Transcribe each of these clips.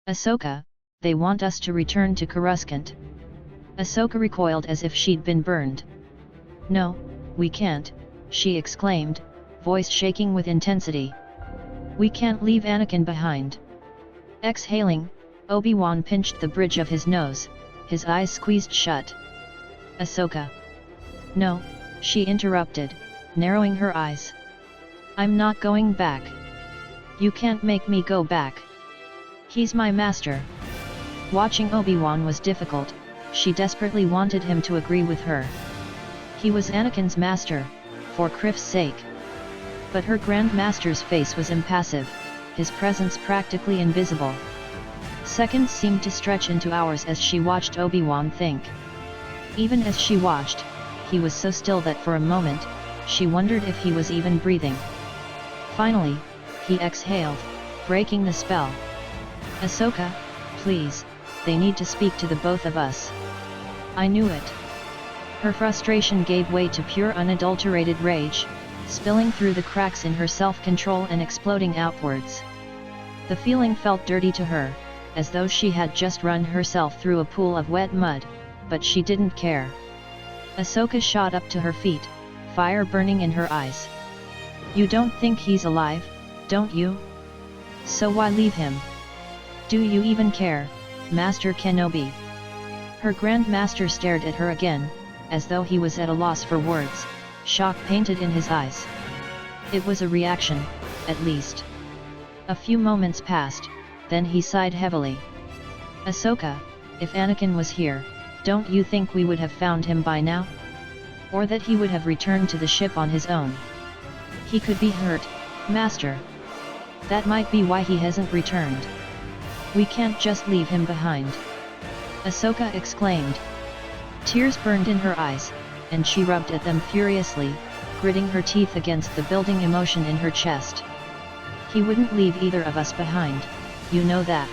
Ahsoka, they want us to return to Coruscant. Ahsoka recoiled as if she'd been burned. No, we can't, she exclaimed, voice shaking with intensity. We can't leave Anakin behind. Exhaling, Obi-Wan pinched the bridge of his nose, his eyes squeezed shut. Ahsoka. No, she interrupted, narrowing her eyes. I'm not going back. You can't make me go back. He's my master. Watching Obi-Wan was difficult, she desperately wanted him to agree with her. He was Anakin's master, for Kriff's sake. But her Grand Master's face was impassive, his presence practically invisible. Seconds seemed to stretch into hours as she watched Obi-Wan think. Even as she watched, he was so still that for a moment, she wondered if he was even breathing. Finally, he exhaled, breaking the spell. Ahsoka, please, they need to speak to the both of us. I knew it. Her frustration gave way to pure unadulterated rage, spilling through the cracks in her self-control and exploding outwards. The feeling felt dirty to her, as though she had just run herself through a pool of wet mud, but she didn't care. Ahsoka shot up to her feet, fire burning in her eyes. You don't think he's alive, don't you? So why leave him? Do you even care, Master Kenobi? Her Grand Master stared at her again, as though he was at a loss for words, shock painted in his eyes. It was a reaction, at least. A few moments passed, then he sighed heavily. Ahsoka, if Anakin was here, don't you think we would have found him by now? Or that he would have returned to the ship on his own? He could be hurt, Master. That might be why he hasn't returned. We can't just leave him behind. Ahsoka exclaimed. Tears burned in her eyes, and she rubbed at them furiously, gritting her teeth against the building emotion in her chest. He wouldn't leave either of us behind, you know that.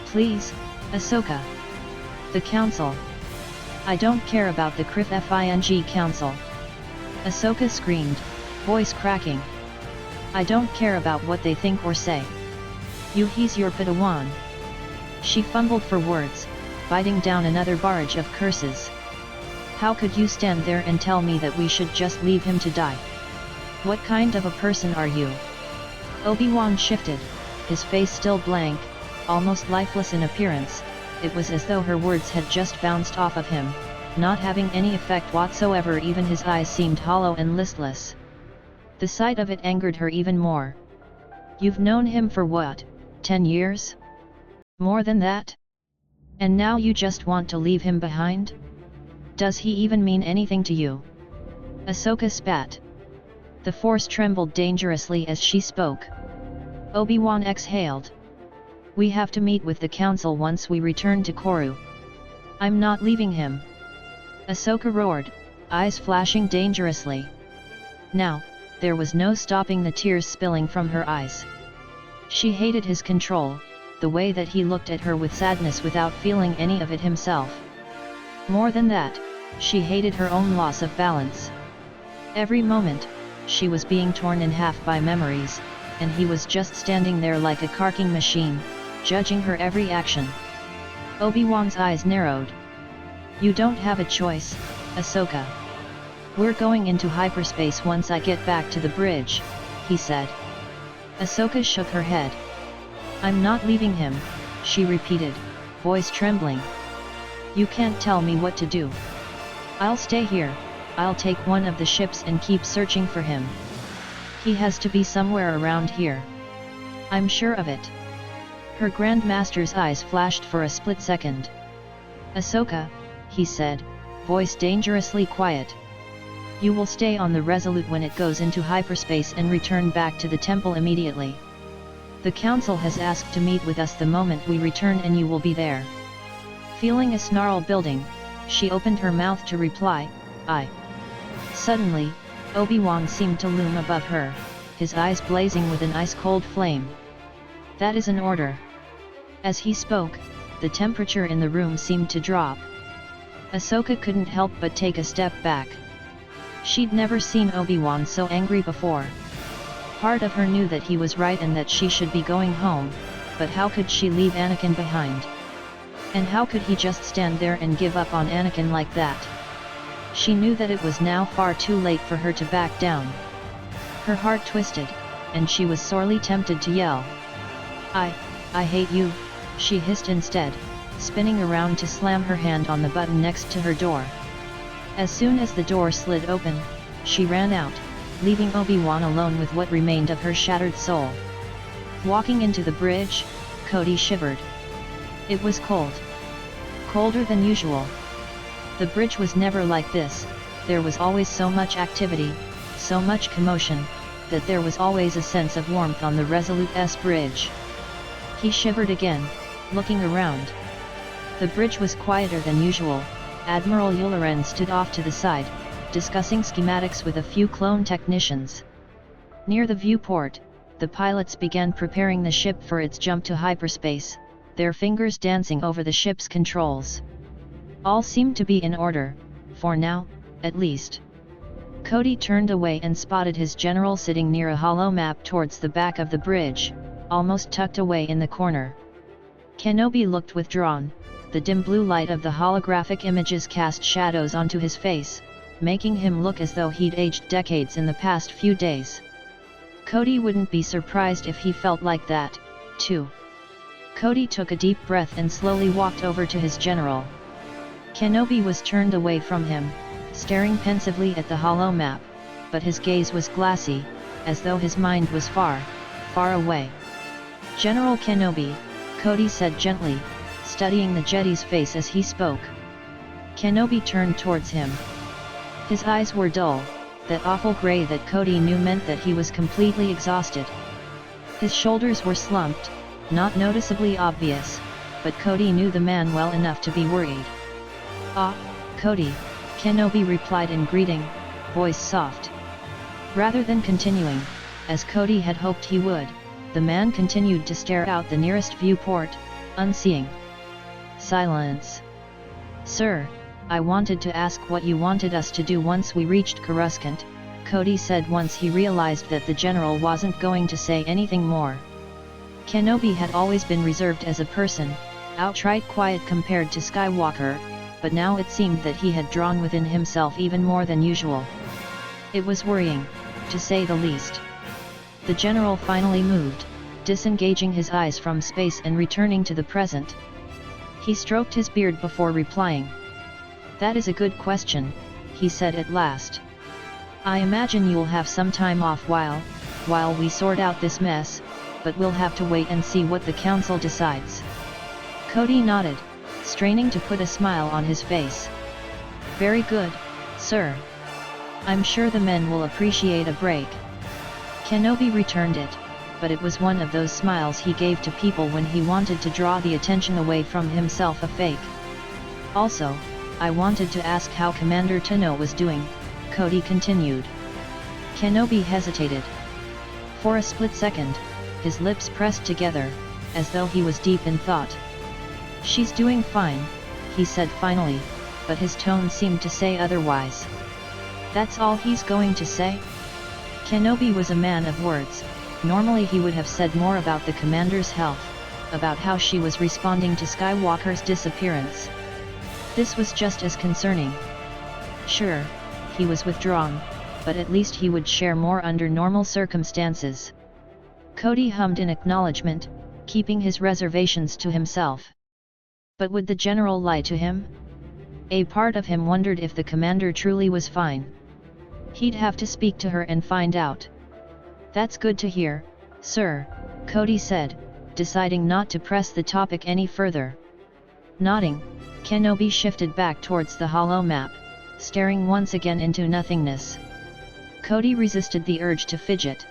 Please, Ahsoka. The Council. I don't care about the Kriff Council. Ahsoka screamed, voice cracking. I don't care about what they think or say. He's your Padawan. She fumbled for words, biting down another barrage of curses. How could you stand there and tell me that we should just leave him to die? What kind of a person are you? Obi-Wan shifted, his face still blank, almost lifeless in appearance. It was as though her words had just bounced off of him, not having any effect whatsoever. Even his eyes seemed hollow and listless. The sight of it angered her even more. You've known him for what, 10 years? More than that? And now you just want to leave him behind? Does he even mean anything to you? Ahsoka spat. The Force trembled dangerously as she spoke. Obi-Wan exhaled. We have to meet with the Council once we return to Koru. I'm not leaving him. Ahsoka roared, eyes flashing dangerously. Now, there was no stopping the tears spilling from her eyes. She hated his control, the way that he looked at her with sadness without feeling any of it himself. More than that, she hated her own loss of balance. Every moment, she was being torn in half by memories, and he was just standing there like a carking machine, judging her every action. Obi-Wan's eyes narrowed. You don't have a choice, Ahsoka. We're going into hyperspace once I get back to the bridge, he said. Ahsoka shook her head. I'm not leaving him, she repeated, voice trembling. You can't tell me what to do. I'll stay here, I'll take one of the ships and keep searching for him. He has to be somewhere around here. I'm sure of it. Her Grand Master's eyes flashed for a split second. Ahsoka, he said, voice dangerously quiet. You will stay on the Resolute when it goes into hyperspace and return back to the temple immediately. The Council has asked to meet with us the moment we return and you will be there. Feeling a snarl building, she opened her mouth to reply, I. Suddenly, Obi-Wan seemed to loom above her, his eyes blazing with an ice-cold flame. That is an order. As he spoke, the temperature in the room seemed to drop. Ahsoka couldn't help but take a step back. She'd never seen Obi-Wan so angry before. Part of her knew that he was right and that she should be going home, but how could she leave Anakin behind? And how could he just stand there and give up on Anakin like that? She knew that it was now far too late for her to back down. Her heart twisted, and she was sorely tempted to yell. I hate you," she hissed instead, spinning around to slam her hand on the button next to her door. As soon as the door slid open, she ran out, leaving Obi-Wan alone with what remained of her shattered soul. Walking into the bridge, Cody shivered. It was cold. Colder than usual. The bridge was never like this. There was always so much activity, so much commotion, that there was always a sense of warmth on the Resolute's bridge. He shivered again, looking around. The bridge was quieter than usual. Admiral Yularen stood off to the side, discussing schematics with a few clone technicians. Near the viewport, the pilots began preparing the ship for its jump to hyperspace, their fingers dancing over the ship's controls. All seemed to be in order, for now, at least. Cody turned away and spotted his general sitting near a hollow map towards the back of the bridge, almost tucked away in the corner. Kenobi looked withdrawn. The dim blue light of the holographic images cast shadows onto his face, making him look as though he'd aged decades in the past few days. Cody wouldn't be surprised if he felt like that, too. Cody took a deep breath and slowly walked over to his general. Kenobi was turned away from him, staring pensively at the hollow map, but his gaze was glassy, as though his mind was far, far away. "General Kenobi," Cody said gently, studying the Jedi's face as he spoke. Kenobi turned towards him. His eyes were dull, that awful gray that Cody knew meant that he was completely exhausted. His shoulders were slumped, not noticeably obvious, but Cody knew the man well enough to be worried. "Ah, Cody," Kenobi replied in greeting, voice soft. Rather than continuing, as Cody had hoped he would, the man continued to stare out the nearest viewport, unseeing. Silence. "Sir, I wanted to ask what you wanted us to do once we reached Coruscant," Cody said once he realized that the general wasn't going to say anything more. Kenobi had always been reserved as a person, outright quiet compared to Skywalker, but now it seemed that he had drawn within himself even more than usual. It was worrying, to say the least. The general finally moved, disengaging his eyes from space and returning to the present. He stroked his beard before replying. "That is a good question," he said at last. "I imagine you'll have some time off while we sort out this mess, but we'll have to wait and see what the council decides." Cody nodded, straining to put a smile on his face. "Very good, sir. I'm sure the men will appreciate a break." Kenobi returned it, but it was one of those smiles he gave to people when he wanted to draw the attention away from himself, a fake. "Also, I wanted to ask how Commander Tenno was doing," Cody continued. Kenobi hesitated. For a split second, his lips pressed together, as though he was deep in thought. "She's doing fine," he said finally, but his tone seemed to say otherwise. "That's all he's going to say?" Kenobi was a man of words. Normally he would have said more about the commander's health, about how she was responding to Skywalker's disappearance. This was just as concerning. Sure, he was withdrawn, but at least he would share more under normal circumstances. Cody hummed in acknowledgement, keeping his reservations to himself. But would the general lie to him? A part of him wondered if the commander truly was fine. He'd have to speak to her and find out. "That's good to hear, sir," Cody said, deciding not to press the topic any further. Nodding, Kenobi shifted back towards the hollow map, staring once again into nothingness. Cody resisted the urge to fidget.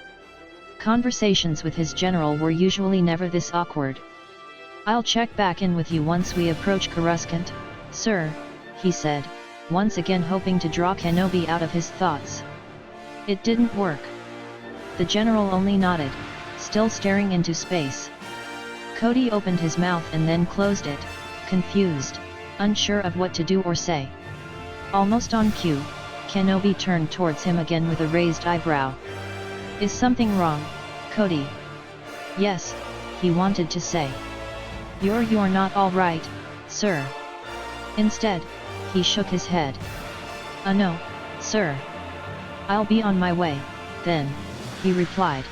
Conversations with his general were usually never this awkward. "I'll check back in with you once we approach Coruscant, sir," he said, once again hoping to draw Kenobi out of his thoughts. It didn't work. The general only nodded, still staring into space. Cody opened his mouth and then closed it, confused, unsure of what to do or say. Almost on cue, Kenobi turned towards him again with a raised eyebrow. "Is something wrong, Cody?" "Yes," he wanted to say. You're not all right, sir." Instead, he shook his head. No, sir. I'll be on my way, then," he replied.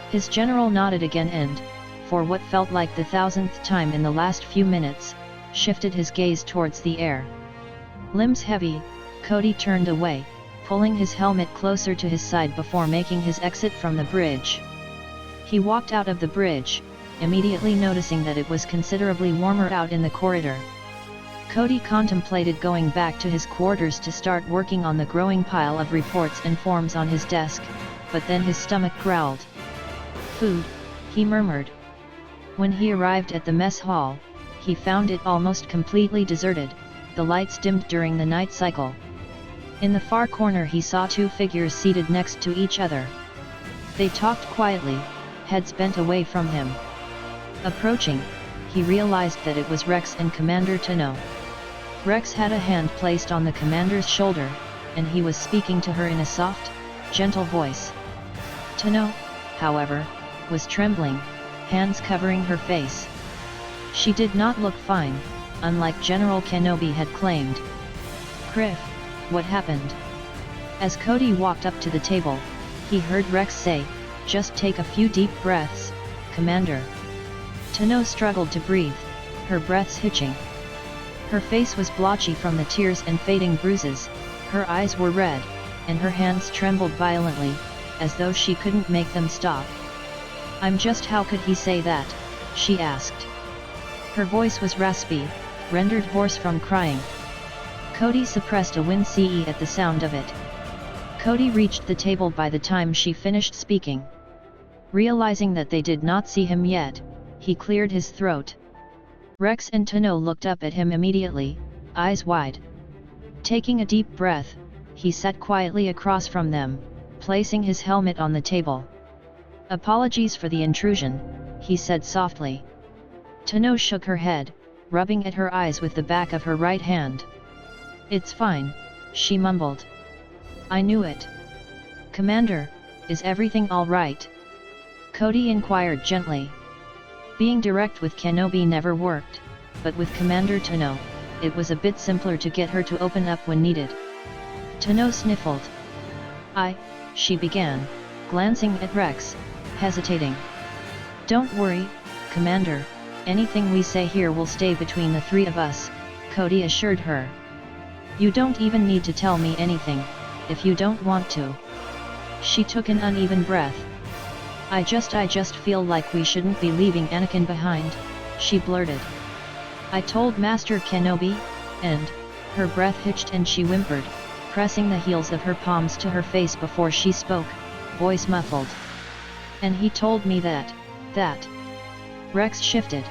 His general nodded again and, for what felt like the 1000th time in the last few minutes, shifted his gaze towards the air. Limbs heavy, Cody turned away, pulling his helmet closer to his side before making his exit from the bridge. He walked out of the bridge, immediately noticing that it was considerably warmer out in the corridor. Cody contemplated going back to his quarters to start working on the growing pile of reports and forms on his desk, but then his stomach growled. "Food," he murmured. When he arrived at the mess hall, he found it almost completely deserted, the lights dimmed during the night cycle. In the far corner he saw two figures seated next to each other. They talked quietly, heads bent away from him. Approaching, he realized that it was Rex and Commander Tenno. Rex had a hand placed on the commander's shoulder, and he was speaking to her in a soft, gentle voice. Tenno, however, was trembling, hands covering her face. She did not look fine, unlike General Kenobi had claimed. "Criff, what happened?" As Cody walked up to the table, he heard Rex say, "Just take a few deep breaths, Commander." Tenno struggled to breathe, her breaths hitching. Her face was blotchy from the tears and fading bruises, her eyes were red, and her hands trembled violently, as though she couldn't make them stop. How could he say that?" she asked. Her voice was raspy, rendered hoarse from crying. Cody suppressed a wince at the sound of it. Cody reached the table by the time she finished speaking. Realizing that they did not see him yet, he cleared his throat. Rex and Tenno looked up at him immediately, eyes wide. Taking a deep breath, he sat quietly across from them, placing his helmet on the table. "Apologies for the intrusion," he said softly. Tenno shook her head, rubbing at her eyes with the back of her right hand. "It's fine," she mumbled. "I knew it." "Commander, is everything all right?" Cody inquired gently. Being direct with Kenobi never worked, but with Commander Tenno, it was a bit simpler to get her to open up when needed. Tenno sniffled. She began, glancing at Rex, hesitating. "Don't worry, Commander, anything we say here will stay between the three of us," Cody assured her. "You don't even need to tell me anything, if you don't want to." She took an uneven breath. I just feel like we shouldn't be leaving Anakin behind," she blurted. "I told Master Kenobi, and," her breath hitched and she whimpered, pressing the heels of her palms to her face before she spoke, voice muffled. "And he told me that. Rex shifted.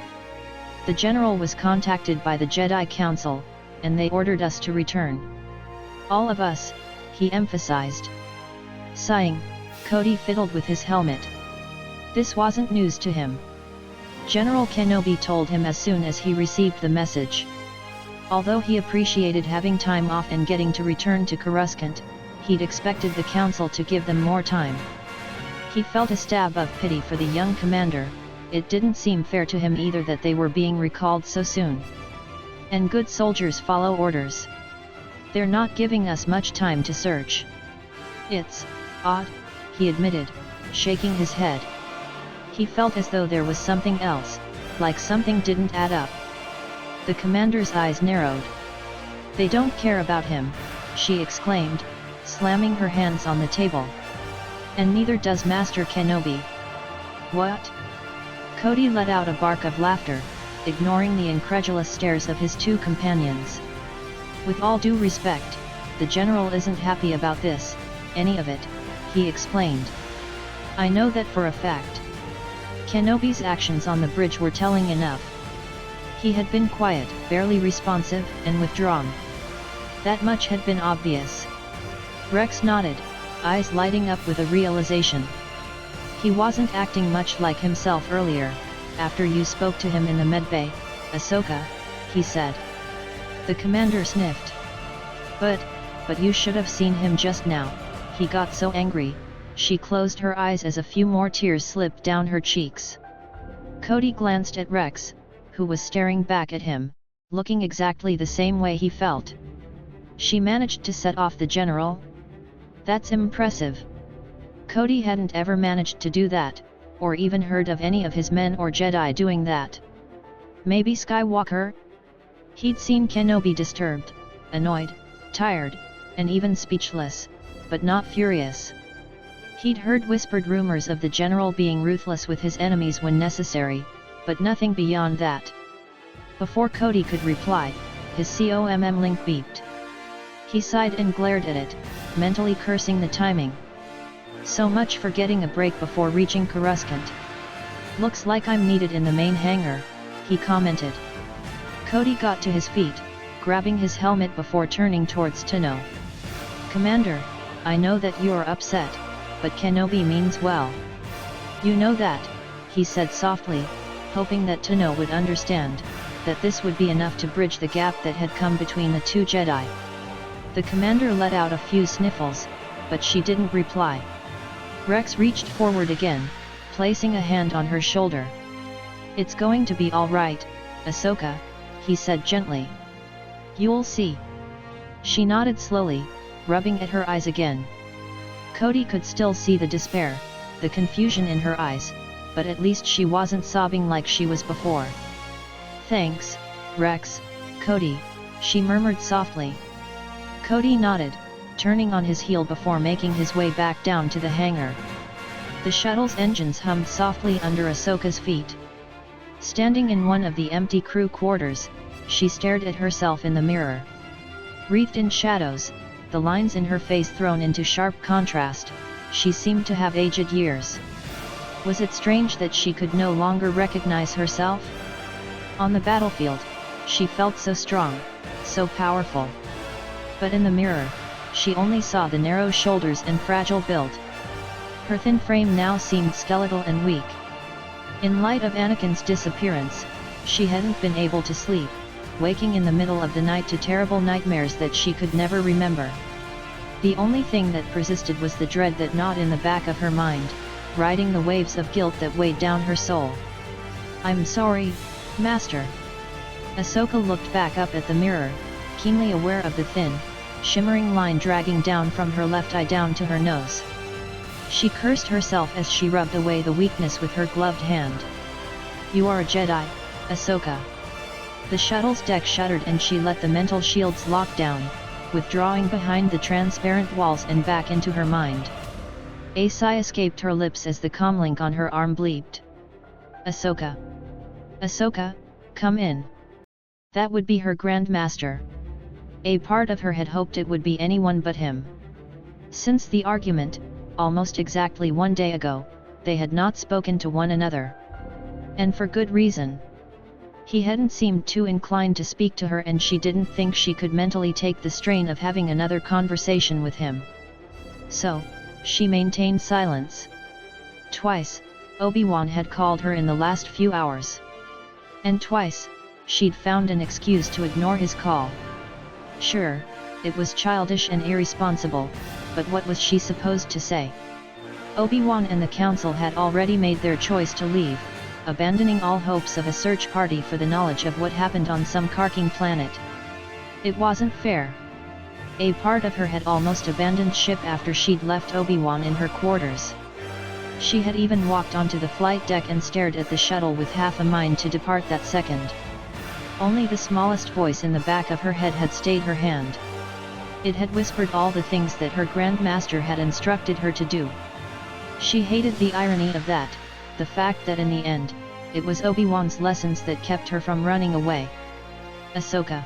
"The General was contacted by the Jedi Council, and they ordered us to return. All of us," he emphasized. Sighing, Cody fiddled with his helmet. This wasn't news to him. General Kenobi told him as soon as he received the message. Although he appreciated having time off and getting to return to Coruscant, he'd expected the Council to give them more time. He felt a stab of pity for the young commander. It didn't seem fair to him either that they were being recalled so soon. And good soldiers follow orders. "They're not giving us much time to search." "It's odd," he admitted, shaking his head. He felt as though there was something else, like something didn't add up. The commander's eyes narrowed. "They don't care about him," she exclaimed, slamming her hands on the table. "And neither does Master Kenobi." "What?" Cody let out a bark of laughter, ignoring the incredulous stares of his two companions. "With all due respect, the General isn't happy about this, any of it," he explained. "I know that for a fact. Kenobi's actions on the bridge were telling enough. He had been quiet, barely responsive, and withdrawn. That much had been obvious." Rex nodded, eyes lighting up with a realization. "He wasn't acting much like himself earlier, after you spoke to him in the medbay, Ahsoka," he said. The commander sniffed. But you should have seen him just now, he got so angry." She closed her eyes as a few more tears slipped down her cheeks. Cody glanced at Rex, who was staring back at him, looking exactly the same way he felt. She managed to set off the general? That's impressive. Cody hadn't ever managed to do that, or even heard of any of his men or Jedi doing that. Maybe Skywalker? He'd seen Kenobi disturbed, annoyed, tired, and even speechless, but not furious. He'd heard whispered rumors of the general being ruthless with his enemies when necessary, but nothing beyond that. Before Cody could reply, his COMM link beeped. He sighed and glared at it, mentally cursing the timing. So much for getting a break before reaching Coruscant. Looks like I'm needed in the main hangar, he commented. Cody got to his feet, grabbing his helmet before turning towards Tano. Commander, I know that you're upset, but Kenobi means well. You know that, he said softly, hoping that Tano would understand, that this would be enough to bridge the gap that had come between the two Jedi. The commander let out a few sniffles, but she didn't reply. Rex reached forward again, placing a hand on her shoulder. It's going to be all right, Ahsoka, he said gently. You'll see. She nodded slowly, rubbing at her eyes again. Cody could still see the despair, the confusion in her eyes, but at least she wasn't sobbing like she was before. Thanks, Rex, Cody, she murmured softly. Cody nodded, turning on his heel before making his way back down to the hangar. The shuttle's engines hummed softly under Ahsoka's feet. Standing in one of the empty crew quarters, she stared at herself in the mirror. Wreathed in shadows, the lines in her face thrown into sharp contrast, she seemed to have aged years. Was it strange that she could no longer recognize herself? On the battlefield, she felt so strong, so powerful. But in the mirror, she only saw the narrow shoulders and fragile build. Her thin frame now seemed skeletal and weak. In light of Anakin's disappearance, she hadn't been able to sleep, waking in the middle of the night to terrible nightmares that she could never remember. The only thing that persisted was the dread that gnawed in the back of her mind, riding the waves of guilt that weighed down her soul. I'm sorry, Master. Ahsoka looked back up at the mirror, keenly aware of the thin, shimmering line dragging down from her left eye down to her nose. She cursed herself as she rubbed away the weakness with her gloved hand. You are a Jedi, Ahsoka. The shuttle's deck shuddered and she let the mental shields lock down, withdrawing behind the transparent walls and back into her mind. A sigh escaped her lips as the comlink on her arm bleeped. Ahsoka. Ahsoka, come in. That would be her Grandmaster. A part of her had hoped it would be anyone but him. Since the argument, almost exactly 1 day ago, they had not spoken to one another. And for good reason. He hadn't seemed too inclined to speak to her and she didn't think she could mentally take the strain of having another conversation with him. So, she maintained silence. Twice, Obi-Wan had called her in the last few hours. And twice, she'd found an excuse to ignore his call. Sure, it was childish and irresponsible, but what was she supposed to say? Obi-Wan and the Council had already made their choice to leave, abandoning all hopes of a search party for the knowledge of what happened on some carking planet. It wasn't fair. A part of her had almost abandoned ship after she'd left Obi-Wan in her quarters. She had even walked onto the flight deck and stared at the shuttle with half a mind to depart that second. Only the smallest voice in the back of her head had stayed her hand. It had whispered all the things that her Grandmaster had instructed her to do. She hated the irony of that, the fact that in the end, it was Obi-Wan's lessons that kept her from running away. Ahsoka.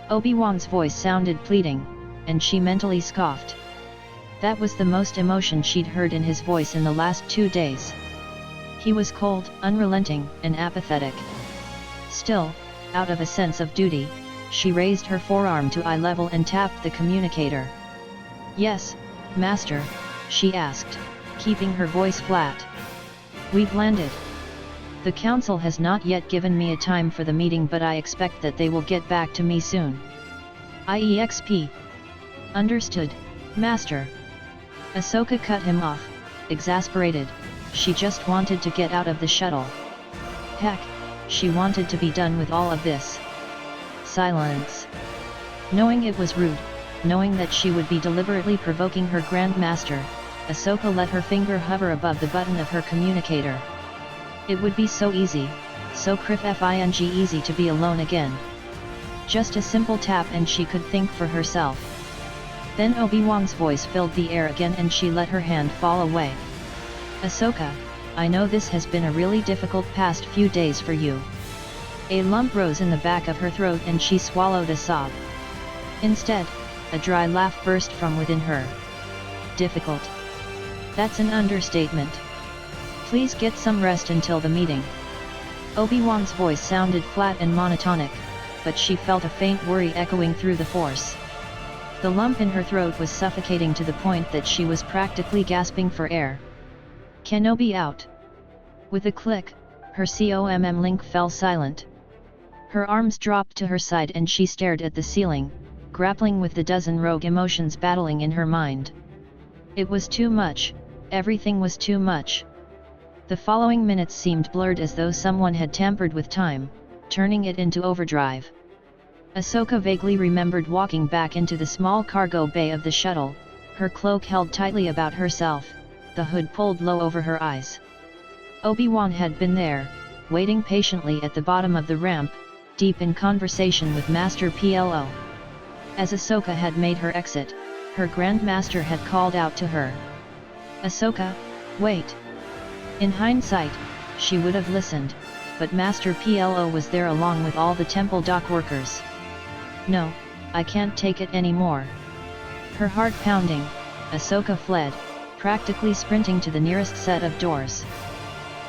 Obi-Wan's voice sounded pleading, and she mentally scoffed. That was the most emotion she'd heard in his voice in the last 2 days. He was cold, unrelenting, and apathetic. Still, out of a sense of duty, she raised her forearm to eye level and tapped the communicator. Yes, Master, she asked, keeping her voice flat. We've landed. The Council has not yet given me a time for the meeting, but I expect that they will get back to me soon. IEXP. Understood, Master. Ahsoka cut him off, exasperated. She just wanted to get out of the shuttle. Heck, she wanted to be done with all of this. Silence. Knowing it was rude, knowing that she would be deliberately provoking her Grand Master, Ahsoka let her finger hover above the button of her communicator. It would be so easy, so criffing easy to be alone again. Just a simple tap and she could think for herself. Then Obi-Wan's voice filled the air again and she let her hand fall away. Ahsoka, I know this has been a really difficult past few days for you. A lump rose in the back of her throat and she swallowed a sob. Instead, a dry laugh burst from within her. Difficult? That's an understatement. Please get some rest until the meeting. Obi-Wan's voice sounded flat and monotonic, but she felt a faint worry echoing through the Force. The lump in her throat was suffocating to the point that she was practically gasping for air. Kenobi out. With a click, her COMM link fell silent. Her arms dropped to her side and she stared at the ceiling, grappling with the dozen rogue emotions battling in her mind. It was too much, everything was too much. The following minutes seemed blurred as though someone had tampered with time, turning it into overdrive. Ahsoka vaguely remembered walking back into the small cargo bay of the shuttle, her cloak held tightly about herself, the hood pulled low over her eyes. Obi-Wan had been there, waiting patiently at the bottom of the ramp, deep in conversation with Master PLO. As Ahsoka had made her exit, her Grand Master had called out to her. Ahsoka, wait. In hindsight, she would have listened, but Master PLO was there along with all the temple dock workers. No, I can't take it anymore. Her heart pounding, Ahsoka fled, practically sprinting to the nearest set of doors.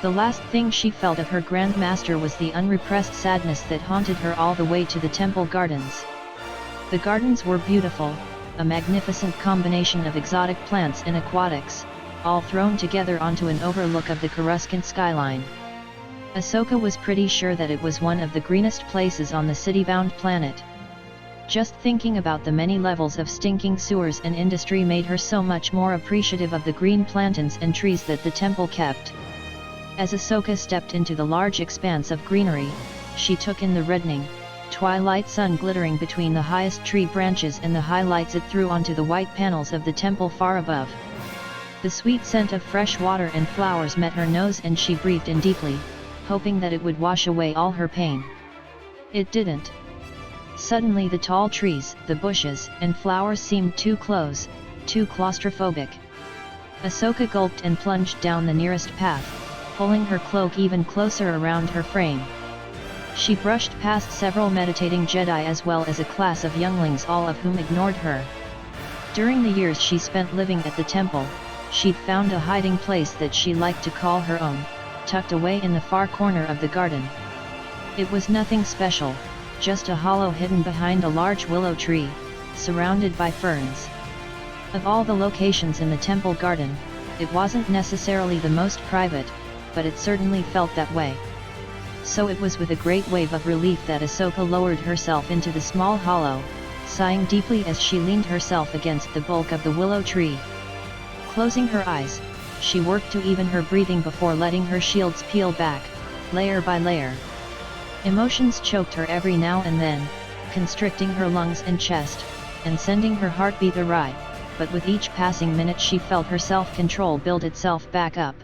The last thing she felt of her Grand Master was the unrepressed sadness that haunted her all the way to the temple gardens. The gardens were beautiful, a magnificent combination of exotic plants and aquatics, all thrown together onto an overlook of the Coruscant skyline. Ahsoka was pretty sure that it was one of the greenest places on the city-bound planet. Just thinking about the many levels of stinking sewers and industry made her so much more appreciative of the green plantains and trees that the temple kept. As Ahsoka stepped into the large expanse of greenery, she took in the reddening, twilight sun glittering between the highest tree branches and the highlights it threw onto the white panels of the temple far above. The sweet scent of fresh water and flowers met her nose and she breathed in deeply, hoping that it would wash away all her pain. It didn't. Suddenly the tall trees, the bushes, and flowers seemed too close, too claustrophobic. Ahsoka gulped and plunged down the nearest path, pulling her cloak even closer around her frame. She brushed past several meditating Jedi as well as a class of younglings, all of whom ignored her. During the years she spent living at the temple, she'd found a hiding place that she liked to call her own, tucked away in the far corner of the garden. It was nothing special, just a hollow hidden behind a large willow tree, surrounded by ferns. Of all the locations in the temple garden, it wasn't necessarily the most private, but it certainly felt that way. So it was with a great wave of relief that Ahsoka lowered herself into the small hollow, sighing deeply as she leaned herself against the bulk of the willow tree. Closing her eyes, she worked to even her breathing before letting her shields peel back, layer by layer. Emotions choked her every now and then, constricting her lungs and chest, and sending her heartbeat awry, but with each passing minute she felt her self-control build itself back up.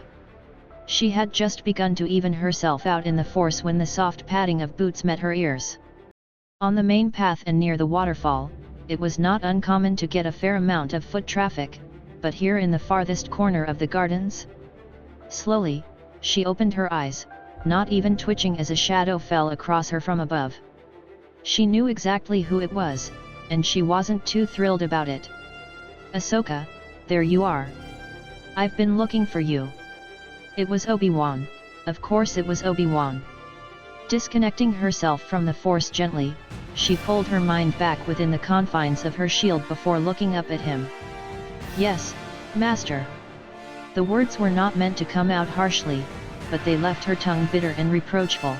She had just begun to even herself out in the Force when the soft padding of boots met her ears. On the main path and near the waterfall, it was not uncommon to get a fair amount of foot traffic, but here in the farthest corner of the gardens? Slowly, she opened her eyes, not even twitching as a shadow fell across her from above. She knew exactly who it was, and she wasn't too thrilled about it. Ahsoka, there you are. I've been looking for you. It was Obi-Wan, of course it was Obi-Wan. Disconnecting herself from the Force gently, she pulled her mind back within the confines of her shield before looking up at him. Yes, Master. The words were not meant to come out harshly, but they left her tongue bitter and reproachful.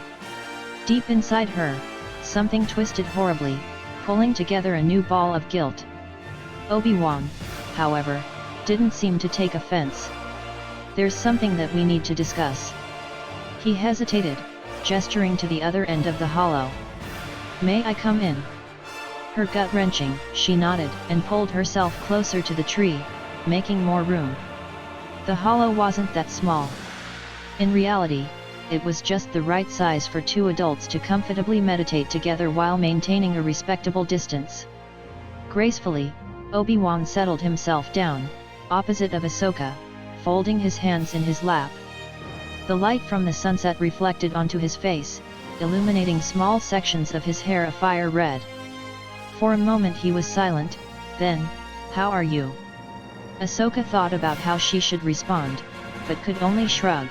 Deep inside her, something twisted horribly, pulling together a new ball of guilt. Obi-Wan, however, didn't seem to take offense. There's something that we need to discuss. He hesitated, gesturing to the other end of the hollow. "May I come in?" Her gut-wrenching, she nodded and pulled herself closer to the tree, making more room. The hollow wasn't that small. In reality, it was just the right size for two adults to comfortably meditate together while maintaining a respectable distance. Gracefully, Obi-Wan settled himself down, opposite of Ahsoka, folding his hands in his lap. The light from the sunset reflected onto his face, illuminating small sections of his hair a fire red. For a moment he was silent, then, "How are you?" Ahsoka thought about how she should respond, but could only shrug.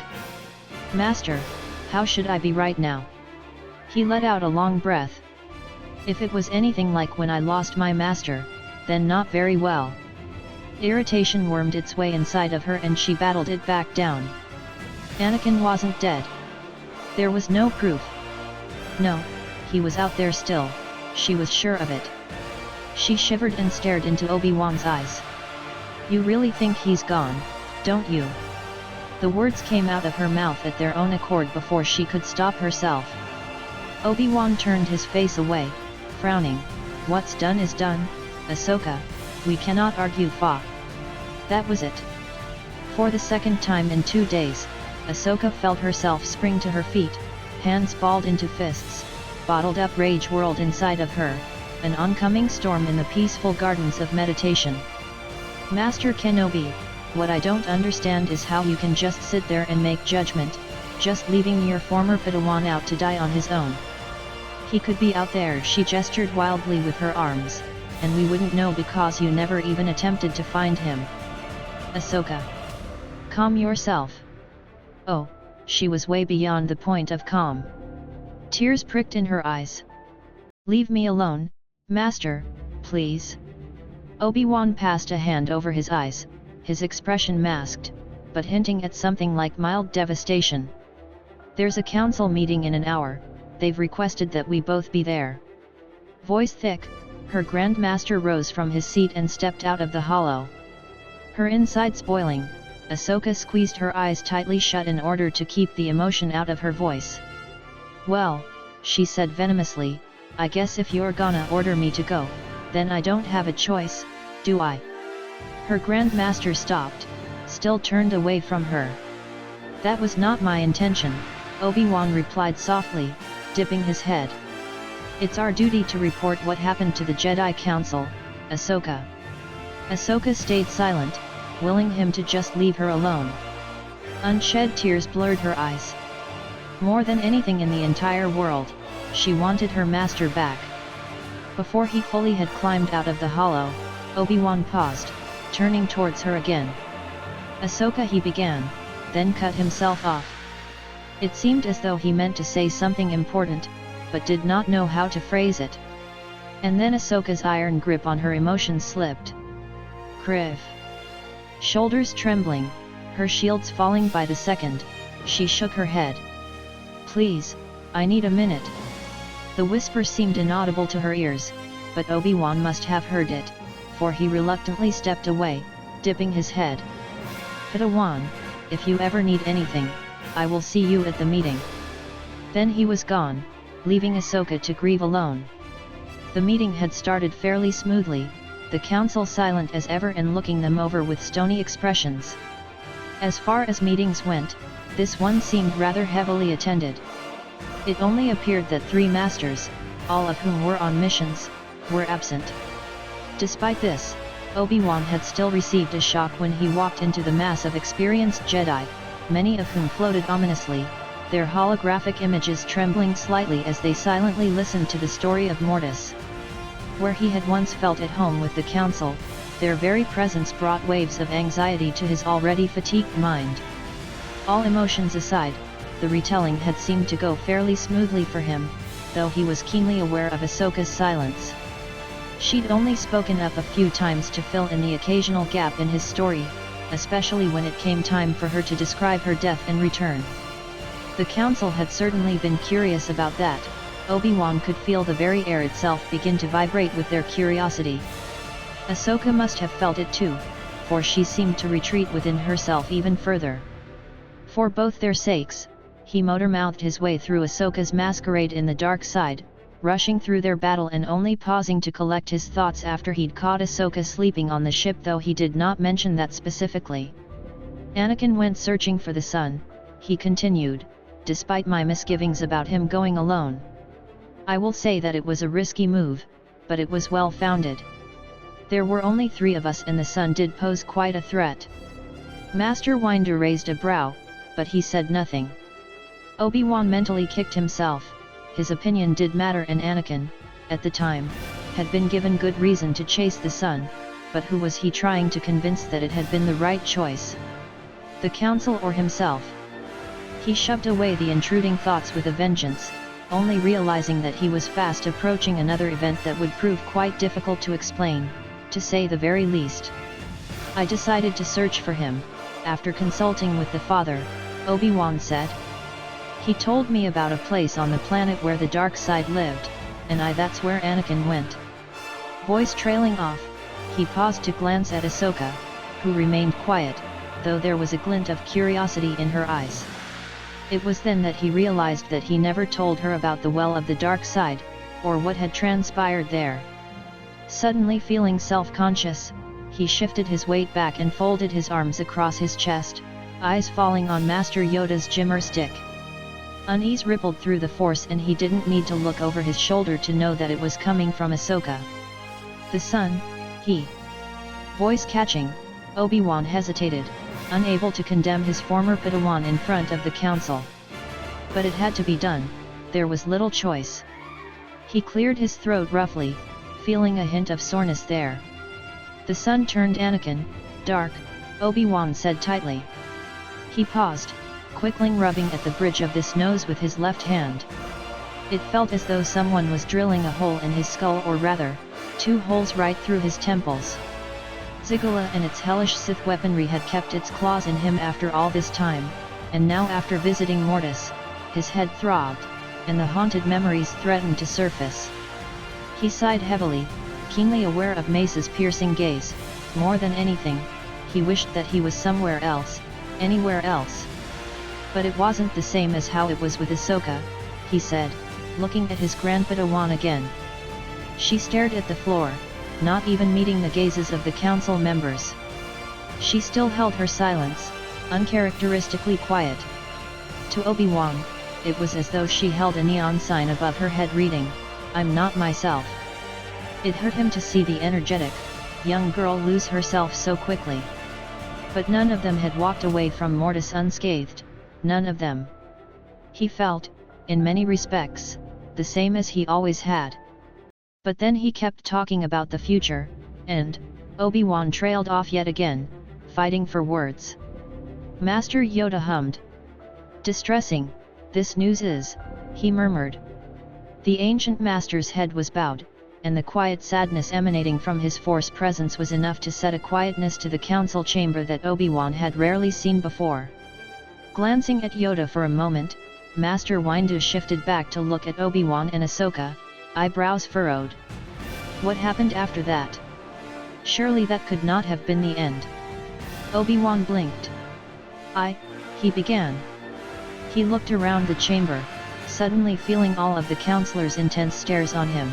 "Master, how should I be right now?" He let out a long breath. "If it was anything like when I lost my master, then not very well." Irritation wormed its way inside of her and she battled it back down. Anakin wasn't dead. There was no proof. No, he was out there still, she was sure of it. She shivered and stared into Obi-Wan's eyes. "You really think he's gone, don't you?" The words came out of her mouth at their own accord before she could stop herself. Obi-Wan turned his face away, frowning. "What's done is done, Ahsoka, we cannot argue fa." That was it. For the second time in 2 days, Ahsoka felt herself spring to her feet, hands balled into fists, bottled up rage whirled inside of her, an oncoming storm in the peaceful gardens of meditation. "Master Kenobi, what I don't understand is how you can just sit there and make judgment, just leaving your former Padawan out to die on his own. He could be out there," she gestured wildly with her arms, "and we wouldn't know because you never even attempted to find him." "Ahsoka, calm yourself." Oh, she was way beyond the point of calm. Tears pricked in her eyes. "Leave me alone, Master, please." Obi-Wan passed a hand over his eyes, his expression masked, but hinting at something like mild devastation. "There's a council meeting in an hour, they've requested that we both be there." Voice thick, her Grand Master rose from his seat and stepped out of the hollow. Her insides boiling, Ahsoka squeezed her eyes tightly shut in order to keep the emotion out of her voice. "Well," she said venomously, "I guess if you're gonna order me to go, then I don't have a choice, do I?" Her Grand Master stopped, still turned away from her. "That was not my intention," Obi-Wan replied softly, dipping his head. "It's our duty to report what happened to the Jedi Council, Ahsoka." Ahsoka stayed silent, willing him to just leave her alone. Unshed tears blurred her eyes. More than anything in the entire world, she wanted her master back. Before he fully had climbed out of the hollow, Obi-Wan paused, turning towards her again. "Ahsoka," he began, then cut himself off. It seemed as though he meant to say something important, but did not know how to phrase it. And then Ahsoka's iron grip on her emotions slipped. Kriv. Shoulders trembling, her shields falling by the second, she shook her head. "Please, I need a minute." The whisper seemed inaudible to her ears, but Obi-Wan must have heard it, for he reluctantly stepped away, dipping his head. "Padawan, if you ever need anything, I will see you at the meeting." Then he was gone, leaving Ahsoka to grieve alone. The meeting had started fairly smoothly, the council silent as ever and looking them over with stony expressions. As far as meetings went, this one seemed rather heavily attended. It only appeared that 3 masters, all of whom were on missions, were absent. Despite this, Obi-Wan had still received a shock when he walked into the mass of experienced Jedi, many of whom floated ominously, their holographic images trembling slightly as they silently listened to the story of Mortis. Where he had once felt at home with the council, their very presence brought waves of anxiety to his already fatigued mind. All emotions aside, the retelling had seemed to go fairly smoothly for him, though he was keenly aware of Ahsoka's silence. She'd only spoken up a few times to fill in the occasional gap in his story, especially when it came time for her to describe her death and return. The council had certainly been curious about that. Obi-Wan could feel the very air itself begin to vibrate with their curiosity. Ahsoka must have felt it too, for she seemed to retreat within herself even further. For both their sakes, he motor-mouthed his way through Ahsoka's masquerade in the dark side, rushing through their battle and only pausing to collect his thoughts after he'd caught Ahsoka sleeping on the ship, though he did not mention that specifically. Anakin went searching for the sun, he continued, despite my misgivings about him going alone. I will say that it was a risky move, but it was well-founded. There were only 3 of us and the sun did pose quite a threat. Master Windu raised a brow, but he said nothing. Obi-Wan mentally kicked himself. His opinion did matter, and Anakin, at the time, had been given good reason to chase the sun, but who was he trying to convince that it had been the right choice? The Council or himself? He shoved away the intruding thoughts with a vengeance, only realizing that he was fast approaching another event that would prove quite difficult to explain, to say the very least. I decided to search for him, after consulting with the father, Obi-Wan said. He told me about a place on the planet where the dark side lived, and that's where Anakin went. Voice trailing off, he paused to glance at Ahsoka, who remained quiet, though there was a glint of curiosity in her eyes. It was then that he realized that he never told her about the well of the dark side, or what had transpired there. Suddenly feeling self-conscious, he shifted his weight back and folded his arms across his chest, eyes falling on Master Yoda's Jimmer stick. Unease rippled through the Force, and he didn't need to look over his shoulder to know that it was coming from Ahsoka. The sun, he. Voice catching, Obi-Wan hesitated, unable to condemn his former Padawan in front of the Council. But it had to be done, there was little choice. He cleared his throat roughly, feeling a hint of soreness there. The sun turned Anakin, dark, Obi-Wan said tightly. He paused, quickly rubbing at the bridge of this nose with his left hand. It felt as though someone was drilling a hole in his skull, or rather, 2 holes right through his temples. Ziggulah and its hellish Sith weaponry had kept its claws in him after all this time, and now after visiting Mortis, his head throbbed, and the haunted memories threatened to surface. He sighed heavily, keenly aware of Mace's piercing gaze. More than anything, he wished that he was somewhere else, anywhere else. But it wasn't the same as how it was with Ahsoka, he said, looking at his Grand-Padawan again. She stared at the floor, not even meeting the gazes of the Council members. She still held her silence, uncharacteristically quiet. To Obi-Wan, it was as though she held a neon sign above her head reading, "I'm not myself." It hurt him to see the energetic, young girl lose herself so quickly. But none of them had walked away from Mortis unscathed, none of them. He felt, in many respects, the same as he always had. But then he kept talking about the future, and Obi-Wan trailed off yet again, fighting for words. Master Yoda hummed. "Distressing, this news is," he murmured. The ancient master's head was bowed, and the quiet sadness emanating from his Force presence was enough to set a quietness to the council chamber that Obi-Wan had rarely seen before. Glancing at Yoda for a moment, Master Windu shifted back to look at Obi-Wan and Ahsoka, eyebrows furrowed. What happened after that? Surely that could not have been the end. Obi-Wan blinked. He began. He looked around the chamber, suddenly feeling all of the counselors' intense stares on him.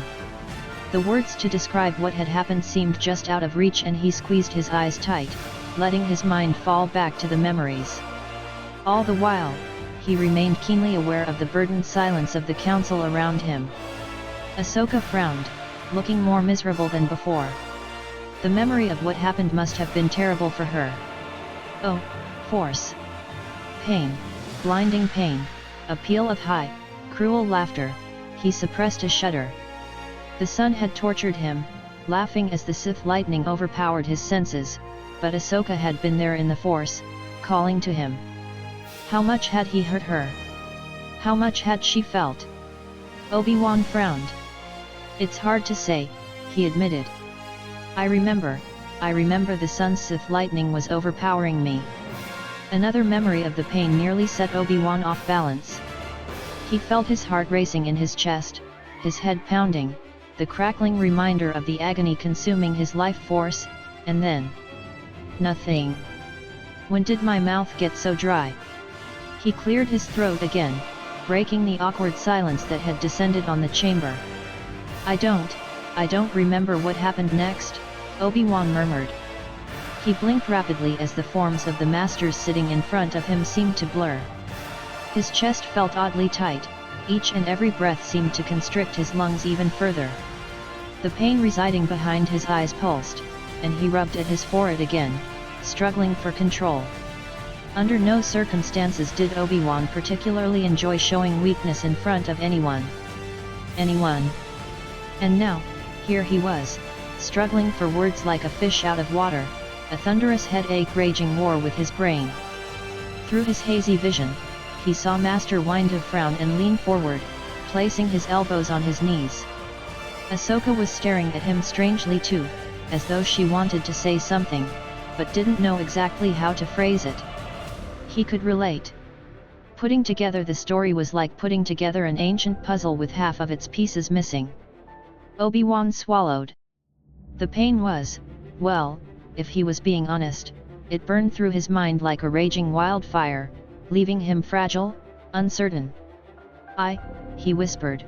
The words to describe what had happened seemed just out of reach, and he squeezed his eyes tight, letting his mind fall back to the memories. All the while, he remained keenly aware of the burdened silence of the council around him. Ahsoka frowned, looking more miserable than before. The memory of what happened must have been terrible for her. Oh, Force. Pain, blinding pain, a peal of high, cruel laughter. He suppressed a shudder. The sun had tortured him, laughing as the Sith lightning overpowered his senses, but Ahsoka had been there in the Force, calling to him. How much had he hurt her? How much had she felt? Obi-Wan frowned. It's hard to say, he admitted. I remember the sun's Sith lightning was overpowering me. Another memory of the pain nearly set Obi-Wan off balance. He felt his heart racing in his chest, his head pounding, the crackling reminder of the agony consuming his life force, and then... nothing. When did my mouth get so dry? He cleared his throat again, breaking the awkward silence that had descended on the chamber. I don't remember what happened next," Obi-Wan murmured. He blinked rapidly as the forms of the masters sitting in front of him seemed to blur. His chest felt oddly tight, each and every breath seemed to constrict his lungs even further. The pain residing behind his eyes pulsed, and he rubbed at his forehead again, struggling for control. Under no circumstances did Obi-Wan particularly enjoy showing weakness in front of anyone. And now, here he was, struggling for words like a fish out of water, a thunderous headache raging war with his brain. Through his hazy vision, he saw Master Windu frown and lean forward, placing his elbows on his knees. Ahsoka was staring at him strangely too, as though she wanted to say something, but didn't know exactly how to phrase it. He could relate. Putting together the story was like putting together an ancient puzzle with half of its pieces missing. Obi-Wan swallowed. The pain was, well, if he was being honest, it burned through his mind like a raging wildfire, leaving him fragile, uncertain. He whispered.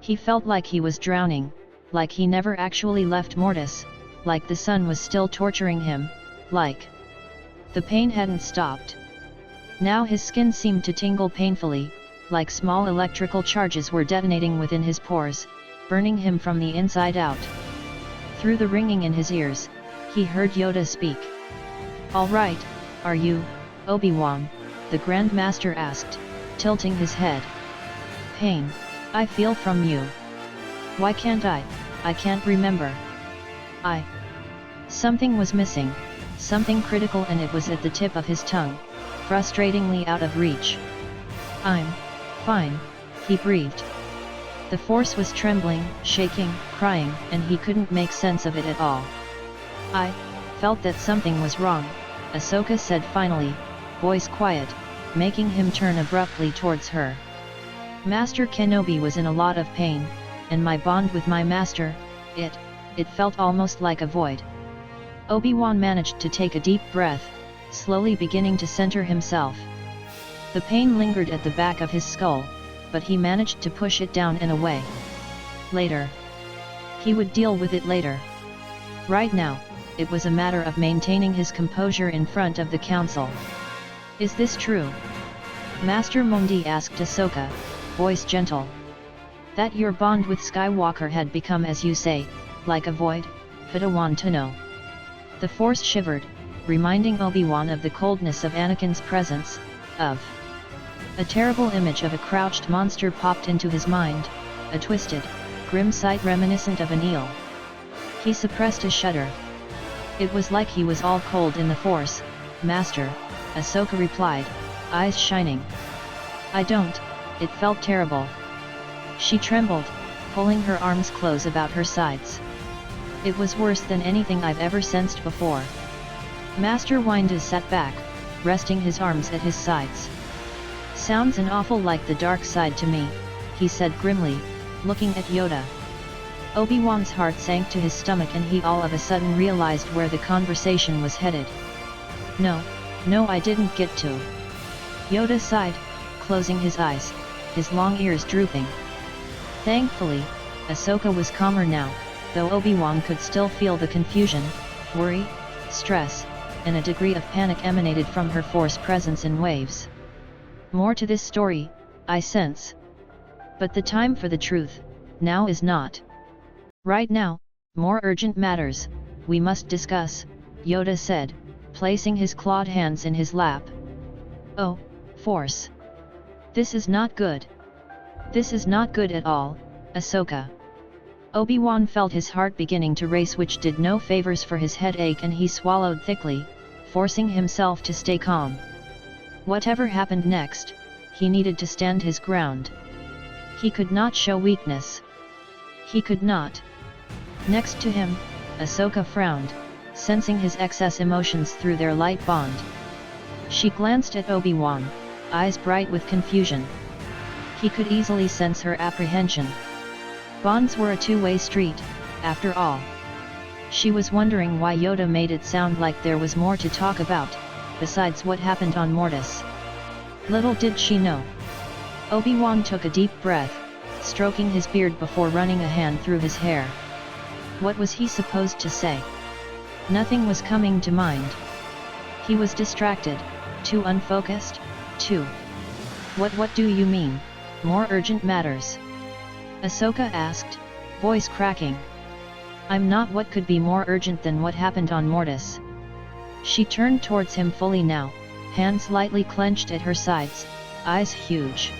He felt like he was drowning, like he never actually left Mortis, like the sun was still torturing him, like the pain hadn't stopped. Now his skin seemed to tingle painfully, like small electrical charges were detonating within his pores, burning him from the inside out. Through the ringing in his ears, he heard Yoda speak. "All right, are you, Obi-Wan?" the Grand Master asked, tilting his head. "Pain, I feel from you. Why can't I can't remember. Something was missing, something critical, and it was at the tip of his tongue, frustratingly out of reach. "I'm fine," he breathed. The Force was trembling, shaking, crying, and he couldn't make sense of it at all. "I felt that something was wrong," Ahsoka said finally, voice quiet, making him turn abruptly towards her. "Master Kenobi was in a lot of pain, and my bond with my master, it felt almost like a void." Obi-Wan managed to take a deep breath, slowly beginning to center himself. The pain lingered at the back of his skull, but he managed to push it down and away. Later. He would deal with it later. Right now, it was a matter of maintaining his composure in front of the council. "Is this true?" Master Mondi asked Ahsoka, voice gentle. "That your bond with Skywalker had become, as you say, like a void?" Fida wanted to know. The Force shivered, reminding Obi-Wan of the coldness of Anakin's presence, of a terrible image of a crouched monster popped into his mind, a twisted, grim sight reminiscent of an eel. He suppressed a shudder. "It was like he was all cold in the Force, Master," Ahsoka replied, eyes shining. It felt terrible." She trembled, pulling her arms close about her sides. "It was worse than anything I've ever sensed before." Master Windu sat back, resting his arms at his sides. "Sounds an awful like the dark side to me," he said grimly, looking at Yoda. Obi-Wan's heart sank to his stomach and he all of a sudden realized where the conversation was headed. No, I didn't get to." Yoda sighed, closing his eyes, his long ears drooping. Thankfully, Ahsoka was calmer now, though Obi-Wan could still feel the confusion, worry, stress, and a degree of panic emanated from her Force presence in waves. "More to this story, I sense. But the time for the truth, now is not. Right now, more urgent matters, we must discuss," Yoda said, placing his clawed hands in his lap. "Oh, Force. This is not good. This is not good at all, Ahsoka." Obi-Wan felt his heart beginning to race, which did no favors for his headache, and he swallowed thickly, forcing himself to stay calm. Whatever happened next, he needed to stand his ground. He could not show weakness. He could not. Next to him, Ahsoka frowned, sensing his excess emotions through their light bond. She glanced at Obi-Wan, eyes bright with confusion. He could easily sense her apprehension. Bonds were a two-way street, after all. She was wondering why Yoda made it sound like there was more to talk about, besides what happened on Mortis. Little did she know. Obi-Wan took a deep breath, stroking his beard before running a hand through his hair. What was he supposed to say? Nothing was coming to mind. He was distracted, too unfocused, too. What do you mean, more urgent matters? Ahsoka asked, voice cracking. I'm not. What could be more urgent than what happened on Mortis? She turned towards him fully now, hands lightly clenched at her sides, eyes huge.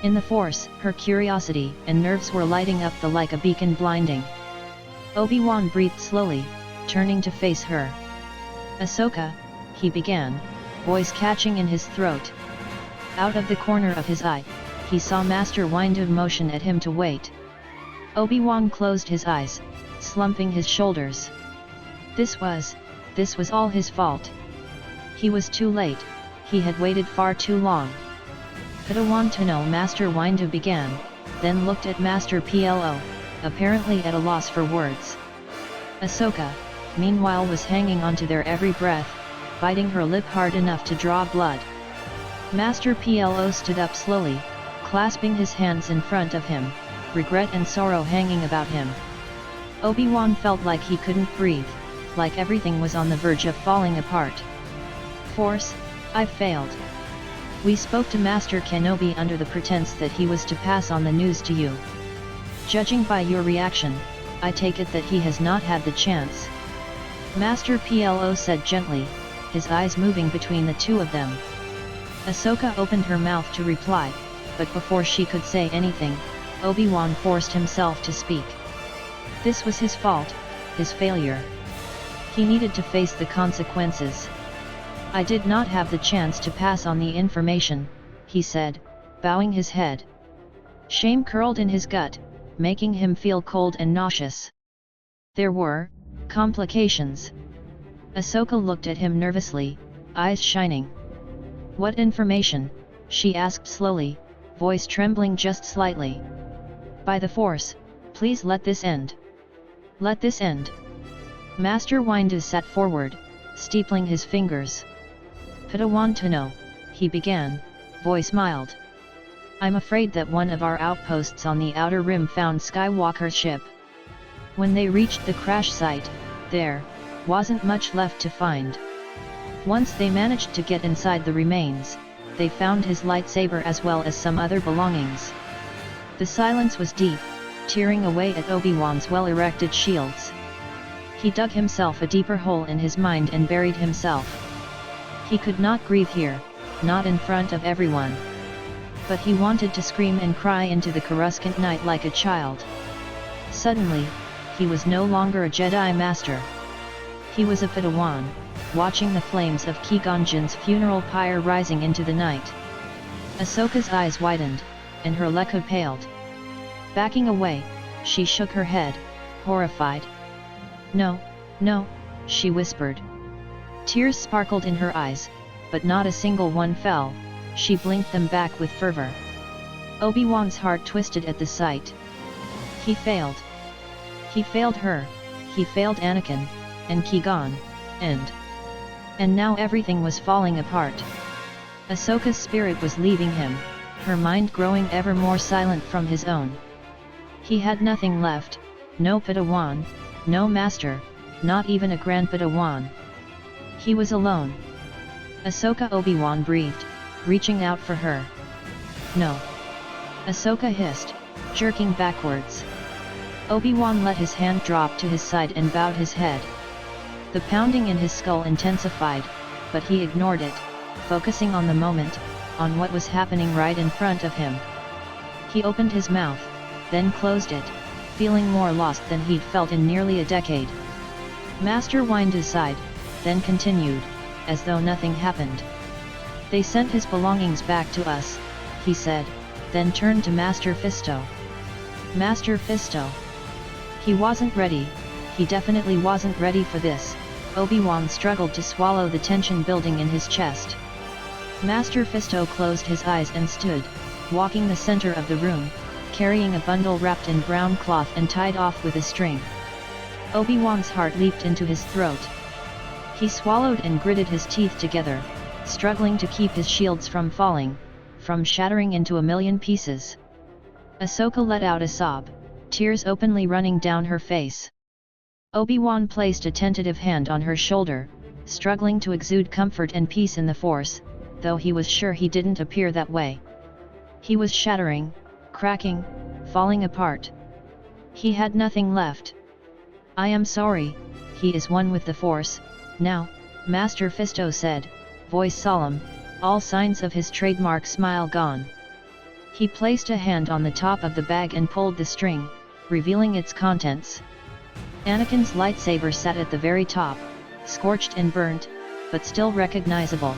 In the Force, her curiosity and nerves were lighting up like a beacon, blinding. Obi-Wan breathed slowly, turning to face her. Ahsoka, he began, voice catching in his throat. Out of the corner of his eye, he saw Master Windu motion at him to wait. Obi-Wan closed his eyes, slumping his shoulders. This was all his fault. He was too late, he had waited far too long. Padawan to know, Master Windu began, then looked at Master Plo, apparently at a loss for words. Ahsoka, meanwhile, was hanging onto their every breath, biting her lip hard enough to draw blood. Master Plo stood up slowly, clasping his hands in front of him, regret and sorrow hanging about him. Obi-Wan felt like he couldn't breathe, like everything was on the verge of falling apart. Force, I've failed. We spoke to Master Kenobi under the pretense that he was to pass on the news to you. Judging by your reaction, I take it that he has not had the chance. Master Plo said gently, his eyes moving between the two of them. Ahsoka opened her mouth to reply, but before she could say anything, Obi-Wan forced himself to speak. This was his fault, his failure. He needed to face the consequences. I did not have the chance to pass on the information, he said, bowing his head. Shame curled in his gut, making him feel cold and nauseous. There were complications. Ahsoka looked at him nervously, eyes shining. What information? She asked slowly, voice trembling just slightly. By the Force, please let this end. Let this end. Master Windu sat forward, steepling his fingers. Padawan to know, he began, voice mild. I'm afraid that one of our outposts on the Outer Rim found Skywalker's ship. When they reached the crash site, there wasn't much left to find. Once they managed to get inside the remains, they found his lightsaber as well as some other belongings. The silence was deep, tearing away at Obi-Wan's well-erected shields. He dug himself a deeper hole in his mind and buried himself. He could not grieve here, not in front of everyone. But he wanted to scream and cry into the Coruscant night like a child. Suddenly, he was no longer a Jedi Master. He was a Padawan, watching the flames of Qui-Gon Jinn's funeral pyre rising into the night. Ahsoka's eyes widened, and her lekha paled. Backing away, she shook her head, horrified. No, no, she whispered. Tears sparkled in her eyes, but not a single one fell. She blinked them back with fervor. Obi-Wan's heart twisted at the sight. He failed. He failed her, he failed Anakin, and Qui-Gon, and now everything was falling apart. Ahsoka's spirit was leaving him, her mind growing ever more silent from his own. He had nothing left, no Padawan, no master, not even a Grand Padawan. He was alone. Ahsoka, Obi-Wan breathed, reaching out for her. No. Ahsoka hissed, jerking backwards. Obi-Wan let his hand drop to his side and bowed his head. The pounding in his skull intensified, but he ignored it, focusing on the moment, on what was happening right in front of him. He opened his mouth, then closed it, feeling more lost than he'd felt in nearly a decade. Master Windu sighed, then continued, as though nothing happened. They sent his belongings back to us, he said, then turned to Master Fisto. Master Fisto. He wasn't ready, he definitely wasn't ready for this. Obi-Wan struggled to swallow the tension building in his chest. Master Fisto closed his eyes and stood, walking the center of the room, carrying a bundle wrapped in brown cloth and tied off with a string. Obi-Wan's heart leaped into his throat. He swallowed and gritted his teeth together, struggling to keep his shields from falling, from shattering into a million pieces. Ahsoka let out a sob, tears openly running down her face. Obi-Wan placed a tentative hand on her shoulder, struggling to exude comfort and peace in the Force, though he was sure he didn't appear that way. He was shattering, cracking, falling apart. He had nothing left. "I am sorry," he is one with the Force, now, Master Fisto said, voice solemn, all signs of his trademark smile gone. He placed a hand on the top of the bag and pulled the string, revealing its contents. Anakin's lightsaber sat at the very top, scorched and burnt, but still recognizable.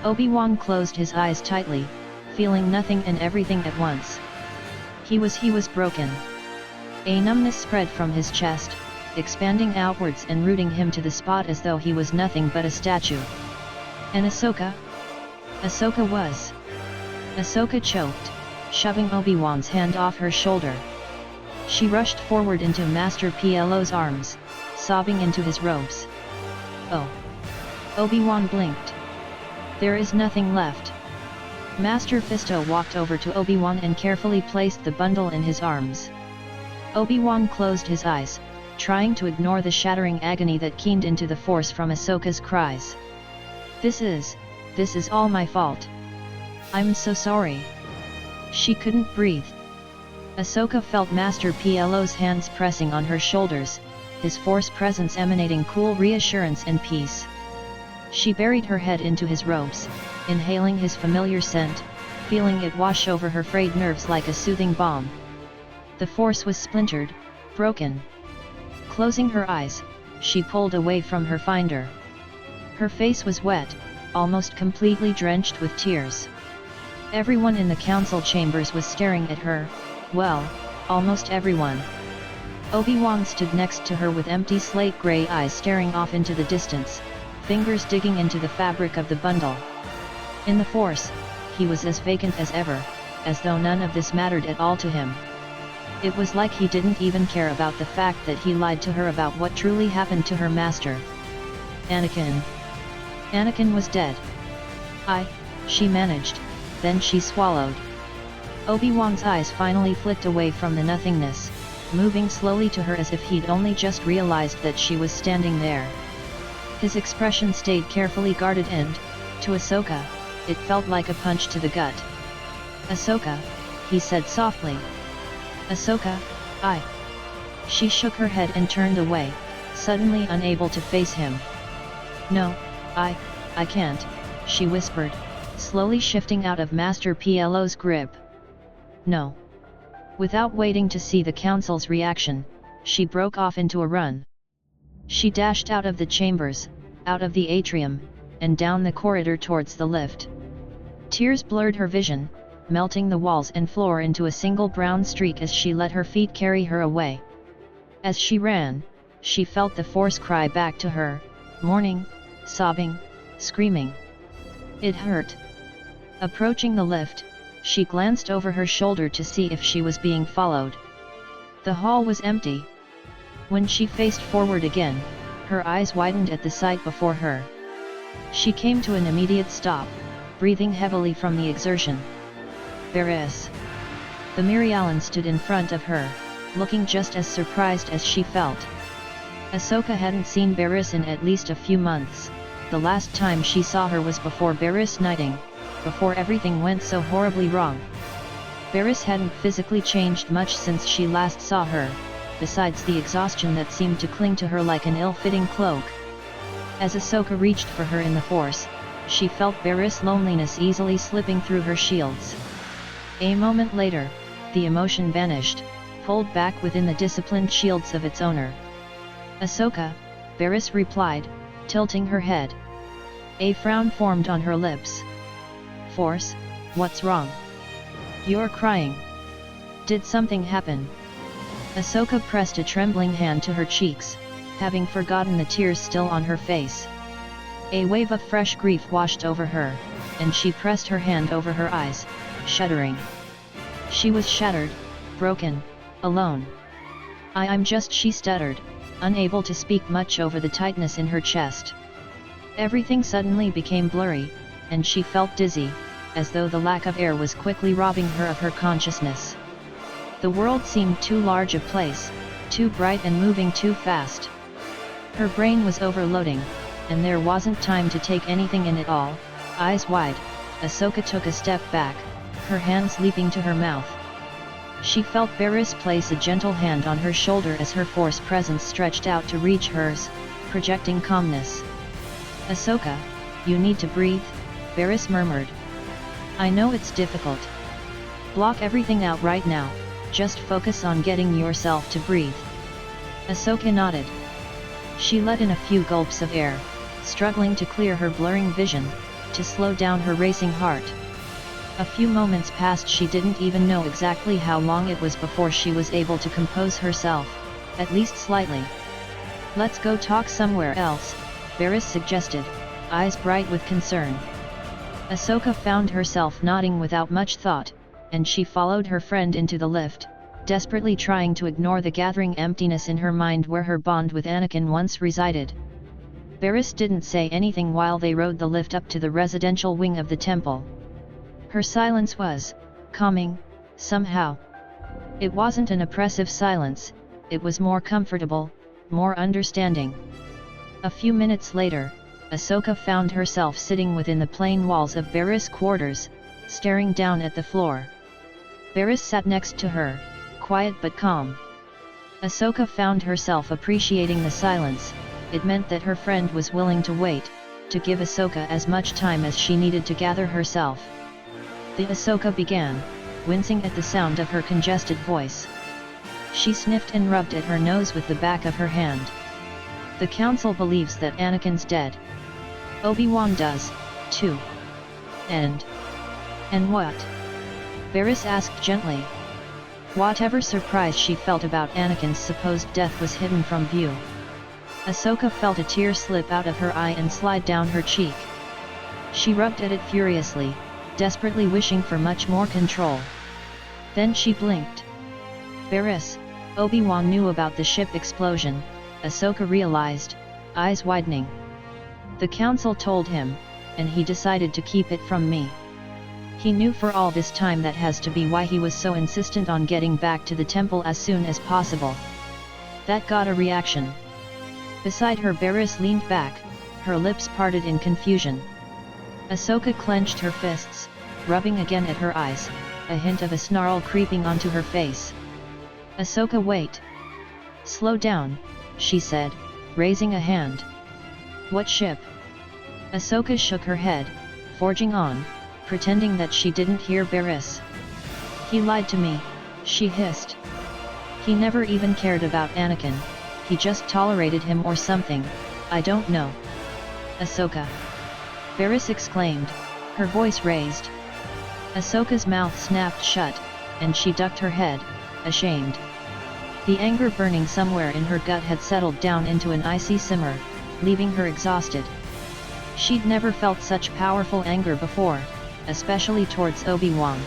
Obi-Wan closed his eyes tightly, feeling nothing and everything at once. He was broken. A numbness spread from his chest, expanding outwards and rooting him to the spot as though he was nothing but a statue. And Ahsoka? Ahsoka was. Ahsoka choked, shoving Obi-Wan's hand off her shoulder. She rushed forward into Master Plo's arms, sobbing into his robes. "Oh!" Obi-Wan blinked. "There is nothing left." Master Fisto walked over to Obi-Wan and carefully placed the bundle in his arms. Obi-Wan closed his eyes, trying to ignore the shattering agony that keened into the Force from Ahsoka's cries. This is all my fault. I'm so sorry." She couldn't breathe. Ahsoka felt Master Plo's hands pressing on her shoulders, his Force presence emanating cool reassurance and peace. She buried her head into his robes, inhaling his familiar scent, feeling it wash over her frayed nerves like a soothing balm. The Force was splintered, broken. Closing her eyes, she pulled away from her finder. Her face was wet, almost completely drenched with tears. Everyone in the council chambers was staring at her, well, almost everyone. Obi-Wan stood next to her with empty slate-gray eyes staring off into the distance, fingers digging into the fabric of the bundle. In the Force, he was as vacant as ever, as though none of this mattered at all to him. It was like he didn't even care about the fact that he lied to her about what truly happened to her master. Anakin. Anakin was dead. She managed, then she swallowed. Obi-Wan's eyes finally flicked away from the nothingness, moving slowly to her as if he'd only just realized that she was standing there. His expression stayed carefully guarded and, to Ahsoka, it felt like a punch to the gut. "Ahsoka," he said softly. "Ahsoka, I." She shook her head and turned away, suddenly unable to face him. "No, I can't," she whispered, slowly shifting out of Master Plo's grip. "No." Without waiting to see the council's reaction, she broke off into a run. She dashed out of the chambers, out of the atrium, and down the corridor towards the lift. Tears blurred her vision, melting the walls and floor into a single brown streak as she let her feet carry her away. As she ran, she felt the Force cry back to her, mourning, sobbing, screaming. It hurt. Approaching the lift, she glanced over her shoulder to see if she was being followed. The hall was empty. When she faced forward again, her eyes widened at the sight before her. She came to an immediate stop, breathing heavily from the exertion. Barriss. The Mirialan stood in front of her, looking just as surprised as she felt. Ahsoka hadn't seen Barriss in at least a few months. The last time she saw her was before Barriss knighting, before everything went so horribly wrong. Barriss hadn't physically changed much since she last saw her, besides the exhaustion that seemed to cling to her like an ill-fitting cloak. As Ahsoka reached for her in the Force, she felt Barriss' loneliness easily slipping through her shields. A moment later, the emotion vanished, pulled back within the disciplined shields of its owner. "Ahsoka," Barriss replied, tilting her head. A frown formed on her lips. "Force, what's wrong? You're crying. Did something happen?" Ahsoka pressed a trembling hand to her cheeks, having forgotten the tears still on her face. A wave of fresh grief washed over her, and she pressed her hand over her eyes, shuddering. She was shattered, broken, alone. I'm just," she stuttered, unable to speak much over the tightness in her chest. Everything suddenly became blurry, and she felt dizzy, as though the lack of air was quickly robbing her of her consciousness. The world seemed too large a place, too bright and moving too fast. Her brain was overloading, and there wasn't time to take anything in at all. Eyes wide, Ahsoka took a step back, her hands leaping to her mouth. She felt Barriss place a gentle hand on her shoulder as her Force presence stretched out to reach hers, projecting calmness. "Ahsoka, you need to breathe," Barriss murmured. "I know it's difficult. Block everything out right now, just focus on getting yourself to breathe." Ahsoka nodded. She let in a few gulps of air, struggling to clear her blurring vision, to slow down her racing heart. A few moments passed. She didn't even know exactly how long it was before she was able to compose herself, at least slightly. "Let's go talk somewhere else," Barriss suggested, eyes bright with concern. Ahsoka found herself nodding without much thought, and she followed her friend into the lift, desperately trying to ignore the gathering emptiness in her mind where her bond with Anakin once resided. Barriss didn't say anything while they rode the lift up to the residential wing of the temple. Her silence was calming, somehow. It wasn't an oppressive silence, it was more comfortable, more understanding. A few minutes later, Ahsoka found herself sitting within the plain walls of Barriss' quarters, staring down at the floor. Barriss sat next to her, quiet but calm. Ahsoka found herself appreciating the silence. It meant that her friend was willing to wait, to give Ahsoka as much time as she needed to gather herself. The Ahsoka began, wincing at the sound of her congested voice. She sniffed and rubbed at her nose with the back of her hand. "The Council believes that Anakin's dead. Obi-Wan does, too. And what?" Barriss asked gently. Whatever surprise she felt about Anakin's supposed death was hidden from view. Ahsoka felt a tear slip out of her eye and slide down her cheek. She rubbed at it furiously, desperately wishing for much more control. Then she blinked. Barriss, Obi-Wan knew about the ship explosion, Ahsoka realized, eyes widening. "The Council told him, and he decided to keep it from me. He knew for all this time. That has to be why he was so insistent on getting back to the temple as soon as possible." That got a reaction. Beside her, Barriss leaned back, her lips parted in confusion. Ahsoka clenched her fists, rubbing again at her eyes, a hint of a snarl creeping onto her face. "Ahsoka, wait. Slow down," she said, raising a hand. "What ship?" Ahsoka shook her head, forging on, pretending that she didn't hear Barriss. "He lied to me," she hissed. "He never even cared about Anakin. He just tolerated him or something, I don't know." "Ahsoka!" Barriss exclaimed, her voice raised. Ahsoka's mouth snapped shut, and she ducked her head, ashamed. The anger burning somewhere in her gut had settled down into an icy simmer, leaving her exhausted. She'd never felt such powerful anger before, especially towards Obi-Wan.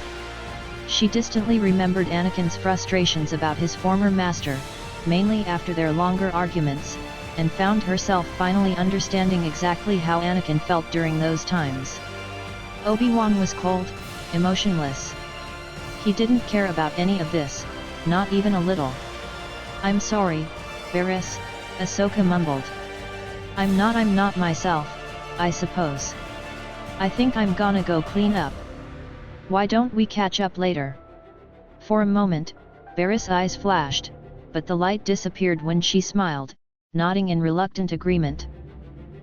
She distantly remembered Anakin's frustrations about his former master, mainly after their longer arguments, and found herself finally understanding exactly how Anakin felt during those times. Obi-Wan was cold, emotionless. He didn't care about any of this, not even a little. "I'm sorry, Barriss," Ahsoka mumbled. I'm not myself, I suppose. I think I'm gonna go clean up. Why don't we catch up later?" For a moment, Barriss' eyes flashed, but the light disappeared when she smiled, nodding in reluctant agreement.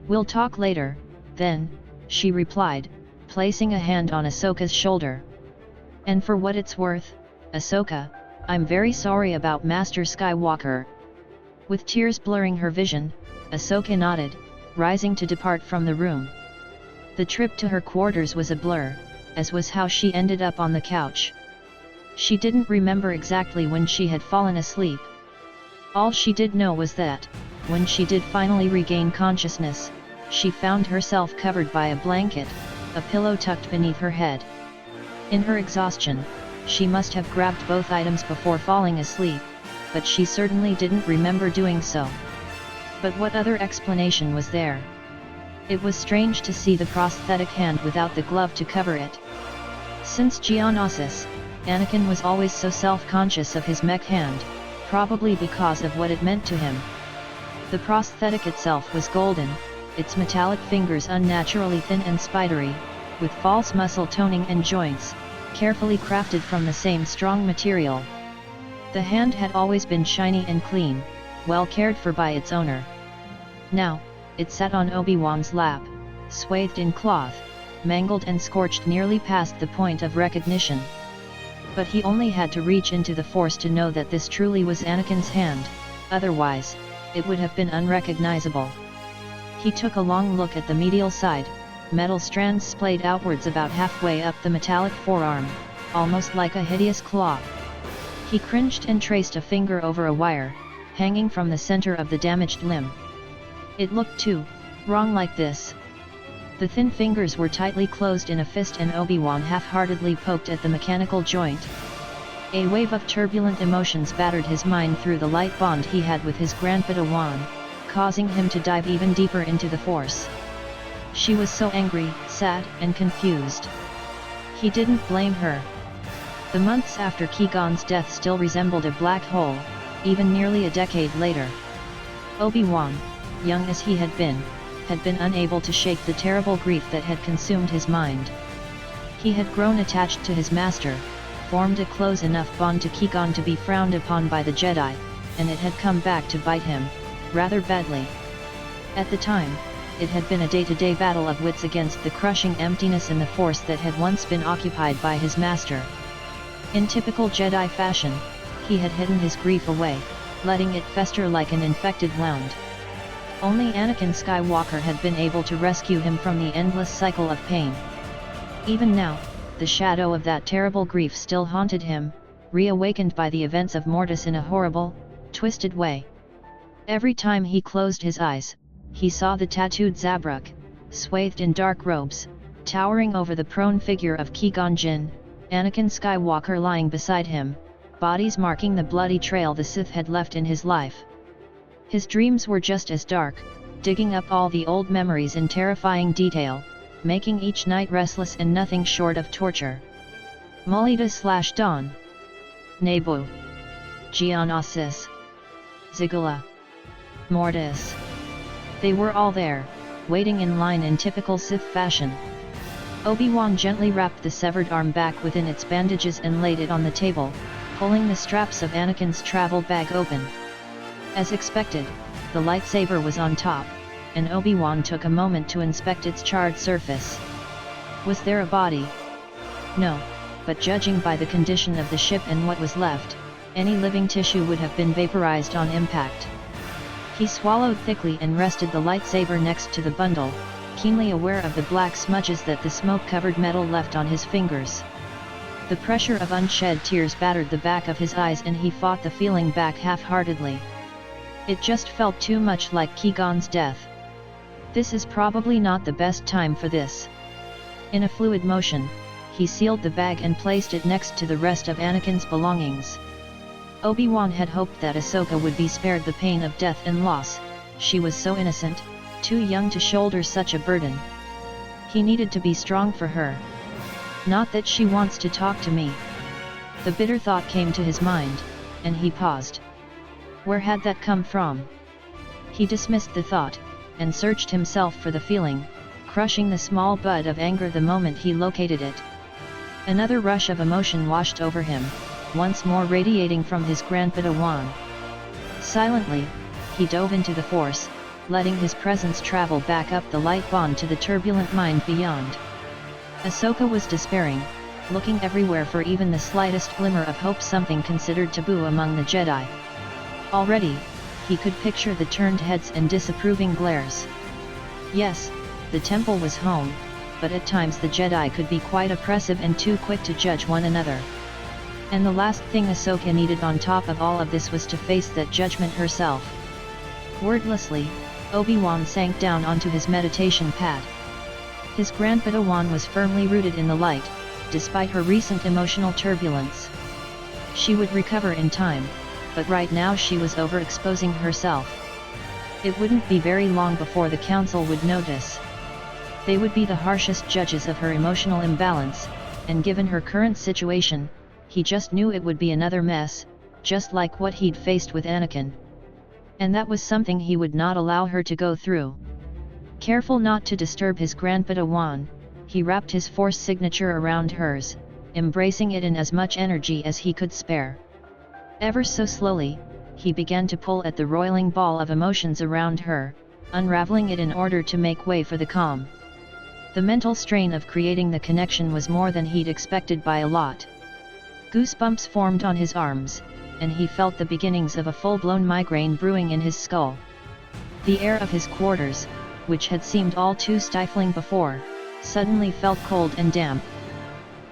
"We'll talk later, then," she replied, placing a hand on Ahsoka's shoulder. "And for what it's worth, Ahsoka, I'm very sorry about Master Skywalker." With tears blurring her vision, Ahsoka nodded, rising to depart from the room. The trip to her quarters was a blur, as was how she ended up on the couch. She didn't remember exactly when she had fallen asleep. All she did know was that, when she did finally regain consciousness, she found herself covered by a blanket, a pillow tucked beneath her head. In her exhaustion, she must have grabbed both items before falling asleep, but she certainly didn't remember doing so. But what other explanation was there? It was strange to see the prosthetic hand without the glove to cover it. Since Geonosis, Anakin was always so self-conscious of his mech hand, probably because of what it meant to him. The prosthetic itself was golden, its metallic fingers unnaturally thin and spidery, with false muscle toning and joints, carefully crafted from the same strong material. The hand had always been shiny and clean, well cared for by its owner. Now, it sat on Obi-Wan's lap, swathed in cloth, mangled and scorched nearly past the point of recognition. But he only had to reach into the Force to know that this truly was Anakin's hand, otherwise, it would have been unrecognizable. He took a long look at the medial side, metal strands splayed outwards about halfway up the metallic forearm, almost like a hideous claw. He cringed and traced a finger over a wire, hanging from the center of the damaged limb. It looked too wrong like this. The thin fingers were tightly closed in a fist and Obi-Wan half-heartedly poked at the mechanical joint. A wave of turbulent emotions battered his mind through the light bond he had with his Grandpadawan, causing him to dive even deeper into the Force. She was so angry, sad, and confused. He didn't blame her. The months after Qui-Gon's death still resembled a black hole, even nearly a decade later. Obi-Wan, young as he had been unable to shake the terrible grief that had consumed his mind. He had grown attached to his master, formed a close enough bond to Qui-Gon to be frowned upon by the Jedi, and it had come back to bite him, rather badly. At the time, it had been a day-to-day battle of wits against the crushing emptiness in the Force that had once been occupied by his master. In typical Jedi fashion, he had hidden his grief away, letting it fester like an infected wound. Only Anakin Skywalker had been able to rescue him from the endless cycle of pain. Even now, the shadow of that terrible grief still haunted him, reawakened by the events of Mortis in a horrible, twisted way. Every time he closed his eyes, he saw the tattooed Zabruk, swathed in dark robes, towering over the prone figure of Qui-Gon Jinn, Anakin Skywalker lying beside him, bodies marking the bloody trail the Sith had left in his life. His dreams were just as dark, digging up all the old memories in terrifying detail, making each night restless and nothing short of torture. Molida/Dawn. Naboo. Geonosis. Zigula. Mortis. They were all there, waiting in line in typical Sith fashion. Obi-Wan gently wrapped the severed arm back within its bandages and laid it on the table, pulling the straps of Anakin's travel bag open. As expected, the lightsaber was on top, and Obi-Wan took a moment to inspect its charred surface. Was there a body? No, but judging by the condition of the ship and what was left, any living tissue would have been vaporized on impact. He swallowed thickly and rested the lightsaber next to the bundle, keenly aware of the black smudges that the smoke-covered metal left on his fingers. The pressure of unshed tears battered the back of his eyes and he fought the feeling back half-heartedly. It just felt too much like Qui-Gon's death. This is probably not the best time for this. In a fluid motion, he sealed the bag and placed it next to the rest of Anakin's belongings. Obi-Wan had hoped that Ahsoka would be spared the pain of death and loss. She was so innocent, too young to shoulder such a burden. He needed to be strong for her. Not that she wants to talk to me. The bitter thought came to his mind, and he paused. Where had that come from? He dismissed the thought, and searched himself for the feeling, crushing the small bud of anger the moment he located it. Another rush of emotion washed over him, once more radiating from his Grandpadawan. Silently, he dove into the Force, letting his presence travel back up the light bond to the turbulent mind beyond. Ahsoka was despairing, looking everywhere for even the slightest glimmer of hope, something considered taboo among the Jedi. Already, he could picture the turned heads and disapproving glares. Yes, the temple was home, but at times the Jedi could be quite oppressive and too quick to judge one another. And the last thing Ahsoka needed on top of all of this was to face that judgment herself. Wordlessly, Obi-Wan sank down onto his meditation pad. His Grandpadawan was firmly rooted in the light, despite her recent emotional turbulence. She would recover in time, but right now she was overexposing herself. It wouldn't be very long before the Council would notice. They would be the harshest judges of her emotional imbalance, and given her current situation, he just knew it would be another mess, just like what he'd faced with Anakin. And that was something he would not allow her to go through. Careful not to disturb his Grandpadawan, he wrapped his Force signature around hers, embracing it in as much energy as he could spare. Ever so slowly, he began to pull at the roiling ball of emotions around her, unraveling it in order to make way for the calm. The mental strain of creating the connection was more than he'd expected by a lot. Goosebumps formed on his arms, and he felt the beginnings of a full-blown migraine brewing in his skull. The air of his quarters, which had seemed all too stifling before, suddenly felt cold and damp.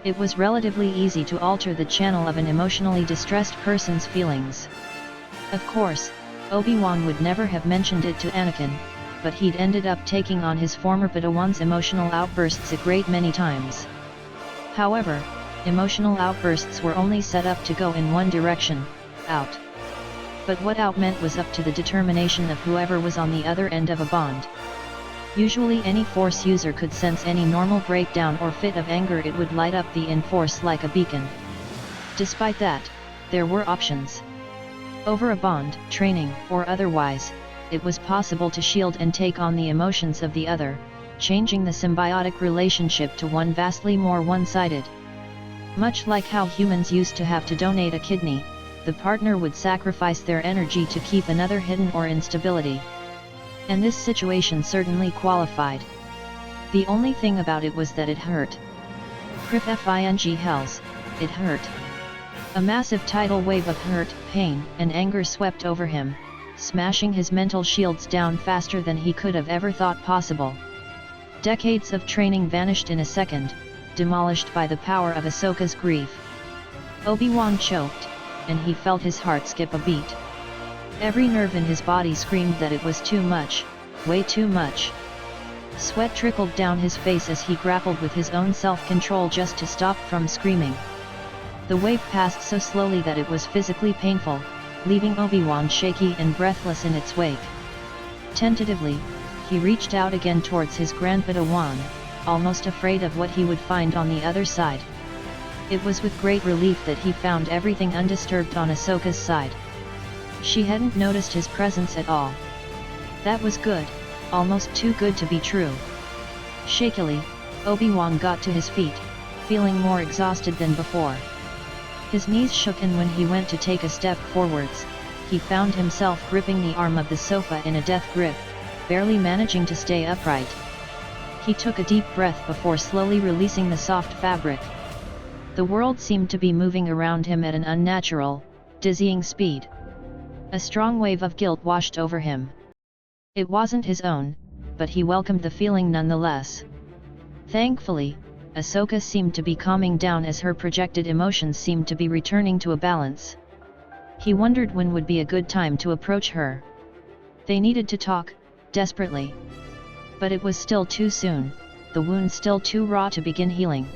It was relatively easy to alter the channel of an emotionally distressed person's feelings. Of course, Obi-Wan would never have mentioned it to Anakin, but he'd ended up taking on his former Padawan's emotional outbursts a great many times. However, emotional outbursts were only set up to go in one direction, out. But what out meant was up to the determination of whoever was on the other end of a bond. Usually any Force user could sense any normal breakdown or fit of anger, it would light up the in-Force like a beacon. Despite that, there were options. Over a bond, training, or otherwise, it was possible to shield and take on the emotions of the other, changing the symbiotic relationship to one vastly more one-sided. Much like how humans used to have to donate a kidney, the partner would sacrifice their energy to keep another hidden or instability. And this situation certainly qualified. The only thing about it was that it hurt. Crif hells, it hurt. A massive tidal wave of hurt, pain, and anger swept over him, smashing his mental shields down faster than he could have ever thought possible. Decades of training vanished in a second, demolished by the power of Ahsoka's grief. Obi-Wan choked, and he felt his heart skip a beat. Every nerve in his body screamed that it was too much, way too much. Sweat trickled down his face as he grappled with his own self-control just to stop from screaming. The wave passed so slowly that it was physically painful, leaving Obi-Wan shaky and breathless in its wake. Tentatively, he reached out again towards his Grandpadawan, almost afraid of what he would find on the other side. It was with great relief that he found everything undisturbed on Ahsoka's side. She hadn't noticed his presence at all. That was good, almost too good to be true. Shakily, Obi-Wan got to his feet, feeling more exhausted than before. His knees shook, and when he went to take a step forwards, he found himself gripping the arm of the sofa in a death grip, barely managing to stay upright. He took a deep breath before slowly releasing the soft fabric. The world seemed to be moving around him at an unnatural, dizzying speed. A strong wave of guilt washed over him. It wasn't his own, but he welcomed the feeling nonetheless. Thankfully, Ahsoka seemed to be calming down as her projected emotions seemed to be returning to a balance. He wondered when would be a good time to approach her. They needed to talk, desperately. But it was still too soon, the wound still too raw to begin healing.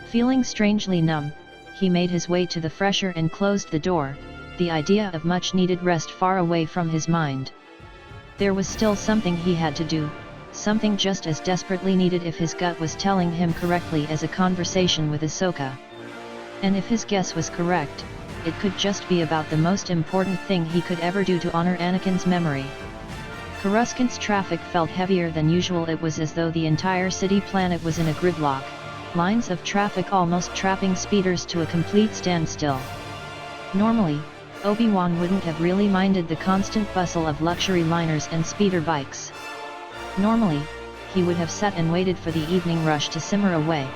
Feeling strangely numb, he made his way to the fresher and closed the door, the idea of much-needed rest far away from his mind. There was still something he had to do, something just as desperately needed if his gut was telling him correctly as a conversation with Ahsoka. And if his guess was correct, it could just be about the most important thing he could ever do to honor Anakin's memory. Coruscant's traffic felt heavier than usual. It was as though the entire city planet was in a gridlock, lines of traffic almost trapping speeders to a complete standstill. Normally, Obi-Wan wouldn't have really minded the constant bustle of luxury liners and speeder bikes. Normally, he would have sat and waited for the evening rush to simmer away.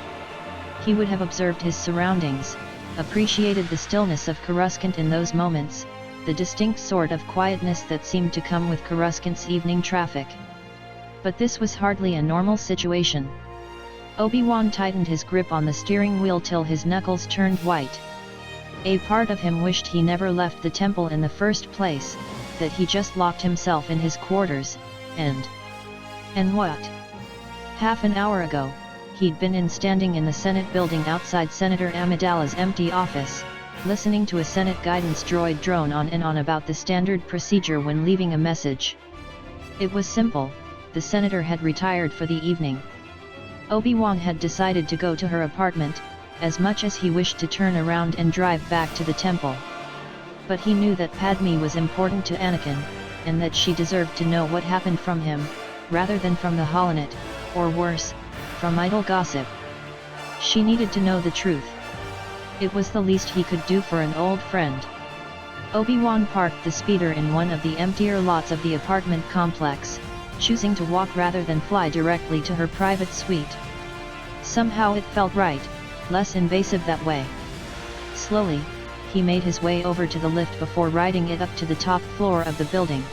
He would have observed his surroundings, appreciated the stillness of Coruscant in those moments, the distinct sort of quietness that seemed to come with Coruscant's evening traffic. But this was hardly a normal situation. Obi-Wan tightened his grip on the steering wheel till his knuckles turned white. A part of him wished he never left the temple in the first place, that he just locked himself in his quarters, and what? Half an hour ago, he'd been standing in the Senate building outside Senator Amidala's empty office, listening to a Senate guidance droid drone on and on about the standard procedure when leaving a message. It was simple, the senator had retired for the evening. Obi-Wan had decided to go to her apartment, as much as he wished to turn around and drive back to the temple. But he knew that Padme was important to Anakin, and that she deserved to know what happened from him, rather than from the holonet, or worse, from idle gossip. She needed to know the truth. It was the least he could do for an old friend. Obi-Wan parked the speeder in one of the emptier lots of the apartment complex, choosing to walk rather than fly directly to her private suite. Somehow it felt right, less invasive that way. Slowly, he made his way over to the lift before riding it up to the top floor of the building.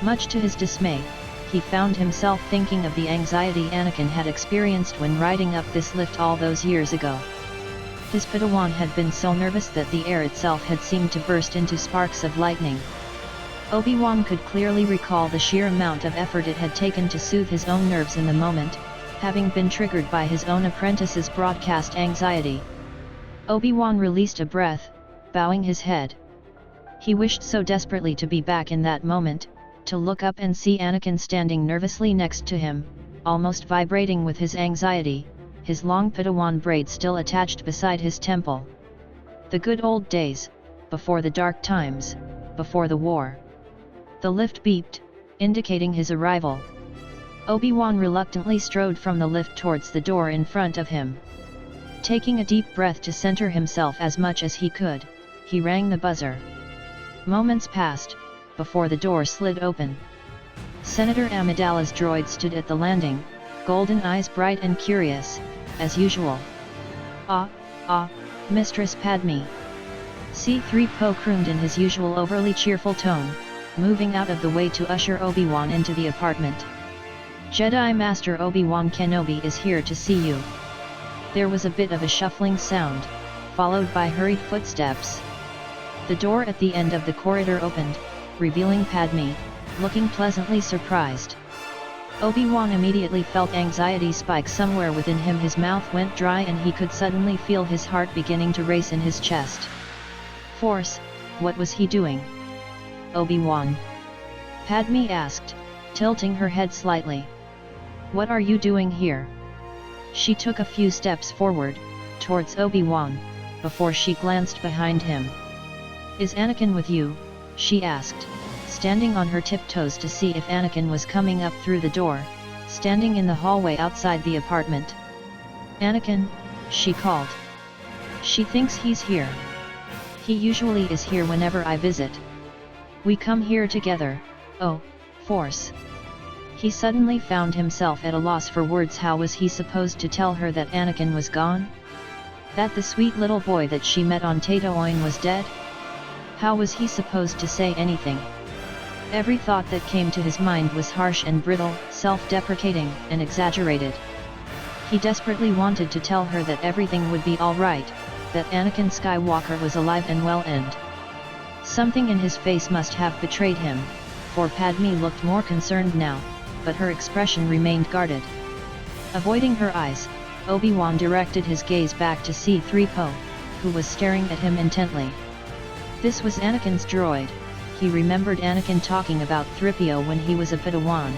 Much to his dismay, he found himself thinking of the anxiety Anakin had experienced when riding up this lift all those years ago. His Padawan had been so nervous that the air itself had seemed to burst into sparks of lightning. Obi-Wan could clearly recall the sheer amount of effort it had taken to soothe his own nerves in the moment, having been triggered by his own apprentice's broadcast anxiety. Obi-Wan released a breath, bowing his head. He wished so desperately to be back in that moment, to look up and see Anakin standing nervously next to him, almost vibrating with his anxiety, his long Padawan braid still attached beside his temple. The good old days, before the dark times, before the war. The lift beeped, indicating his arrival. Obi-Wan reluctantly strode from the lift towards the door in front of him. Taking a deep breath to center himself as much as he could, he rang the buzzer. Moments passed, before the door slid open. Senator Amidala's droid stood at the landing, golden eyes bright and curious, as usual. Mistress Padme. C-3PO crooned in his usual overly cheerful tone, moving out of the way to usher Obi-Wan into the apartment. Jedi Master Obi-Wan Kenobi is here to see you. There was a bit of a shuffling sound, followed by hurried footsteps. The door at the end of the corridor opened, revealing Padme, looking pleasantly surprised. Obi-Wan immediately felt anxiety spike somewhere within him. His mouth went dry and he could suddenly feel his heart beginning to race in his chest. Force, what was he doing? Obi-Wan? Padme asked, tilting her head slightly. What are you doing here? She took a few steps forward, towards Obi-Wan, before she glanced behind him. Is Anakin with you? She asked, standing on her tiptoes to see if Anakin was coming up through the door, standing in the hallway outside the apartment. Anakin, she called. She thinks he's here. He usually is here whenever I visit. We come here together, oh, Force. He suddenly found himself at a loss for words. How was he supposed to tell her that Anakin was gone? That the sweet little boy that she met on Tatooine was dead? How was he supposed to say anything? Every thought that came to his mind was harsh and brittle, self-deprecating, and exaggerated. He desperately wanted to tell her that everything would be all right, that Anakin Skywalker was alive and well, and something in his face must have betrayed him, for Padme looked more concerned now, but her expression remained guarded. Avoiding her eyes, Obi-Wan directed his gaze back to C-3PO, who was staring at him intently. This was Anakin's droid. He remembered Anakin talking about 3PO when he was a Padawan.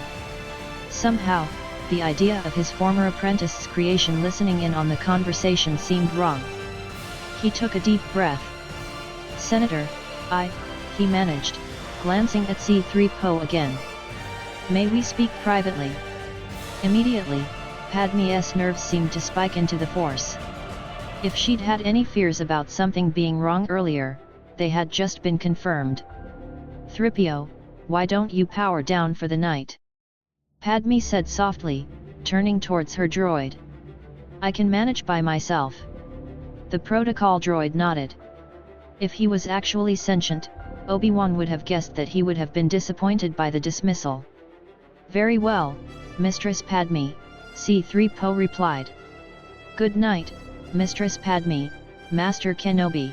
Somehow, the idea of his former apprentice's creation listening in on the conversation seemed wrong. He took a deep breath. Senator, he managed, glancing at C-3PO again. May we speak privately? Immediately, Padme's nerves seemed to spike into the Force. If she'd had any fears about something being wrong earlier, they had just been confirmed. 3PO, why don't you power down for the night? Padme said softly, turning towards her droid. I can manage by myself. The protocol droid nodded. If he was actually sentient, Obi-Wan would have guessed that he would have been disappointed by the dismissal. Very well, Mistress Padme, C-3PO replied. Good night, Mistress Padme, Master Kenobi.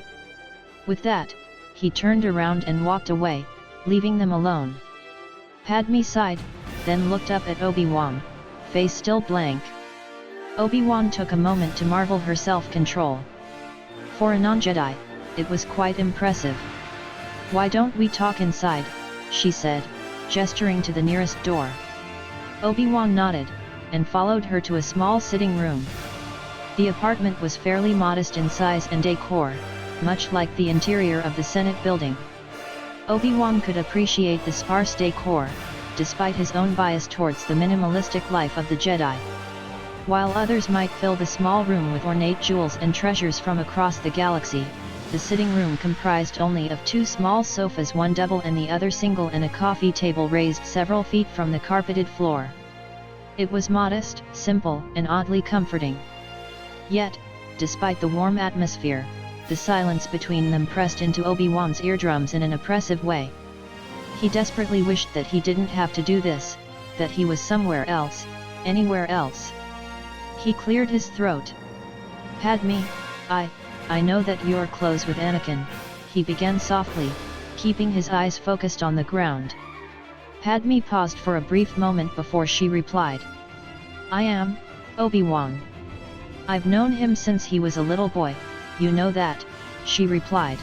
With that, he turned around and walked away, leaving them alone. Padme sighed, then looked up at Obi-Wan, face still blank. Obi-Wan took a moment to marvel her self-control. For a non-Jedi, it was quite impressive. Why don't we talk inside, she said, gesturing to the nearest door. Obi-Wan nodded, and followed her to a small sitting room. The apartment was fairly modest in size and decor, much like the interior of the Senate building. Obi-Wan could appreciate the sparse decor, despite his own bias towards the minimalistic life of the Jedi. While others might fill the small room with ornate jewels and treasures from across the galaxy, the sitting room comprised only of 2 small sofas, one double and the other single, and a coffee table raised several feet from the carpeted floor. It was modest, simple, and oddly comforting. Yet, despite the warm atmosphere, the silence between them pressed into Obi-Wan's eardrums in an oppressive way. He desperately wished that he didn't have to do this, that he was somewhere else, anywhere else. He cleared his throat. "Padme, I know that you're close with Anakin," he began softly, keeping his eyes focused on the ground. Padme paused for a brief moment before she replied. "I am, Obi-Wan. I've known him since he was a little boy, you know that," she replied.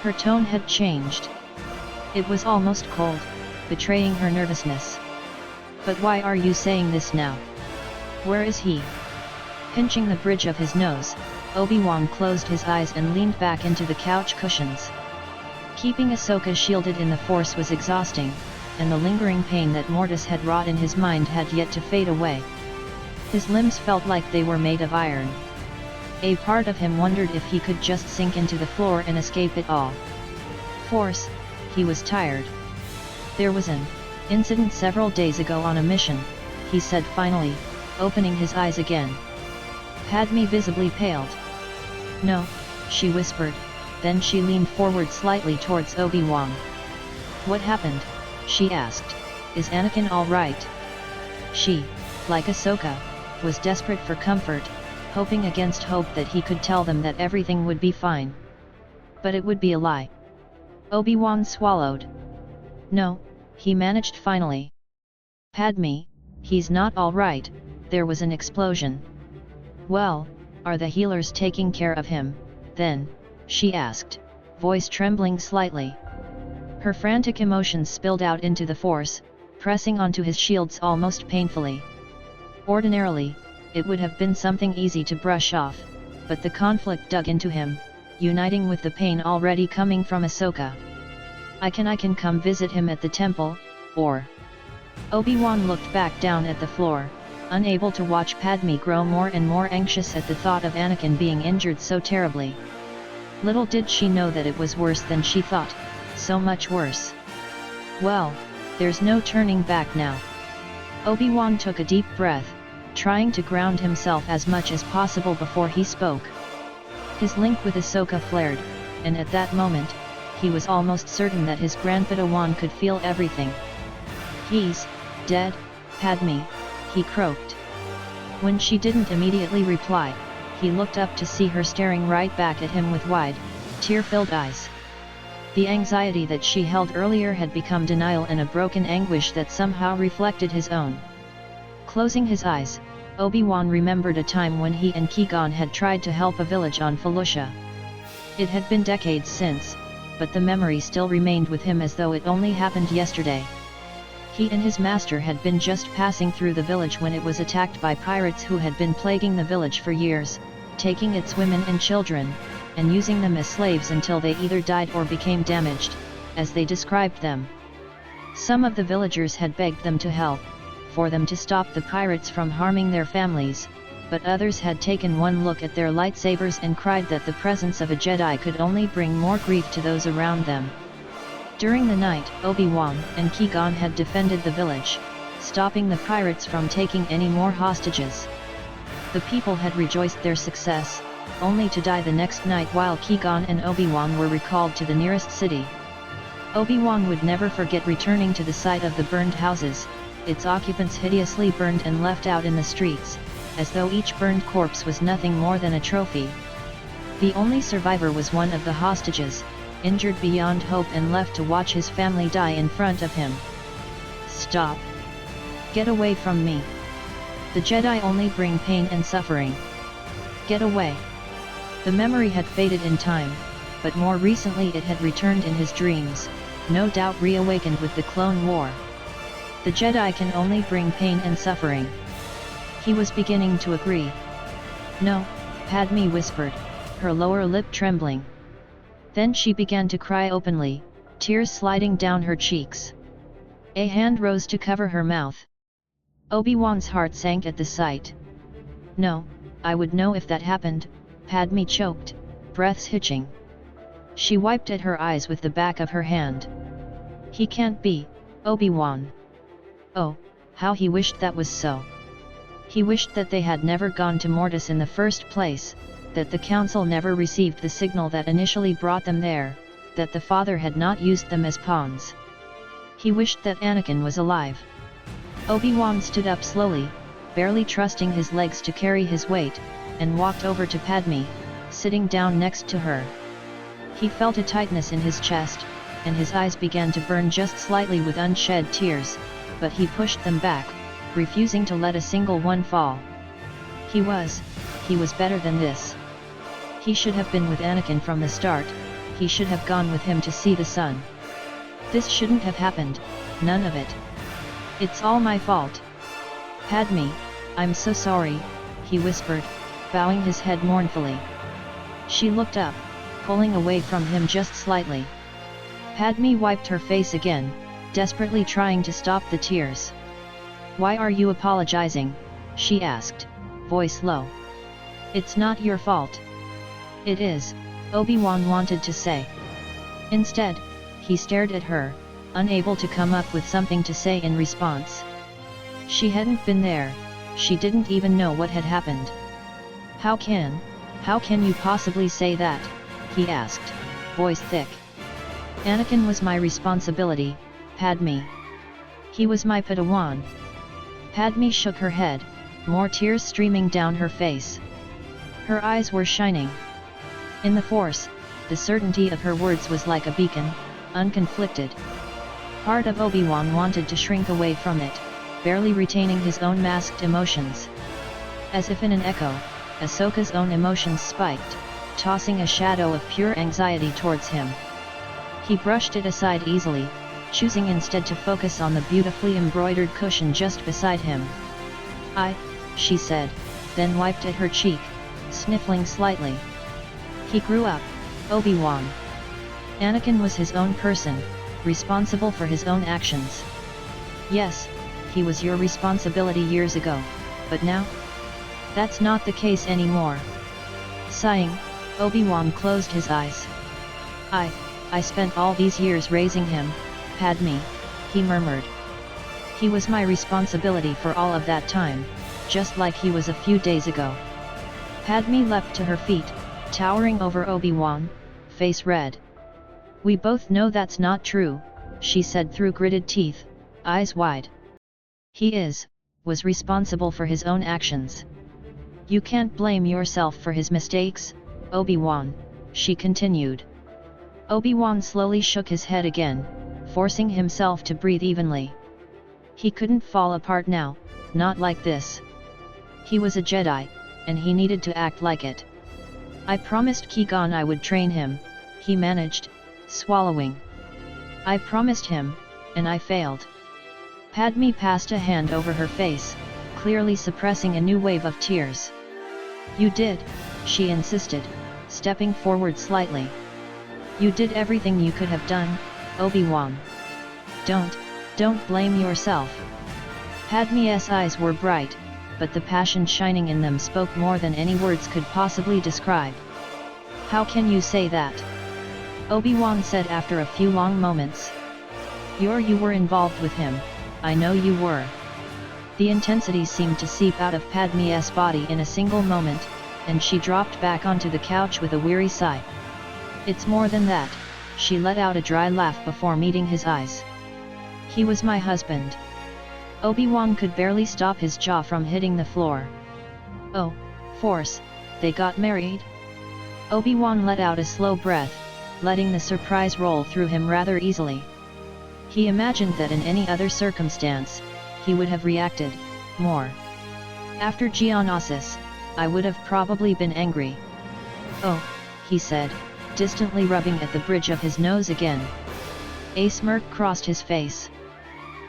Her tone had changed. It was almost cold, betraying her nervousness. "But why are you saying this now? Where is he?" Pinching the bridge of his nose, Obi-Wan closed his eyes and leaned back into the couch cushions. Keeping Ahsoka shielded in the Force was exhausting, and the lingering pain that Mortis had wrought in his mind had yet to fade away. His limbs felt like they were made of iron. A part of him wondered if he could just sink into the floor and escape it all. Force, he was tired. "There was an incident several days ago on a mission," he said finally, opening his eyes again. Padme visibly paled. "No," she whispered, then she leaned forward slightly towards Obi-Wan. "What happened?" she asked. "Is Anakin all right?" She, like Ahsoka, was desperate for comfort, hoping against hope that he could tell them that everything would be fine. But it would be a lie. Obi-Wan swallowed. "No," he managed finally. "Padme, he's not all right, there was an explosion." "Well, are the healers taking care of him, then?" she asked, voice trembling slightly. Her frantic emotions spilled out into the Force, pressing onto his shields almost painfully. Ordinarily, it would have been something easy to brush off, but the conflict dug into him, uniting with the pain already coming from Ahsoka. I can come visit him at the temple, or..." Obi-Wan looked back down at the floor, unable to watch Padme grow more and more anxious at the thought of Anakin being injured so terribly. Little did she know that it was worse than she thought, so much worse. "Well, there's no turning back now." Obi-Wan took a deep breath, trying to ground himself as much as possible before he spoke. His link with Ahsoka flared, and at that moment, he was almost certain that his Grandpadawan could feel everything. "He's dead, Padme," he croaked. When she didn't immediately reply, he looked up to see her staring right back at him with wide, tear-filled eyes. The anxiety that she held earlier had become denial and a broken anguish that somehow reflected his own. Closing his eyes, Obi-Wan remembered a time when he and Qui-Gon had tried to help a village on Felucia. It had been decades since, but the memory still remained with him as though it only happened yesterday. He and his master had been just passing through the village when it was attacked by pirates who had been plaguing the village for years, taking its women and children, and using them as slaves until they either died or became damaged, as they described them. Some of the villagers had begged them to help, for them to stop the pirates from harming their families, but others had taken one look at their lightsabers and cried that the presence of a Jedi could only bring more grief to those around them. During the night, Obi-Wan and Qui-Gon had defended the village, stopping the pirates from taking any more hostages. The people had rejoiced their success, only to die the next night while Qui-Gon and Obi-Wan were recalled to the nearest city. Obi-Wan would never forget returning to the site of the burned houses, its occupants hideously burned and left out in the streets, as though each burned corpse was nothing more than a trophy. The only survivor was one of the hostages, injured beyond hope and left to watch his family die in front of him. "Stop! Get away from me! The Jedi only bring pain and suffering. Get away!" The memory had faded in time, but more recently it had returned in his dreams, no doubt reawakened with the Clone War. The Jedi can only bring pain and suffering. He was beginning to agree. No, Padme whispered, her lower lip trembling. Then she began to cry openly, tears sliding down her cheeks. A hand rose to cover her mouth. Obi-Wan's heart sank at the sight. No, I would know if that happened, Padme choked, breaths hitching. She wiped at her eyes with the back of her hand. He can't be, Obi-Wan. Oh, how he wished that was so. He wished that they had never gone to Mortis in the first place, that the Council never received the signal that initially brought them there, that the Father had not used them as pawns. He wished that Anakin was alive. Obi-Wan stood up slowly, barely trusting his legs to carry his weight, and walked over to Padme, sitting down next to her. He felt a tightness in his chest, and his eyes began to burn just slightly with unshed tears, but he pushed them back, refusing to let a single one fall. He was better than this. He should have been with Anakin from the start, he should have gone with him to see the sun. This shouldn't have happened, none of it. It's all my fault. Padme, I'm so sorry, he whispered, bowing his head mournfully. She looked up, pulling away from him just slightly. Padme wiped her face again, desperately trying to stop the tears. Why are you apologizing? She asked, voice low. It's not your fault. It is, Obi-Wan wanted to say. Instead, he stared at her, unable to come up with something to say in response. She hadn't been there, she didn't even know what had happened. How can you possibly say that? He asked, voice thick. Anakin was my responsibility, Padme. He was my Padawan. Padme shook her head, more tears streaming down her face. Her eyes were shining. In the Force, the certainty of her words was like a beacon, unconflicted. Part of Obi-Wan wanted to shrink away from it, barely retaining his own masked emotions. As if in an echo, Ahsoka's own emotions spiked, tossing a shadow of pure anxiety towards him. He brushed it aside easily, choosing instead to focus on the beautifully embroidered cushion just beside him. She said, then wiped at her cheek, sniffling slightly. He grew up, Obi-Wan. Anakin was his own person, responsible for his own actions. Yes, he was your responsibility years ago, but now? That's not the case anymore. Sighing, Obi-Wan closed his eyes. I spent all these years raising him, Padme, he murmured. He was my responsibility for all of that time, just like he was a few days ago. Padme leapt to her feet, towering over Obi-Wan, face red. We both know that's not true, she said through gritted teeth, eyes wide. He was responsible for his own actions. You can't blame yourself for his mistakes, Obi-Wan, she continued. Obi-Wan slowly shook his head again, forcing himself to breathe evenly. He couldn't fall apart now, not like this. He was a Jedi, and he needed to act like it. I promised Qui-Gon I would train him, he managed, swallowing. I promised him, and I failed. Padme passed a hand over her face, clearly suppressing a new wave of tears. You did, she insisted, stepping forward slightly. You did everything you could have done, Obi-Wan. Don't blame yourself. Padme's eyes were bright, but the passion shining in them spoke more than any words could possibly describe. How can you say that? Obi-Wan said after a few long moments. You were involved with him, I know you were. The intensity seemed to seep out of Padme's body in a single moment, and she dropped back onto the couch with a weary sigh. It's more than that, she let out a dry laugh before meeting his eyes. He was my husband. Obi-Wan could barely stop his jaw from hitting the floor. Oh, Force, they got married? Obi-Wan let out a slow breath, letting the surprise roll through him rather easily. He imagined that in any other circumstance, he would have reacted more. After Geonosis, I would have probably been angry. Oh, he said, distantly rubbing at the bridge of his nose again. A smirk crossed his face.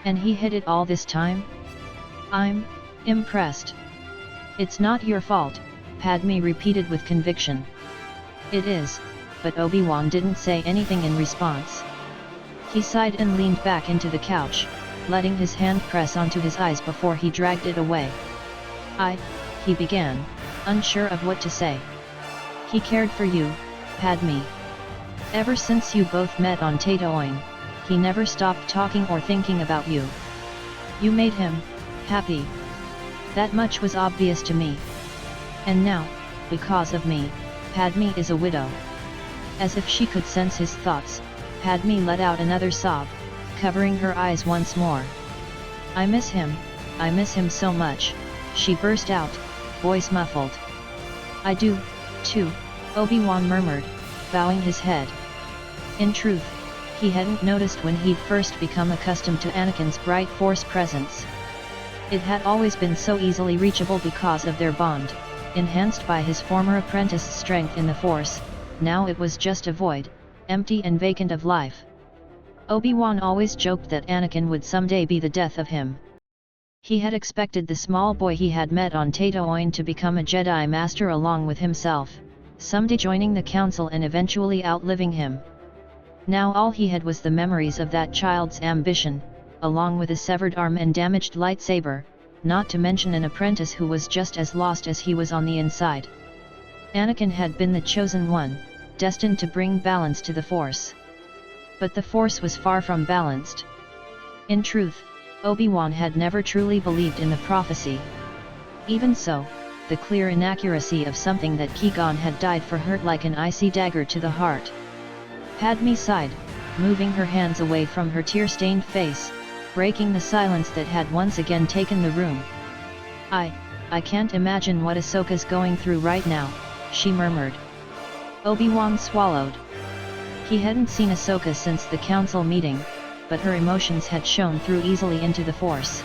And he hid it all this time? I'm impressed. It's not your fault, Padme repeated with conviction. It is, but Obi-Wan didn't say anything in response. He sighed and leaned back into the couch, letting his hand press onto his eyes before he dragged it away. He began, unsure of what to say. He cared for you, Padme. Ever since you both met on Tatooine, he never stopped talking or thinking about you. You made him happy. That much was obvious to me. And now, because of me, Padme is a widow. As if she could sense his thoughts, Padme let out another sob, covering her eyes once more. I miss him so much, she burst out, voice muffled. I do, too, Obi-Wan murmured, bowing his head. In truth, he hadn't noticed when he'd first become accustomed to Anakin's bright Force presence. It had always been so easily reachable because of their bond, enhanced by his former apprentice's strength in the Force. Now it was just a void, empty and vacant of life. Obi-Wan always joked that Anakin would someday be the death of him. He had expected the small boy he had met on Tatooine to become a Jedi Master along with himself, someday joining the Council and eventually outliving him. Now all he had was the memories of that child's ambition, along with a severed arm and damaged lightsaber, not to mention an apprentice who was just as lost as he was on the inside. Anakin had been the chosen one, destined to bring balance to the Force. But the Force was far from balanced. In truth, Obi-Wan had never truly believed in the prophecy. Even so, the clear inaccuracy of something that Qui-Gon had died for hurt like an icy dagger to the heart. Padme sighed, moving her hands away from her tear-stained face, breaking the silence that had once again taken the room. I can't imagine what Ahsoka's going through right now, she murmured. Obi-Wan swallowed. He hadn't seen Ahsoka since the council meeting, but her emotions had shown through easily into the Force.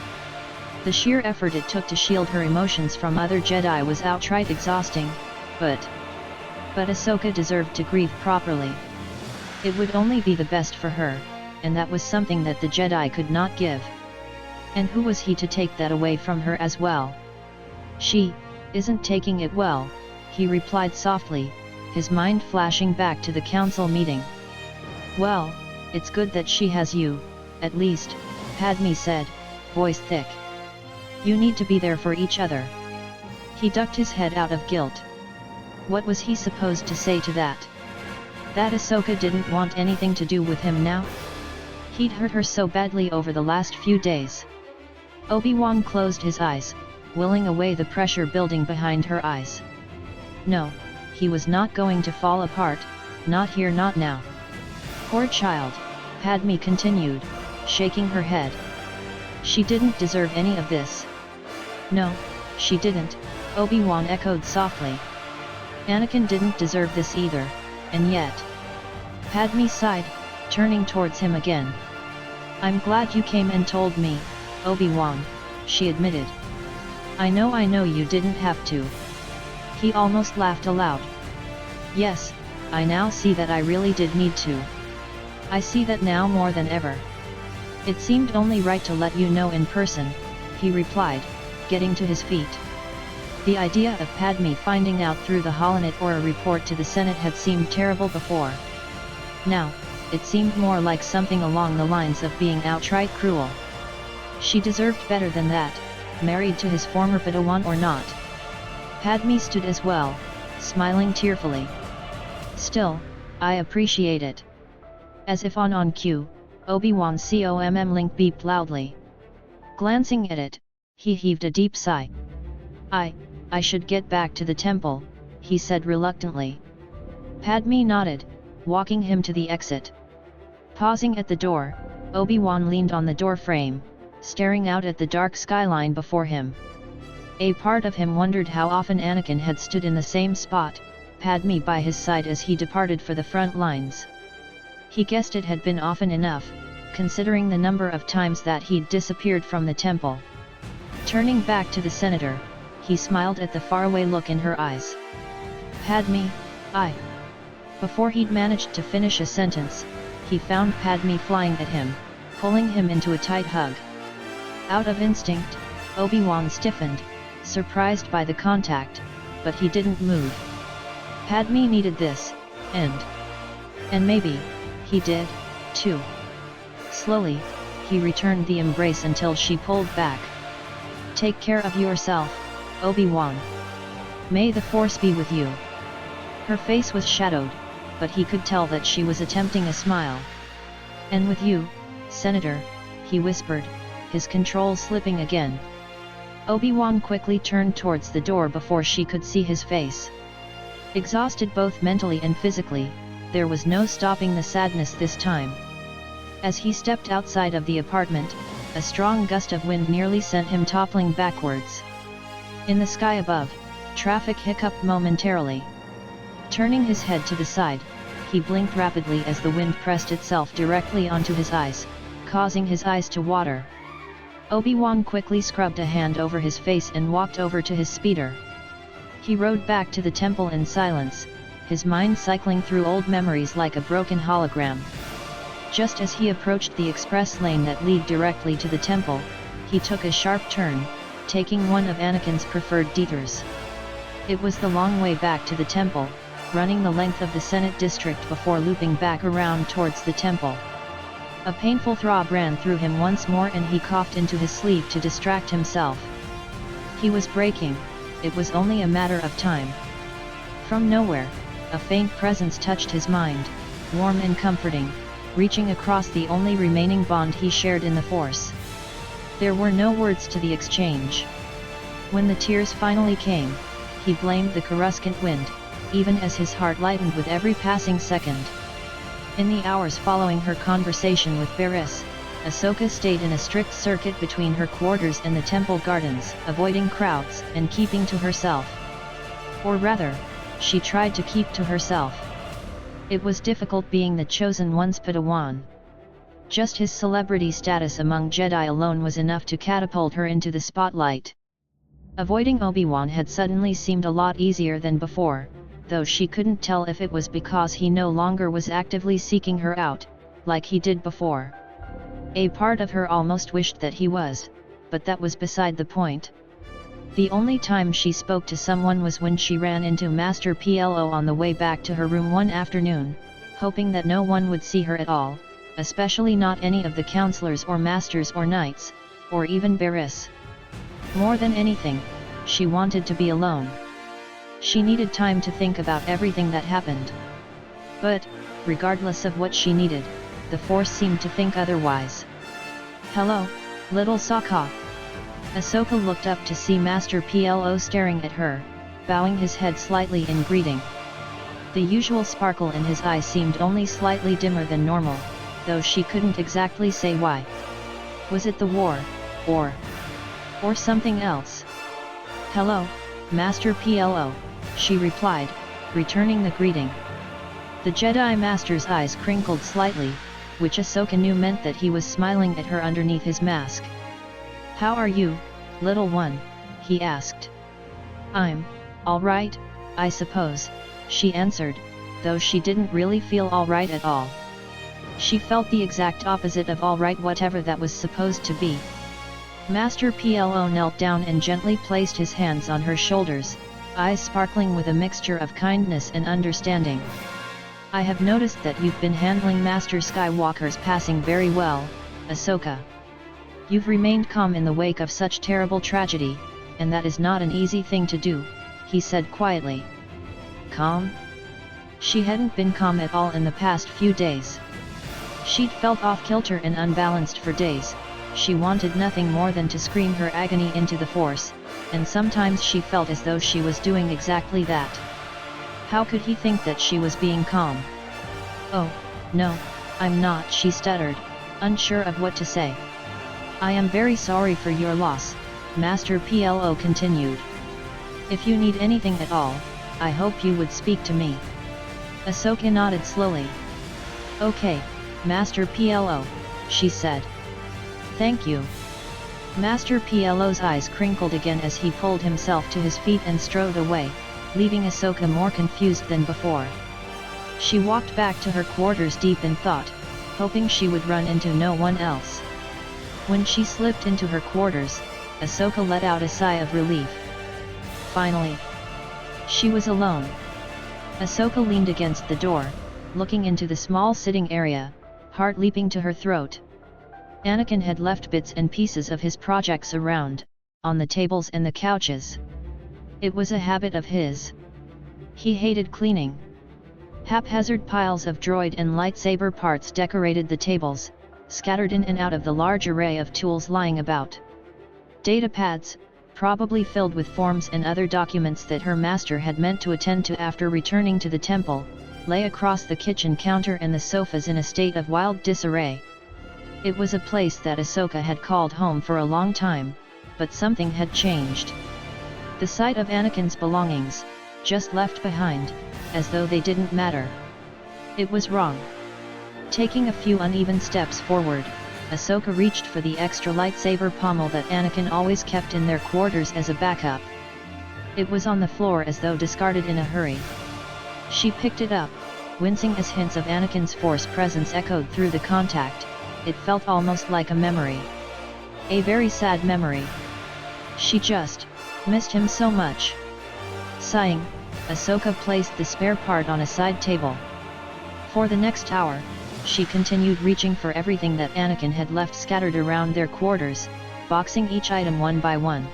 The sheer effort it took to shield her emotions from other Jedi was outright exhausting, but Ahsoka deserved to grieve properly. It would only be the best for her, and that was something that the Jedi could not give. And who was he to take that away from her as well? She isn't taking it well, he replied softly, his mind flashing back to the council meeting. Well, it's good that she has you, at least, Padme said, voice thick. You need to be there for each other. He ducked his head out of guilt. What was he supposed to say to that? That Ahsoka didn't want anything to do with him now? He'd hurt her so badly over the last few days. Obi-Wan closed his eyes, willing away the pressure building behind her eyes. No, he was not going to fall apart, not here, not now. Poor child, Padme continued, shaking her head. She didn't deserve any of this. No, she didn't, Obi-Wan echoed softly. Anakin didn't deserve this either, and yet. Padme sighed, turning towards him again. I'm glad you came and told me, Obi-Wan, she admitted. I know you didn't have to. He almost laughed aloud. Yes, I now see that I really did need to. I see that now more than ever. It seemed only right to let you know in person, he replied, getting to his feet. The idea of Padme finding out through the holonet or a report to the Senate had seemed terrible before. Now, it seemed more like something along the lines of being outright cruel. She deserved better than that, married to his former Padawan or not. Padme stood as well, smiling tearfully. Still, I appreciate it. As if on cue, Obi-Wan's COMM link beeped loudly. Glancing at it, he heaved a deep sigh. I should get back to the temple, he said reluctantly. Padme nodded, walking him to the exit. Pausing at the door, Obi-Wan leaned on the door frame, staring out at the dark skyline before him. A part of him wondered how often Anakin had stood in the same spot, Padme by his side as he departed for the front lines. He guessed it had been often enough, considering the number of times that he'd disappeared from the temple. Turning back to the senator, he smiled at the faraway look in her eyes. Padme, Before he'd managed to finish a sentence, he found Padme flying at him, pulling him into a tight hug. Out of instinct, Obi-Wan stiffened, surprised by the contact, but he didn't move. Padme needed this, and maybe, he did, too. Slowly, he returned the embrace until she pulled back. Take care of yourself, Obi-Wan. May the Force be with you. Her face was shadowed, but he could tell that she was attempting a smile. And with you, Senator, he whispered, his control slipping again. Obi-Wan quickly turned towards the door before she could see his face. Exhausted both mentally and physically, there was no stopping the sadness this time. As he stepped outside of the apartment, a strong gust of wind nearly sent him toppling backwards. In the sky above, traffic hiccuped momentarily. Turning his head to the side, he blinked rapidly as the wind pressed itself directly onto his eyes, causing his eyes to water. Obi-Wan quickly scrubbed a hand over his face and walked over to his speeder. He rode back to the temple in silence, his mind cycling through old memories like a broken hologram. Just as he approached the express lane that led directly to the temple, he took a sharp turn, taking one of Anakin's preferred detours. It was the long way back to the temple, running the length of the Senate district before looping back around towards the temple. A painful throb ran through him once more and he coughed into his sleeve to distract himself. He was breaking, it was only a matter of time. From nowhere, a faint presence touched his mind, warm and comforting, reaching across the only remaining bond he shared in the Force. There were no words to the exchange. When the tears finally came, he blamed the Coruscant wind, even as his heart lightened with every passing second. In the hours following her conversation with Barriss, Ahsoka stayed in a strict circuit between her quarters and the temple gardens, avoiding crowds and keeping to herself. Or rather, she tried to keep to herself. It was difficult being the chosen one's Padawan. Just his celebrity status among Jedi alone was enough to catapult her into the spotlight. Avoiding Obi-Wan had suddenly seemed a lot easier than before, though she couldn't tell if it was because he no longer was actively seeking her out, like he did before. A part of her almost wished that he was, but that was beside the point. The only time she spoke to someone was when she ran into Master PLO on the way back to her room one afternoon, hoping that no one would see her at all, especially not any of the counselors or masters or knights, or even Barriss. More than anything, she wanted to be alone. She needed time to think about everything that happened. But, regardless of what she needed, the Force seemed to think otherwise. "Hello, little Sokka." Ahsoka looked up to see Master PLO staring at her, bowing his head slightly in greeting. The usual sparkle in his eye seemed only slightly dimmer than normal, though she couldn't exactly say why. Was it the war, or something else? "Hello, Master PLO," she replied, returning the greeting. The Jedi Master's eyes crinkled slightly, which Ahsoka knew meant that he was smiling at her underneath his mask. "How are you, little one?" he asked. "I'm all right, I suppose," she answered, though she didn't really feel all right at all. She felt the exact opposite of all right, whatever that was supposed to be. Master PLO knelt down and gently placed his hands on her shoulders, eyes sparkling with a mixture of kindness and understanding. "I have noticed that you've been handling Master Skywalker's passing very well, Ahsoka. You've remained calm in the wake of such terrible tragedy, and that is not an easy thing to do," he said quietly. Calm? She hadn't been calm at all in the past few days. She'd felt off-kilter and unbalanced for days. She wanted nothing more than to scream her agony into the Force, and sometimes she felt as though she was doing exactly that. How could he think that she was being calm? "Oh, no, I'm not," she stuttered, unsure of what to say. "I am very sorry for your loss," Master PLO continued. "If you need anything at all, I hope you would speak to me." Ahsoka nodded slowly. "Okay, Master PLO," she said. "Thank you." Master PLO's eyes crinkled again as he pulled himself to his feet and strode away, leaving Ahsoka more confused than before. She walked back to her quarters deep in thought, hoping she would run into no one else. When she slipped into her quarters, Ahsoka let out a sigh of relief. Finally, she was alone. Ahsoka leaned against the door, looking into the small sitting area, heart leaping to her throat. Anakin had left bits and pieces of his projects around, on the tables and the couches. It was a habit of his. He hated cleaning. Haphazard piles of droid and lightsaber parts decorated the tables, scattered in and out of the large array of tools lying about. Data pads, probably filled with forms and other documents that her master had meant to attend to after returning to the temple, lay across the kitchen counter and the sofas in a state of wild disarray. It was a place that Ahsoka had called home for a long time, but something had changed. The sight of Anakin's belongings, just left behind, as though they didn't matter. It was wrong. Taking a few uneven steps forward, Ahsoka reached for the extra lightsaber pommel that Anakin always kept in their quarters as a backup. It was on the floor as though discarded in a hurry. She picked it up, wincing as hints of Anakin's Force presence echoed through the contact. It felt almost like a memory. A very sad memory. She just missed him so much. Sighing, Ahsoka placed the spare part on a side table. For the next hour, she continued reaching for everything that Anakin had left scattered around their quarters, boxing each item one by one.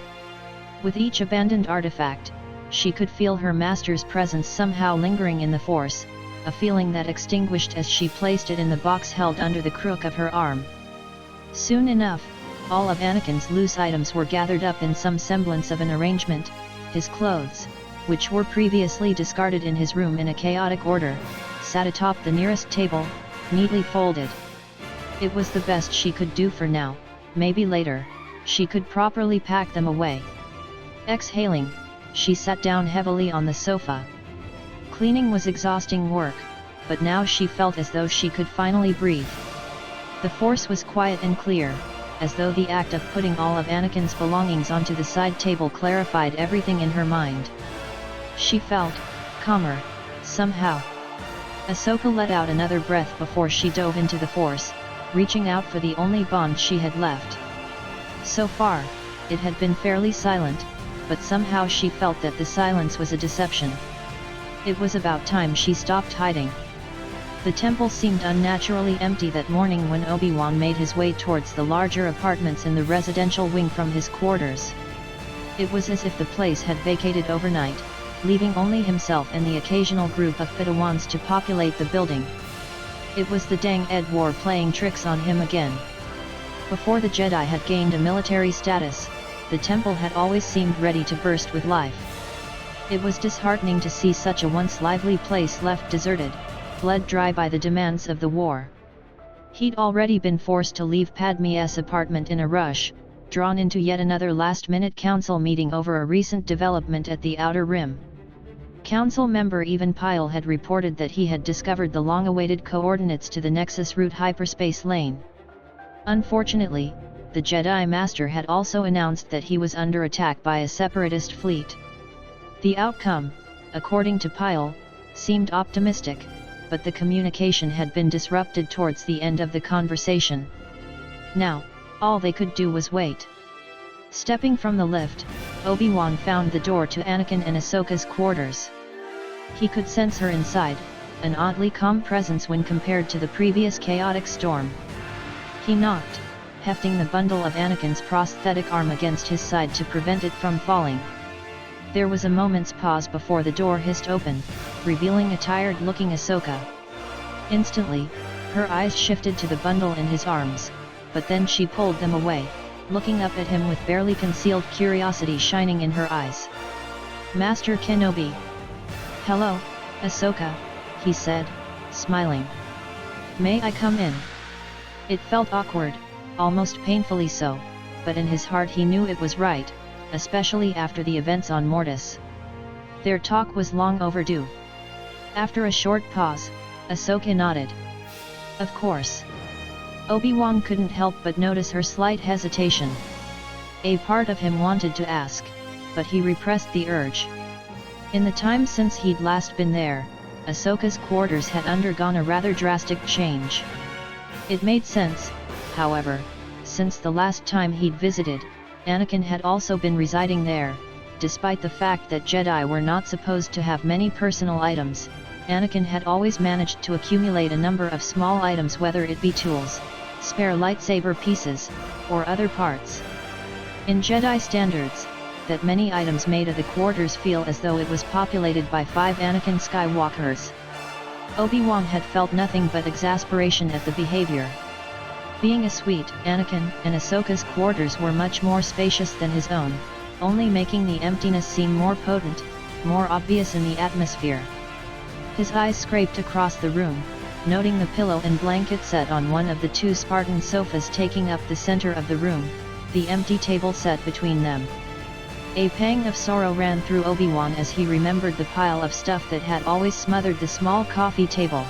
With each abandoned artifact, she could feel her master's presence somehow lingering in the Force, a feeling that extinguished as she placed it in the box held under the crook of her arm. Soon enough, all of Anakin's loose items were gathered up in some semblance of an arrangement. His clothes, which were previously discarded in his room in a chaotic order, sat atop the nearest table, neatly folded. It was the best she could do for now. Maybe later, she could properly pack them away. Exhaling, she sat down heavily on the sofa. Cleaning was exhausting work, but now she felt as though she could finally breathe. The Force was quiet and clear, as though the act of putting all of Anakin's belongings onto the side table clarified everything in her mind. She felt calmer, somehow. Ahsoka let out another breath before she dove into the Force, reaching out for the only bond she had left. So far, it had been fairly silent, but somehow she felt that the silence was a deception. It was about time she stopped hiding. The temple seemed unnaturally empty that morning when Obi-Wan made his way towards the larger apartments in the residential wing from his quarters. It was as if the place had vacated overnight, leaving only himself and the occasional group of Padawans to populate the building. It was the dang Ed War playing tricks on him again. Before the Jedi had gained a military status, the temple had always seemed ready to burst with life. It was disheartening to see such a once lively place left deserted, bled dry by the demands of the war. He'd already been forced to leave Padme's apartment in a rush, drawn into yet another last-minute council meeting over a recent development at the Outer Rim. Council member Even Pyle had reported that he had discovered the long-awaited coordinates to the Nexus route hyperspace lane. Unfortunately, the Jedi Master had also announced that he was under attack by a separatist fleet. The outcome, according to Pyle, seemed optimistic, but the communication had been disrupted towards the end of the conversation. Now, all they could do was wait. Stepping from the lift, Obi-Wan found the door to Anakin and Ahsoka's quarters. He could sense her inside, an oddly calm presence when compared to the previous chaotic storm. He knocked, hefting the bundle of Anakin's prosthetic arm against his side to prevent it from falling. There was a moment's pause before the door hissed open, revealing a tired-looking Ahsoka. Instantly, her eyes shifted to the bundle in his arms, but then she pulled them away, looking up at him with barely concealed curiosity shining in her eyes. "Master Kenobi." "Hello, Ahsoka," he said, smiling. "May I come in?" It felt awkward, almost painfully so, but in his heart he knew it was right, especially after the events on Mortis. Their talk was long overdue. After a short pause, Ahsoka nodded. "Of course." Obi-Wan couldn't help but notice her slight hesitation. A part of him wanted to ask, but he repressed the urge. In the time since he'd last been there, Ahsoka's quarters had undergone a rather drastic change. It made sense, however, since the last time he'd visited, Anakin had also been residing there. Despite the fact that Jedi were not supposed to have many personal items, Anakin had always managed to accumulate a number of small items, whether it be tools, spare lightsaber pieces, or other parts. In Jedi standards, that many items made of the quarters feel as though it was populated by 5 Anakin Skywalkers. Obi-Wan had felt nothing but exasperation at the behavior. Being a sweet, Anakin and Ahsoka's quarters were much more spacious than his own, only making the emptiness seem more potent, more obvious in the atmosphere. His eyes scraped across the room, noting the pillow and blanket set on one of the 2 Spartan sofas taking up the center of the room, the empty table set between them. A pang of sorrow ran through Obi-Wan as he remembered the pile of stuff that had always smothered the small coffee table.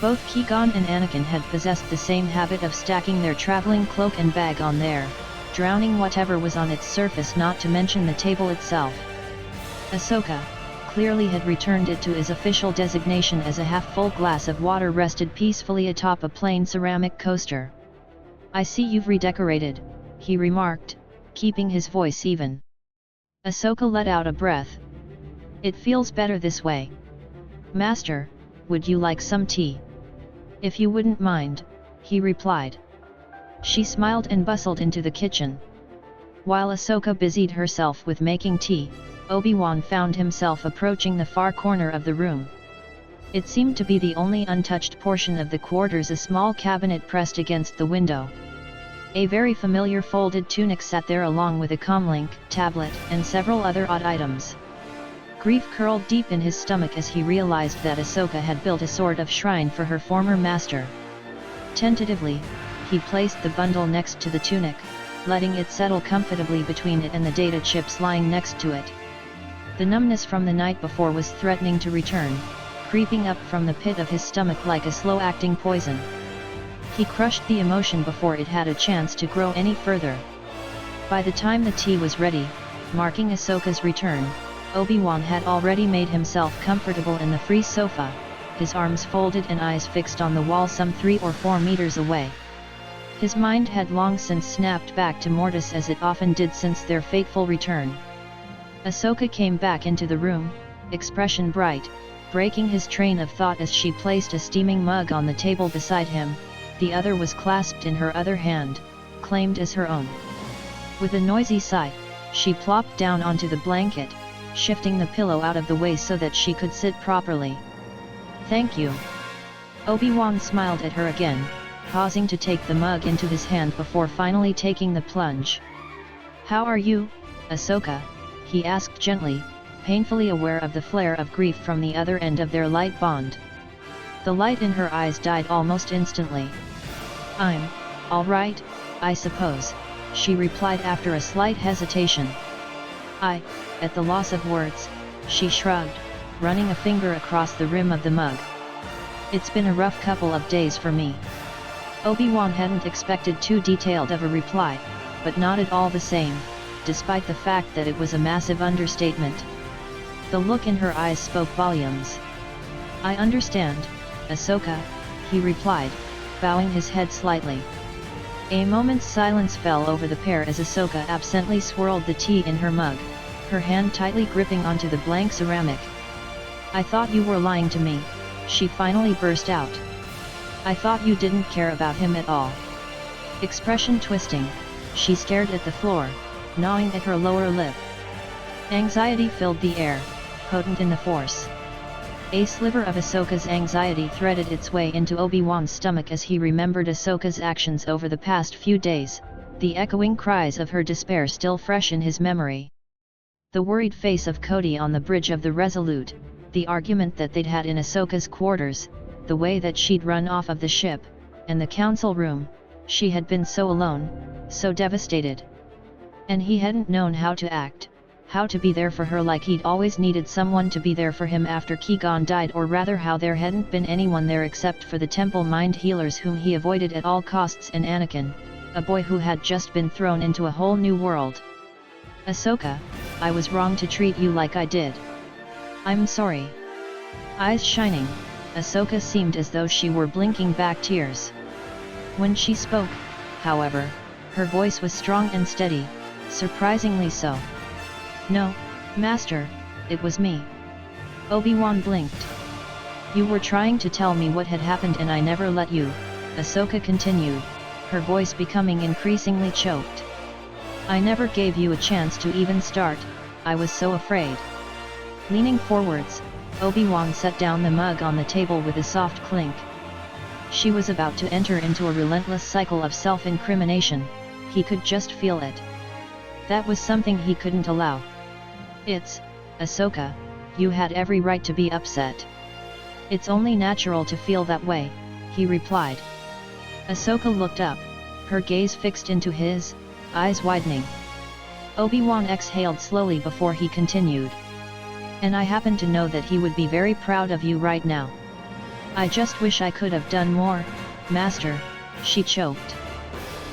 Both Qui-Gon and Anakin had possessed the same habit of stacking their traveling cloak and bag on there, drowning whatever was on its surface, not to mention the table itself. Ahsoka clearly had returned it to its official designation as a half-full glass of water rested peacefully atop a plain ceramic coaster. "I see you've redecorated," he remarked, keeping his voice even. Ahsoka let out a breath. "It feels better this way. Master, would you like some tea?" "If you wouldn't mind," he replied. She smiled and bustled into the kitchen. While Ahsoka busied herself with making tea, Obi-Wan found himself approaching the far corner of the room. It seemed to be the only untouched portion of the quarters, a small cabinet pressed against the window. A very familiar folded tunic sat there along with a comlink, tablet, and several other odd items. Grief curled deep in his stomach as he realized that Ahsoka had built a sort of shrine for her former master. Tentatively, he placed the bundle next to the tunic, letting it settle comfortably between it and the data chips lying next to it. The numbness from the night before was threatening to return, creeping up from the pit of his stomach like a slow-acting poison. He crushed the emotion before it had a chance to grow any further. By the time the tea was ready, marking Ahsoka's return, Obi-Wan had already made himself comfortable in the free sofa, his arms folded and eyes fixed on the wall some 3 or 4 meters away. His mind had long since snapped back to Mortis, as it often did since their fateful return. Ahsoka came back into the room, expression bright, breaking his train of thought as she placed a steaming mug on the table beside him. The other was clasped in her other hand, claimed as her own. With a noisy sigh, she plopped down onto the blanket, shifting the pillow out of the way so that she could sit properly. "Thank you." Obi-Wan smiled at her again, pausing to take the mug into his hand before finally taking the plunge. "How are you, Ahsoka?" he asked gently, painfully aware of the flare of grief from the other end of their light bond. The light in her eyes died almost instantly. "I'm all right, I suppose," she replied after a slight hesitation. At the loss of words, she shrugged, running a finger across the rim of the mug. "It's been a rough couple of days for me." Obi-Wan hadn't expected too detailed of a reply, but not at all the same, despite the fact that it was a massive understatement. The look in her eyes spoke volumes. "I understand, Ahsoka," he replied, bowing his head slightly. A moment's silence fell over the pair as Ahsoka absently swirled the tea in her mug, her hand tightly gripping onto the blank ceramic. "I thought you were lying to me," she finally burst out. "I thought you didn't care about him at all." Expression twisting, she stared at the floor, gnawing at her lower lip. Anxiety filled the air, potent in the Force. A sliver of Ahsoka's anxiety threaded its way into Obi-Wan's stomach as he remembered Ahsoka's actions over the past few days, the echoing cries of her despair still fresh in his memory. The worried face of Cody on the bridge of the Resolute, the argument that they'd had in Ahsoka's quarters, the way that she'd run off of the ship, and the council room. She had been so alone, so devastated. And he hadn't known how to act, how to be there for her like he'd always needed someone to be there for him after Qui-Gon died, or rather how there hadn't been anyone there except for the temple mind healers whom he avoided at all costs, and Anakin, a boy who had just been thrown into a whole new world. "Ahsoka, I was wrong to treat you like I did. I'm sorry." Eyes shining, Ahsoka seemed as though she were blinking back tears. When she spoke, however, Her voice was strong and steady, surprisingly so. "No, Master, it was me." Obi-Wan blinked. "You were trying to tell me what had happened and I never let you," Ahsoka continued, her voice becoming increasingly choked. "I never gave you a chance to even start, I was so afraid." Leaning forwards, Obi-Wan set down the mug on the table with a soft clink. She was about to enter into a relentless cycle of self-incrimination, he could just feel it. That was something he couldn't allow. "It's, Ahsoka, you had every right to be upset. It's only natural to feel that way," he replied. Ahsoka looked up, her gaze fixed into his, eyes widening. Obi-Wan exhaled slowly before he continued. "And I happen to know that he would be very proud of you right now. I just wish I could have done more, Master," she choked.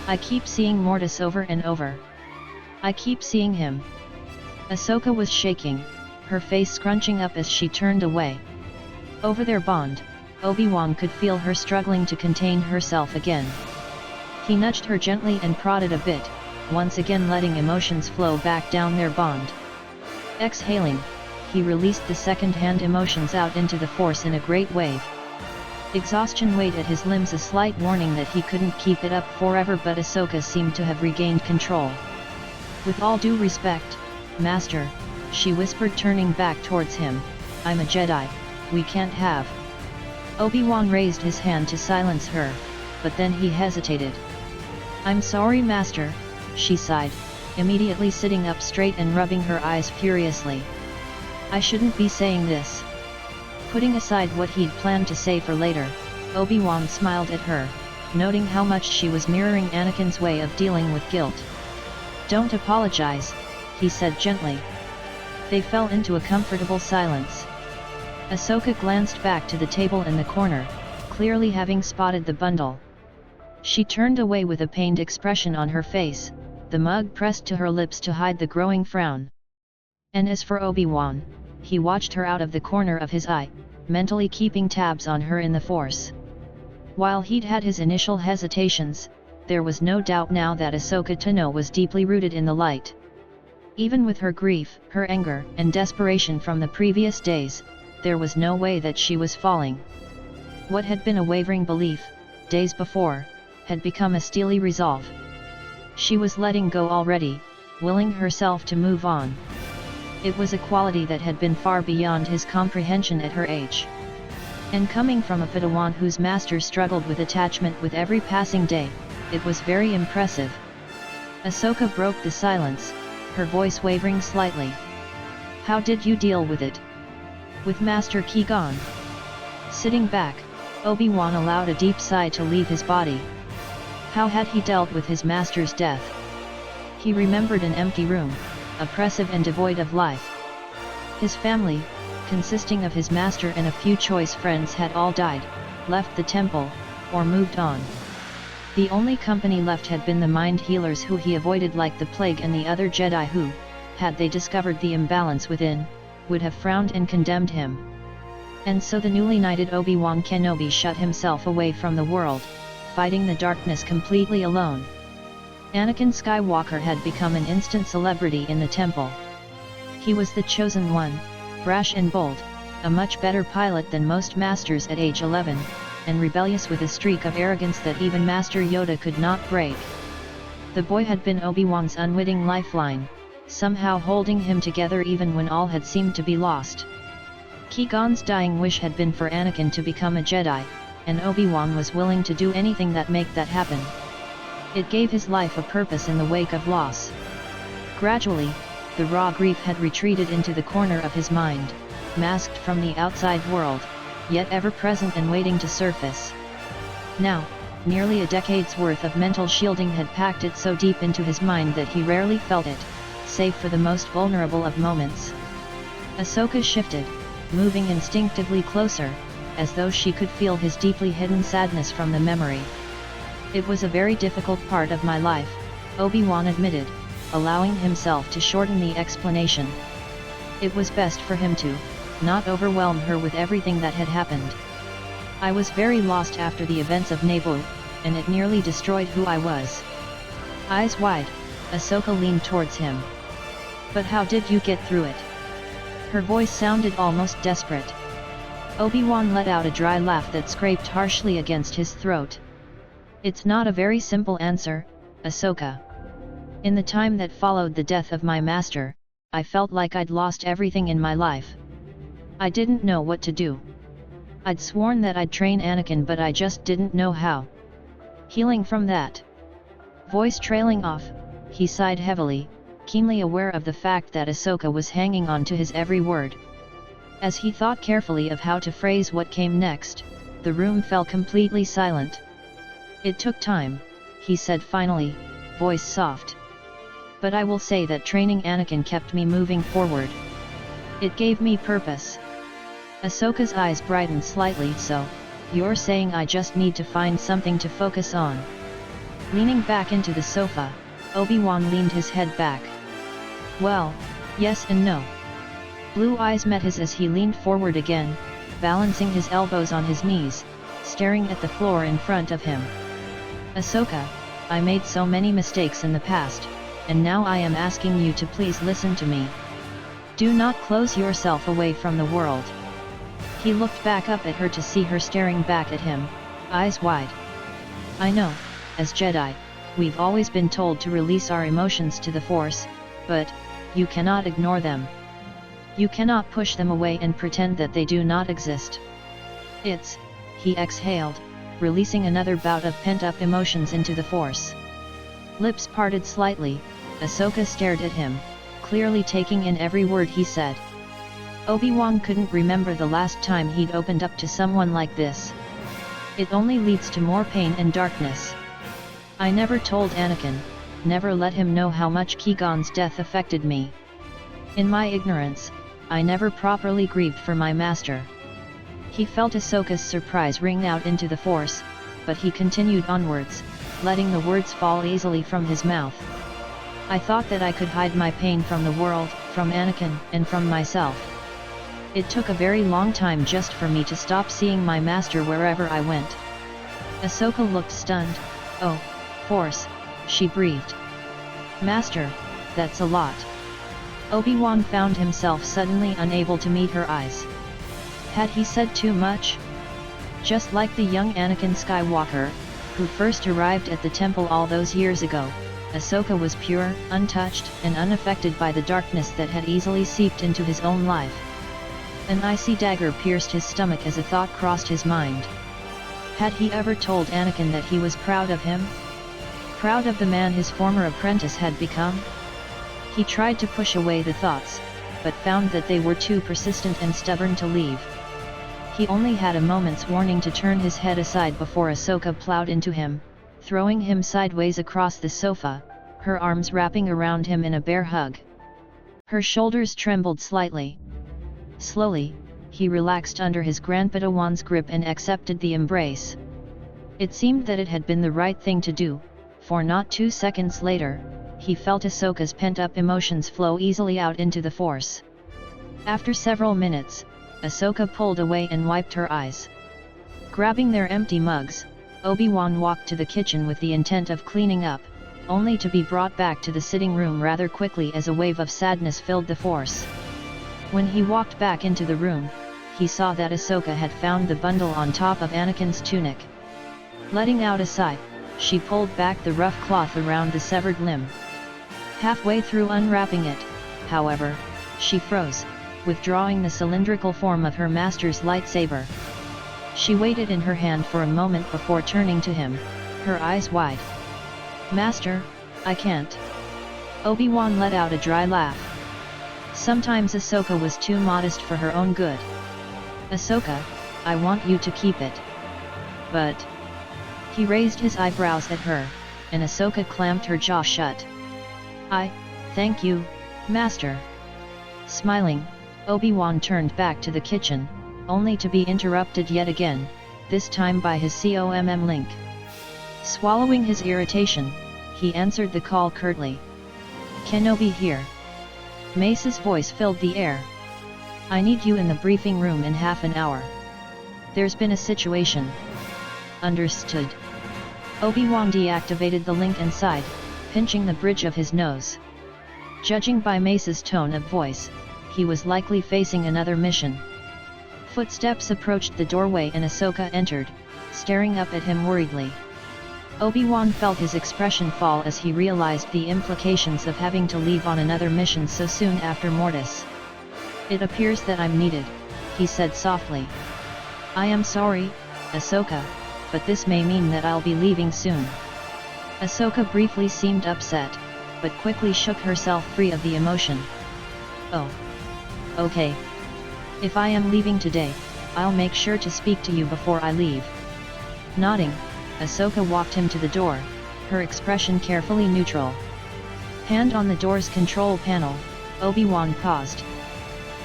"I keep seeing Mortis over and over. I keep seeing him." Ahsoka was shaking, her face scrunching up as she turned away. Over their bond, Obi-Wan could feel her struggling to contain herself again. He nudged her gently and prodded a bit, once again letting emotions flow back down their bond. Exhaling, he released the second-hand emotions out into the Force in a great wave. Exhaustion weighed at his limbs, a slight warning that he couldn't keep it up forever, but Ahsoka seemed to have regained control. "With all due respect, Master," she whispered, turning back towards him, "I'm a Jedi, we can't have." Obi-Wan raised his hand to silence her, but then he hesitated. "I'm sorry, Master," she sighed, immediately sitting up straight and rubbing her eyes furiously. "I shouldn't be saying this." Putting aside what he'd planned to say for later, Obi-Wan smiled at her, noting how much she was mirroring Anakin's way of dealing with guilt. "Don't apologize," he said gently. They fell into a comfortable silence. Ahsoka glanced back to the table in the corner, clearly having spotted the bundle. She turned away with a pained expression on her face, the mug pressed to her lips to hide the growing frown. And as for Obi-Wan, he watched her out of the corner of his eye, mentally keeping tabs on her in the Force. While he'd had his initial hesitations, there was no doubt now that Ahsoka Tano was deeply rooted in the light. Even with her grief, her anger, and desperation from the previous days, there was no way that she was falling. What had been a wavering belief, days before, had become a steely resolve. She was letting go already, willing herself to move on. It was a quality that had been far beyond his comprehension at her age. And coming from a Padawan whose master struggled with attachment with every passing day, it was very impressive. Ahsoka broke the silence, her voice wavering slightly. "How did you deal with it? With Master Ki gone?" Sitting back, Obi-Wan allowed a deep sigh to leave his body. How had he dealt with his master's death? He remembered an empty room, oppressive and devoid of life. His family, consisting of his master and a few choice friends, had all died, left the temple, or moved on. The only company left had been the mind healers who he avoided like the plague, and the other Jedi who, had they discovered the imbalance within, would have frowned and condemned him. And so the newly knighted Obi-Wan Kenobi shut himself away from the world, fighting the darkness completely alone. Anakin Skywalker had become an instant celebrity in the temple. He was the chosen one, brash and bold, a much better pilot than most masters at age 11, and rebellious with a streak of arrogance that even Master Yoda could not break. The boy had been Obi-Wan's unwitting lifeline, somehow holding him together even when all had seemed to be lost. Qui-Gon's dying wish had been for Anakin to become a Jedi, and Obi-Wan was willing to do anything that make that happen. It gave his life a purpose in the wake of loss. Gradually, the raw grief had retreated into the corner of his mind, masked from the outside world, yet ever present and waiting to surface. Now, nearly a decade's worth of mental shielding had packed it so deep into his mind that he rarely felt it, save for the most vulnerable of moments. Ahsoka shifted, moving instinctively closer, as though she could feel his deeply hidden sadness from the memory. "It was a very difficult part of my life," Obi-Wan admitted, allowing himself to shorten the explanation. It was best for him to not overwhelm her with everything that had happened. I was very lost after the events of Naboo, and it nearly destroyed who I was. Eyes wide, Ahsoka leaned towards him. But how did you get through it? Her voice sounded almost desperate. Obi-Wan let out a dry laugh that scraped harshly against his throat. It's not a very simple answer, Ahsoka. In the time that followed the death of my master, I felt like I'd lost everything in my life. I didn't know what to do. I'd sworn that I'd train Anakin, but I just didn't know how. Healing from that. Voice trailing off, he sighed heavily, keenly aware of the fact that Ahsoka was hanging on to his every word. As he thought carefully of how to phrase what came next, the room fell completely silent. It took time, he said finally, voice soft. But I will say that training Anakin kept me moving forward. It gave me purpose. Ahsoka's eyes brightened slightly. So, you're saying I just need to find something to focus on? Leaning back into the sofa, Obi-Wan leaned his head back. Well, yes and no. Blue eyes met his as he leaned forward again, balancing his elbows on his knees, staring at the floor in front of him. Ahsoka, I made so many mistakes in the past, and now I am asking you to please listen to me. Do not close yourself away from the world. He looked back up at her to see her staring back at him, eyes wide. I know, as Jedi, we've always been told to release our emotions to the Force, but you cannot ignore them. You cannot push them away and pretend that they do not exist. He exhaled, releasing another bout of pent-up emotions into the Force. Lips parted slightly, Ahsoka stared at him, clearly taking in every word he said. Obi-Wan couldn't remember the last time he'd opened up to someone like this. It only leads to more pain and darkness. I never told Anakin, never let him know how much Qui-Gon's death affected me. In my ignorance, I never properly grieved for my master. He felt Ahsoka's surprise ring out into the Force, but he continued onwards, letting the words fall easily from his mouth. I thought that I could hide my pain from the world, from Anakin, and from myself. It took a very long time just for me to stop seeing my master wherever I went. Ahsoka looked stunned. Oh, Force, she breathed. Master, that's a lot. Obi-Wan found himself suddenly unable to meet her eyes. Had he said too much? Just like the young Anakin Skywalker, who first arrived at the temple all those years ago, Ahsoka was pure, untouched, and unaffected by the darkness that had easily seeped into his own life. An icy dagger pierced his stomach as a thought crossed his mind. Had he ever told Anakin that he was proud of him? Proud of the man his former apprentice had become? He tried to push away the thoughts, but found that they were too persistent and stubborn to leave. He only had a moment's warning to turn his head aside before Ahsoka plowed into him, throwing him sideways across the sofa, her arms wrapping around him in a bear hug. Her shoulders trembled slightly. Slowly, he relaxed under his Grandpadawan's grip and accepted the embrace. It seemed that it had been the right thing to do, for not 2 seconds later, he felt Ahsoka's pent-up emotions flow easily out into the Force. After several minutes, Ahsoka pulled away and wiped her eyes. Grabbing their empty mugs, Obi-Wan walked to the kitchen with the intent of cleaning up, only to be brought back to the sitting room rather quickly as a wave of sadness filled the Force. When he walked back into the room, he saw that Ahsoka had found the bundle on top of Anakin's tunic. Letting out a sigh, she pulled back the rough cloth around the severed limb. Halfway through unwrapping it, however, she froze, withdrawing the cylindrical form of her master's lightsaber. She waited in her hand for a moment before turning to him, her eyes wide. Master, I can't. Obi-Wan let out a dry laugh. Sometimes Ahsoka was too modest for her own good. Ahsoka, I want you to keep it. But... He raised his eyebrows at her, and Ahsoka clamped her jaw shut. Thank you, Master. Smiling, Obi-Wan turned back to the kitchen, only to be interrupted yet again, this time by his COMM link. Swallowing his irritation, he answered the call curtly. Kenobi here. Mace's voice filled the air. I need you in the briefing room in half an hour. There's been a situation. Understood. Obi-Wan deactivated the link and sighed, pinching the bridge of his nose. Judging by Mace's tone of voice, he was likely facing another mission. Footsteps approached the doorway and Ahsoka entered, staring up at him worriedly. Obi-Wan felt his expression fall as he realized the implications of having to leave on another mission so soon after Mortis. "It appears that I'm needed," he said softly. "I am sorry, Ahsoka, but this may mean that I'll be leaving soon." Ahsoka briefly seemed upset, but quickly shook herself free of the emotion. "Oh. Okay. If I am leaving today, I'll make sure to speak to you before I leave." Nodding, Ahsoka walked him to the door, her expression carefully neutral. Hand on the door's control panel, Obi-Wan paused.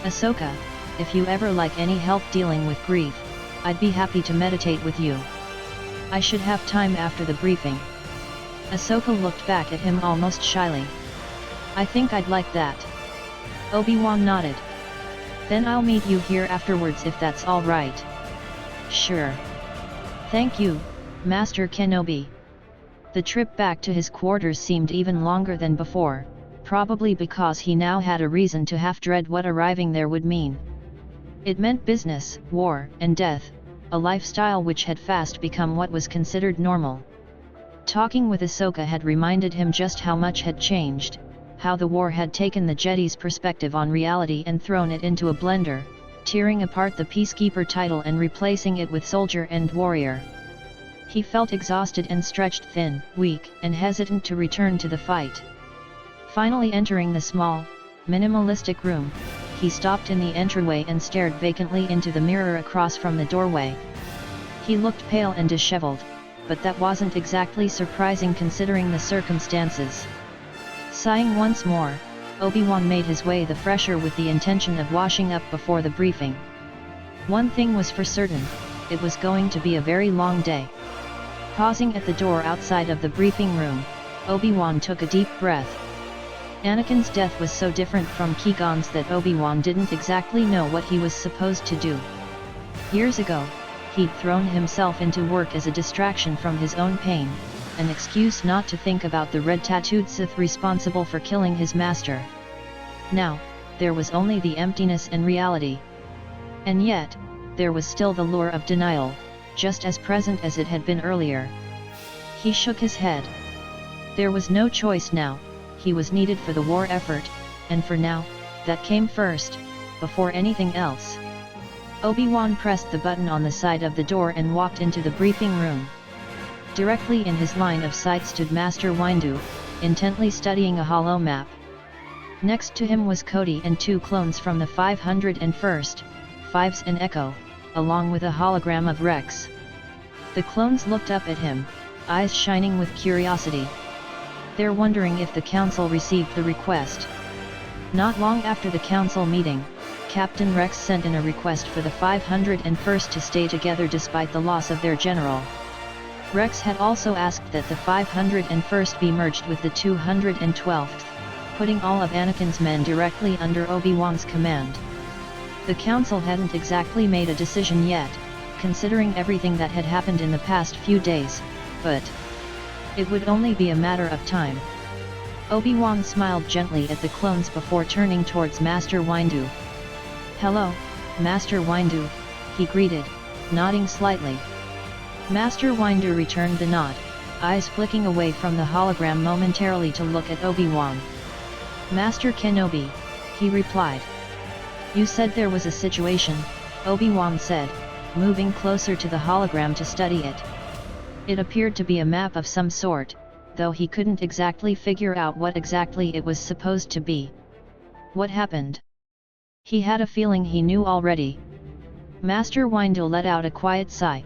"Ahsoka, if you ever like any help dealing with grief, I'd be happy to meditate with you. I should have time after the briefing." Ahsoka looked back at him almost shyly. "I think I'd like that." Obi-Wan nodded. "Then I'll meet you here afterwards if that's all right." "Sure. Thank you, Master Kenobi." The trip back to his quarters seemed even longer than before, probably because he now had a reason to half dread what arriving there would mean. It meant business, war, and death, a lifestyle which had fast become what was considered normal. Talking with Ahsoka had reminded him just how much had changed, how the war had taken the Jedi's perspective on reality and thrown it into a blender, tearing apart the Peacekeeper title and replacing it with soldier and warrior. He felt exhausted and stretched thin, weak, and hesitant to return to the fight. Finally entering the small, minimalistic room, he stopped in the entryway and stared vacantly into the mirror across from the doorway. He looked pale and disheveled, but that wasn't exactly surprising considering the circumstances. Sighing once more, Obi-Wan made his way the fresher with the intention of washing up before the briefing. One thing was for certain, it was going to be a very long day. Pausing at the door outside of the briefing room, Obi-Wan took a deep breath. Anakin's death was so different from Qui-Gon's that Obi-Wan didn't exactly know what he was supposed to do. Years ago, he'd thrown himself into work as a distraction from his own pain, an excuse not to think about the red-tattooed Sith responsible for killing his master. Now, there was only the emptiness and reality. And yet, there was still the lure of denial, just as present as it had been earlier. He shook his head. There was no choice now, he was needed for the war effort, and for now, that came first, before anything else. Obi-Wan pressed the button on the side of the door and walked into the briefing room. Directly in his line of sight stood Master Windu, intently studying a holo map. Next to him was Cody and two clones from the 501st, Fives and Echo, along with a hologram of Rex. The clones looked up at him, eyes shining with curiosity. They're wondering if the Council received the request. Not long after the Council meeting, Captain Rex sent in a request for the 501st to stay together despite the loss of their general. Rex had also asked that the 501st be merged with the 212th, putting all of Anakin's men directly under Obi-Wan's command. The Council hadn't exactly made a decision yet, considering everything that had happened in the past few days, but it would only be a matter of time. Obi-Wan smiled gently at the clones before turning towards Master Windu. "Hello, Master Windu," he greeted, nodding slightly. Master Windu returned the nod, eyes flicking away from the hologram momentarily to look at Obi-Wan. "Master Kenobi," he replied. "You said there was a situation," Obi-Wan said, moving closer to the hologram to study it. It appeared to be a map of some sort, though he couldn't exactly figure out what exactly it was supposed to be. What happened? He had a feeling he knew already. Master Windu let out a quiet sigh.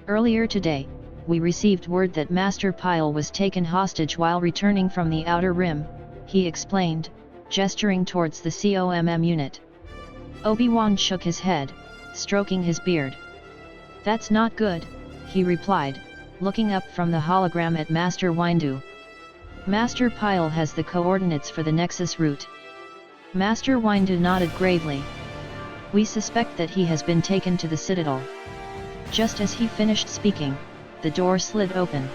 "Earlier today, we received word that Master Pyle was taken hostage while returning from the Outer Rim," he explained, gesturing towards the COMM unit. Obi-Wan shook his head, stroking his beard. "That's not good," he replied, looking up from the hologram at Master Windu. "Master Pyle has the coordinates for the Nexus route." Master Windu nodded gravely. "We suspect that he has been taken to the Citadel." Just as he finished speaking, the door slid open.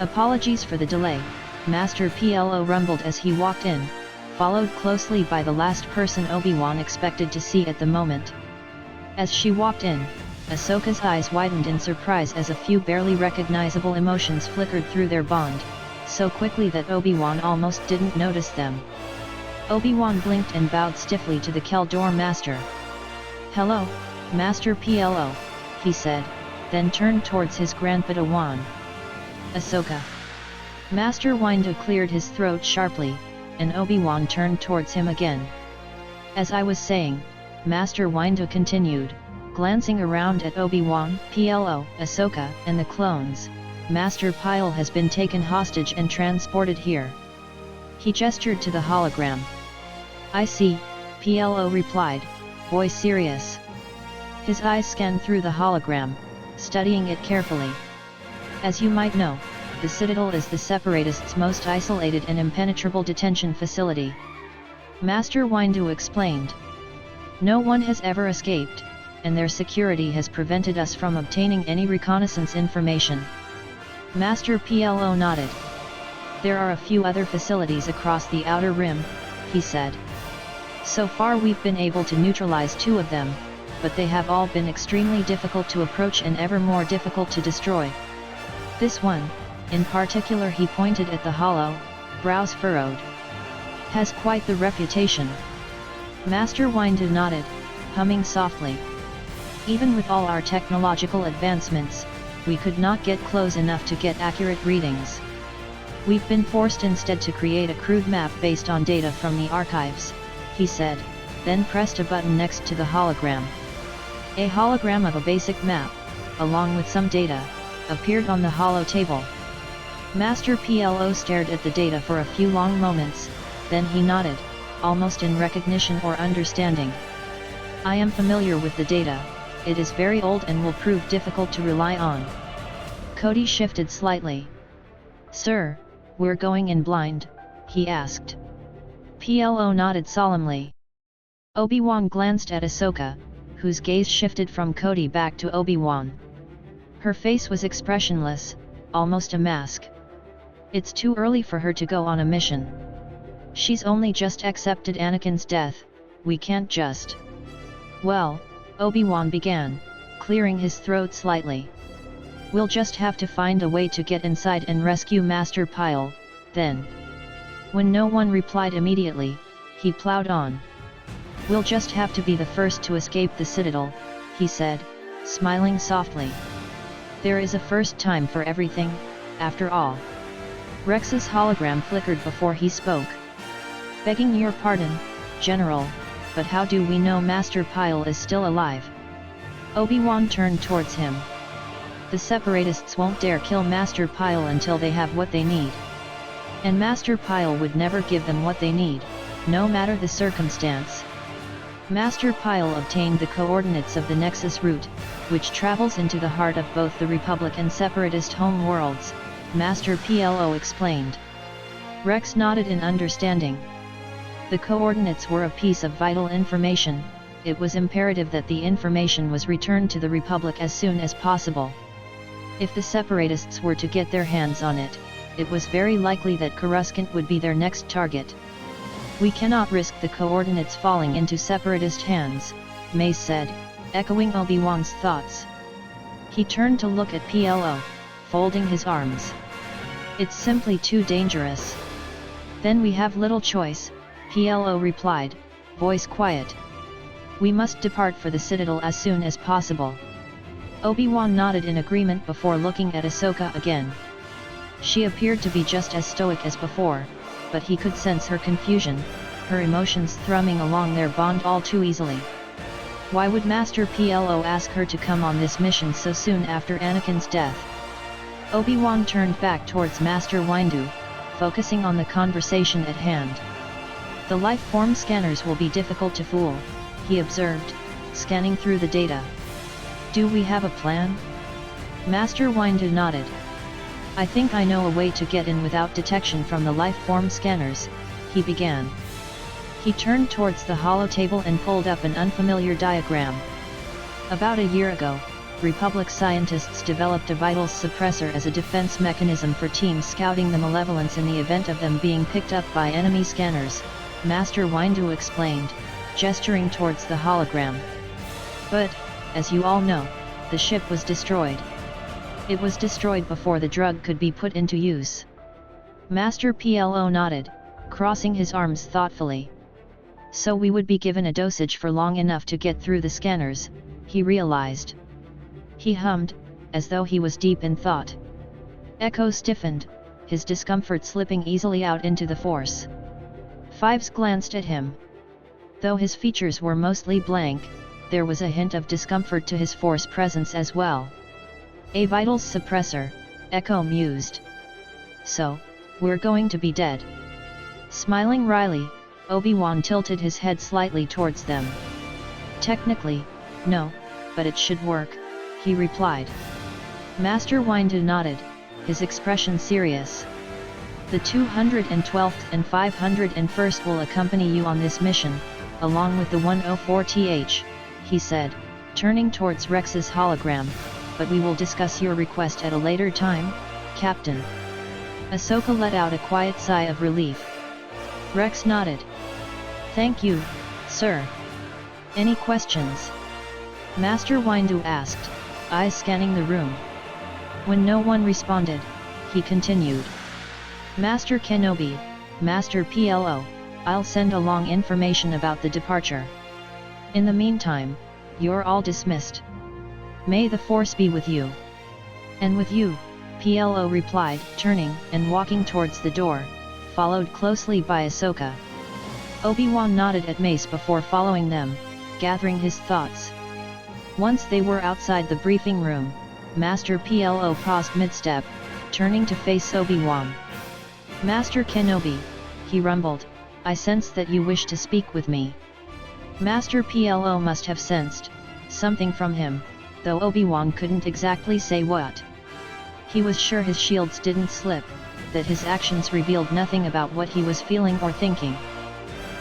"Apologies for the delay," Master PLO rumbled as he walked in, followed closely by the last person Obi-Wan expected to see at the moment. As she walked in, Ahsoka's eyes widened in surprise as a few barely recognizable emotions flickered through their bond, so quickly that Obi-Wan almost didn't notice them. Obi-Wan blinked and bowed stiffly to the Keldor Master. "Hello, Master PLO," he said, then turned towards his Grandpadawan. "Ahsoka." Master Windu cleared his throat sharply, and Obi-Wan turned towards him again. "As I was saying," Master Windu continued, glancing around at Obi-Wan, PLO, Ahsoka, and the clones, "Master Pyle has been taken hostage and transported here." He gestured to the hologram. "I see," PLO replied, voice serious. His eyes scanned through the hologram, studying it carefully. "As you might know, the Citadel is the Separatists' most isolated and impenetrable detention facility," Master Windu explained. "No one has ever escaped, and their security has prevented us from obtaining any reconnaissance information." Master PLO nodded. "There are a few other facilities across the Outer Rim," he said. "So far we've been able to neutralize 2 of them, but they have all been extremely difficult to approach and ever more difficult to destroy. This one, in particular," he pointed at the hollow, brows furrowed, "has quite the reputation." Master Windu nodded, humming softly. "Even with all our technological advancements, we could not get close enough to get accurate readings. We've been forced instead to create a crude map based on data from the archives," he said, then pressed a button next to the hologram. A hologram of a basic map, along with some data, appeared on the hollow table. Master PLO stared at the data for a few long moments, then he nodded, almost in recognition or understanding. "I am familiar with the data. It is very old and will prove difficult to rely on." Cody shifted slightly. "Sir, we're going in blind?" he asked. PLO nodded solemnly. Obi-Wan glanced at Ahsoka, whose gaze shifted from Cody back to Obi-Wan. Her face was expressionless, almost a mask. "It's too early for her to go on a mission. She's only just accepted Anakin's death, we can't just..." "Well," Obi-Wan began, clearing his throat slightly. "We'll just have to find a way to get inside and rescue Master Pyle, then." When no one replied immediately, he plowed on. "We'll just have to be the first to escape the Citadel," he said, smiling softly. "There is a first time for everything, after all." Rex's hologram flickered before he spoke. "Begging your pardon, General, but how do we know Master Pyle is still alive?" Obi-Wan turned towards him. "The Separatists won't dare kill Master Pyle until they have what they need. And Master Pyle would never give them what they need, no matter the circumstance. Master Pyle obtained the coordinates of the Nexus route, which travels into the heart of both the Republic and Separatist home worlds," Master PLO explained. Rex nodded in understanding. The coordinates were a piece of vital information. It was imperative that the information was returned to the Republic as soon as possible. If the Separatists were to get their hands on it, it was very likely that Coruscant would be their next target. "We cannot risk the coordinates falling into Separatist hands," Mace said, echoing Obi-Wan's thoughts. He turned to look at PLO, folding his arms. "It's simply too dangerous." "Then we have little choice," PLO replied, voice quiet. "We must depart for the Citadel as soon as possible." Obi-Wan nodded in agreement before looking at Ahsoka again. She appeared to be just as stoic as before, but he could sense her confusion, her emotions thrumming along their bond all too easily. Why would Master PLO ask her to come on this mission so soon after Anakin's death? Obi-Wan turned back towards Master Windu, focusing on the conversation at hand. "The life-form scanners will be difficult to fool," he observed, scanning through the data. "Do we have a plan?" Master Windu nodded. "I think I know a way to get in without detection from the life-form scanners," he began. He turned towards the hollow table and pulled up an unfamiliar diagram. "About a year ago, Republic scientists developed a vitals suppressor as a defense mechanism for teams scouting the Malevolence in the event of them being picked up by enemy scanners, Master Windu explained, gesturing towards the hologram. But, as you all know, the ship was destroyed. It was destroyed before the drug could be put into use. Master PLO nodded, crossing his arms thoughtfully. So we would be given a dosage for long enough to get through the scanners, he realized. He hummed, as though he was deep in thought. Echo stiffened, his discomfort slipping easily out into the Force. Fives glanced at him. Though his features were mostly blank, there was a hint of discomfort to his Force presence as well. A vitals suppressor, Echo mused. So, we're going to be dead. Smiling wryly, Obi-Wan tilted his head slightly towards them. Technically, no, but it should work, he replied. Master Windu nodded, his expression serious. The 212th and 501st will accompany you on this mission, along with the 104th, he said, turning towards Rex's hologram, but we will discuss your request at a later time, Captain. Ahsoka let out a quiet sigh of relief. Rex nodded. Thank you, sir. Any questions? Master Windu asked, eyes scanning the room. When no one responded, he continued. Master Kenobi, Master PLO, I'll send along information about the departure. In the meantime, you're all dismissed. May the Force be with you. And with you, PLO replied, turning and walking towards the door, followed closely by Ahsoka. Obi-Wan nodded at Mace before following them, gathering his thoughts. Once they were outside the briefing room, Master PLO paused mid-step, turning to face Obi-Wan. Master Kenobi, he rumbled, I sense that you wish to speak with me. Master PLO must have sensed something from him, though Obi-Wan couldn't exactly say what. He was sure his shields didn't slip, that his actions revealed nothing about what he was feeling or thinking.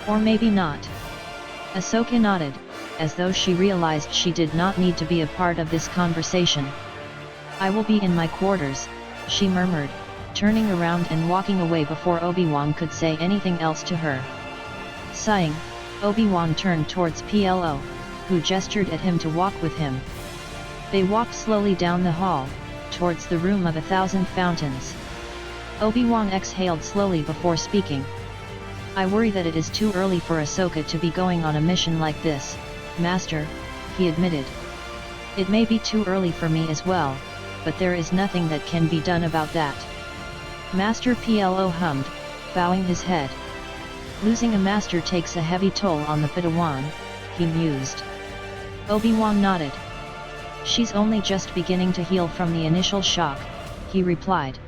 Or maybe not. Ahsoka nodded, as though she realized she did not need to be a part of this conversation. I will be in my quarters, she murmured, turning around and walking away before Obi-Wan could say anything else to her. Sighing, Obi-Wan turned towards PLO, who gestured at him to walk with him. They walked slowly down the hall, towards the room of 1,000 fountains. Obi-Wan exhaled slowly before speaking. I worry that it is too early for Ahsoka to be going on a mission like this, Master, he admitted. It may be too early for me as well, but there is nothing that can be done about that. Master PLO hummed, bowing his head. Losing a master takes a heavy toll on the Padawan, he mused. Obi-Wan nodded. She's only just beginning to heal from the initial shock, he replied.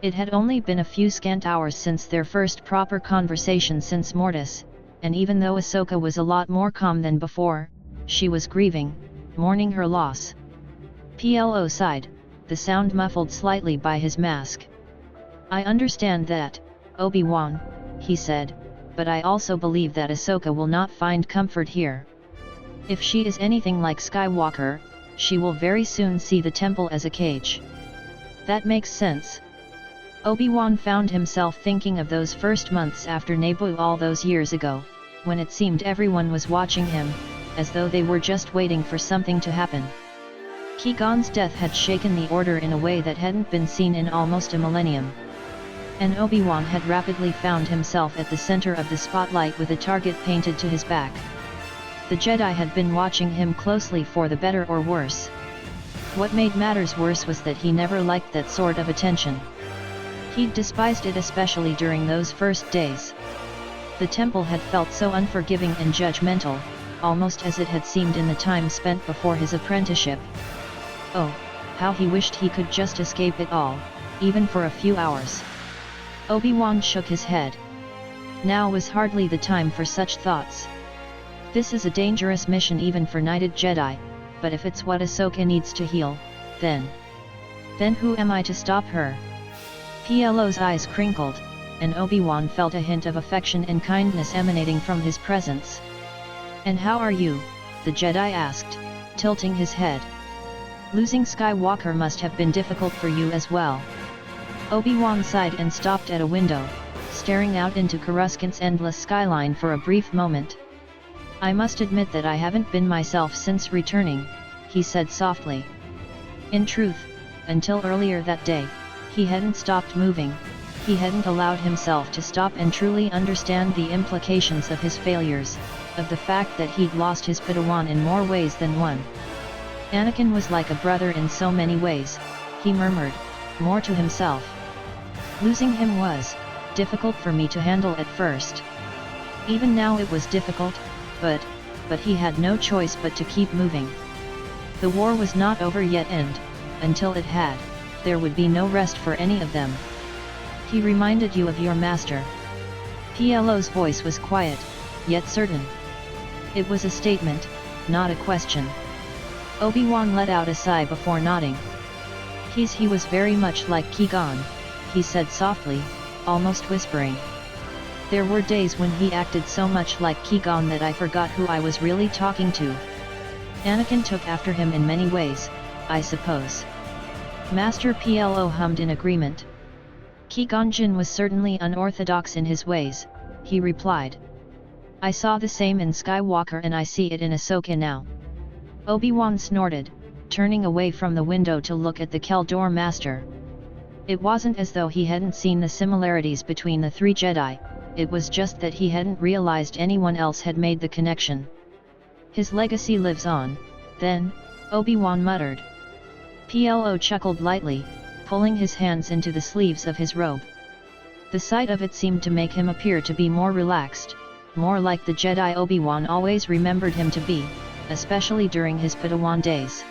It had only been a few scant hours since their first proper conversation since Mortis, and even though Ahsoka was a lot more calm than before, she was grieving, mourning her loss. PLO sighed, the sound muffled slightly by his mask. I understand that, Obi-Wan, he said, but I also believe that Ahsoka will not find comfort here. If she is anything like Skywalker, she will very soon see the temple as a cage. That makes sense. Obi-Wan found himself thinking of those first months after Naboo all those years ago, when it seemed everyone was watching him, as though they were just waiting for something to happen. Qui-Gon's death had shaken the Order in a way that hadn't been seen in almost a millennium. And Obi-Wan had rapidly found himself at the center of the spotlight with a target painted to his back. The Jedi had been watching him closely for the better or worse. What made matters worse was that he never liked that sort of attention. He'd despised it, especially during those first days. The temple had felt so unforgiving and judgmental, almost as it had seemed in the time spent before his apprenticeship. Oh, how he wished he could just escape it all, even for a few hours. Obi-Wan shook his head. Now was hardly the time for such thoughts. This is a dangerous mission even for knighted Jedi, but if it's what Ahsoka needs to heal, then who am I to stop her? PLO's eyes crinkled, and Obi-Wan felt a hint of affection and kindness emanating from his presence. And how are you? The Jedi asked, tilting his head. Losing Skywalker must have been difficult for you as well. Obi-Wan sighed and stopped at a window, staring out into Coruscant's endless skyline for a brief moment. I must admit that I haven't been myself since returning, he said softly. In truth, until earlier that day, he hadn't stopped moving. He hadn't allowed himself to stop and truly understand the implications of his failures, of the fact that he'd lost his Padawan in more ways than one. Anakin was like a brother in so many ways, he murmured, more to himself. Losing him was difficult for me to handle at first. Even now it was difficult, but he had no choice but to keep moving. The war was not over yet, and, until it had, there would be no rest for any of them. He reminded you of your master. PLO's voice was quiet, yet certain. It was a statement, not a question. Obi-Wan let out a sigh before nodding. He was very much like Qui-Gon, he said softly, almost whispering. There were days when he acted so much like Qui-Gon that I forgot who I was really talking to. Anakin took after him in many ways, I suppose. Master PLO hummed in agreement. Qui-Gon Jinn was certainly unorthodox in his ways, he replied. I saw the same in Skywalker and I see it in Ahsoka now. Obi-Wan snorted, turning away from the window to look at the Keldor Master. It wasn't as though he hadn't seen the similarities between the three Jedi, it was just that he hadn't realized anyone else had made the connection. His legacy lives on, then, Obi-Wan muttered. PLO chuckled lightly, pulling his hands into the sleeves of his robe. The sight of it seemed to make him appear to be more relaxed, more like the Jedi Obi-Wan always remembered him to be, especially during his Padawan days.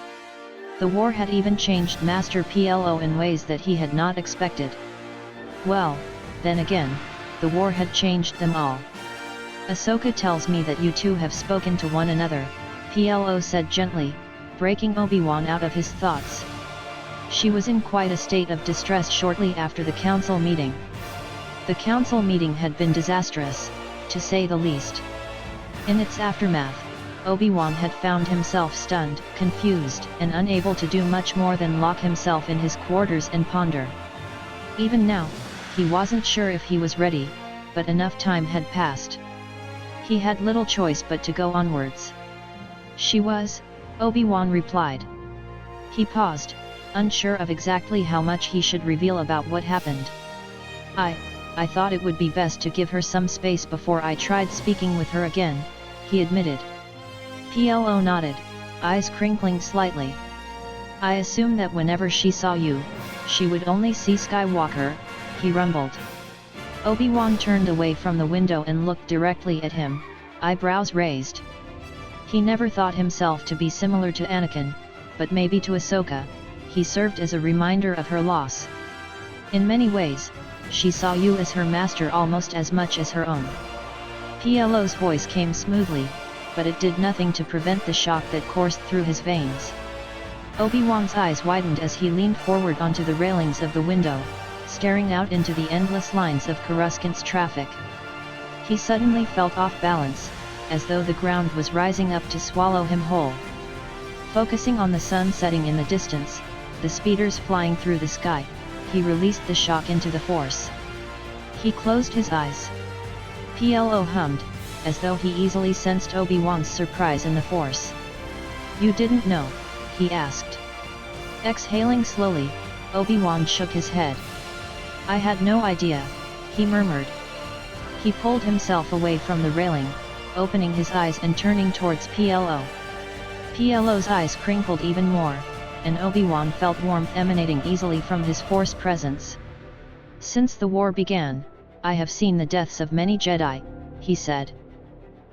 The war had even changed Master PLO in ways that he had not expected. Well, then again, the war had changed them all. Ahsoka tells me that you two have spoken to one another, PLO said gently, breaking Obi-Wan out of his thoughts. She was in quite a state of distress shortly after the council meeting. The council meeting had been disastrous, to say the least. In its aftermath, Obi-Wan had found himself stunned, confused, and unable to do much more than lock himself in his quarters and ponder. Even now, he wasn't sure if he was ready, but enough time had passed. He had little choice but to go onwards. She was, Obi-Wan replied. He paused, unsure of exactly how much he should reveal about what happened. I thought it would be best to give her some space before I tried speaking with her again, he admitted. PLO nodded, eyes crinkling slightly. I assume that whenever she saw you, she would only see Skywalker, he rumbled. Obi-Wan turned away from the window and looked directly at him, eyebrows raised. He never thought himself to be similar to Anakin, but maybe to Ahsoka, he served as a reminder of her loss. In many ways, she saw you as her master almost as much as her own. PLO's voice came smoothly, but it did nothing to prevent the shock that coursed through his veins. Obi-Wan's eyes widened as he leaned forward onto the railings of the window, staring out into the endless lines of Coruscant's traffic. He suddenly felt off balance, as though the ground was rising up to swallow him whole. Focusing on the sun setting in the distance, the speeders flying through the sky, he released the shock into the Force. He closed his eyes. PLO hummed, as though he easily sensed Obi-Wan's surprise in the Force. You didn't know? He asked. Exhaling slowly, Obi-Wan shook his head. I had no idea, he murmured. He pulled himself away from the railing, opening his eyes and turning towards PLO. PLO's eyes crinkled even more, and Obi-Wan felt warmth emanating easily from his Force presence. Since the war began, I have seen the deaths of many Jedi, he said.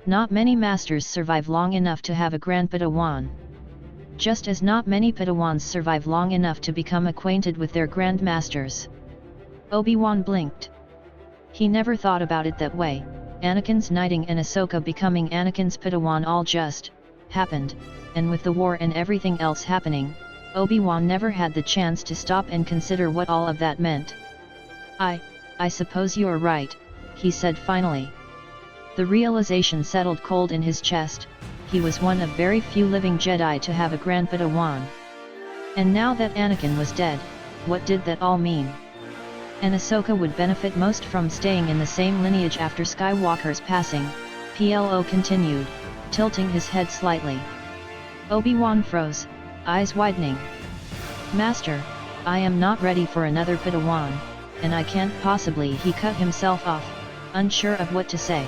Not many masters survive long enough to have a Grand Padawan. Just as not many Padawans survive long enough to become acquainted with their Grand Masters. Obi-Wan blinked. He never thought about it that way. Anakin's knighting and Ahsoka becoming Anakin's Padawan all just happened, and with the war and everything else happening, Obi-Wan never had the chance to stop and consider what all of that meant. I suppose you're right, he said finally. The realization settled cold in his chest. He was one of very few living Jedi to have a Grand Padawan. And now that Anakin was dead, what did that all mean? And Ahsoka would benefit most from staying in the same lineage after Skywalker's passing, PLO continued, tilting his head slightly. Obi-Wan froze, eyes widening. Master, I am not ready for another Padawan, and I can't possibly. He cut himself off, unsure of what to say.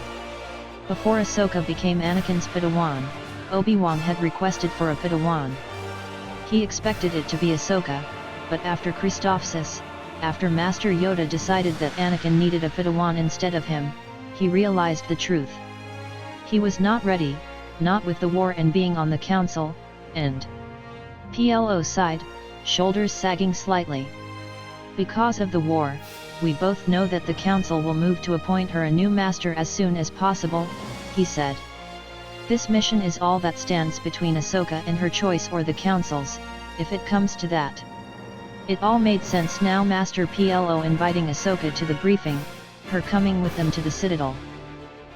Before Ahsoka became Anakin's Padawan, Obi-Wan had requested for a Padawan. He expected it to be Ahsoka, but after Christophsis, after Master Yoda decided that Anakin needed a Padawan instead of him, he realized the truth. He was not ready, not with the war and being on the council, and PLO sighed, shoulders sagging slightly. Because of the war, we both know that the council will move to appoint her a new master as soon as possible, he said. This mission is all that stands between Ahsoka and her choice or the council's, if it comes to that. It all made sense now. Master PLO inviting Ahsoka to the briefing, her coming with them to the Citadel.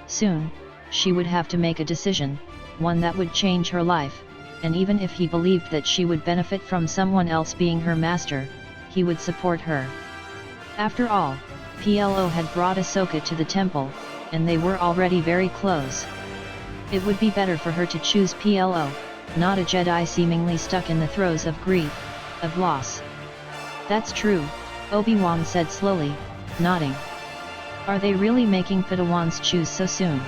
Soon, she would have to make a decision, one that would change her life, and even if he believed that she would benefit from someone else being her master, he would support her. After all, PLO had brought Ahsoka to the temple, and they were already very close. It would be better for her to choose PLO, not a Jedi seemingly stuck in the throes of grief, of loss. That's true, Obi-Wan said slowly, nodding. Are they really making Padawans choose so soon?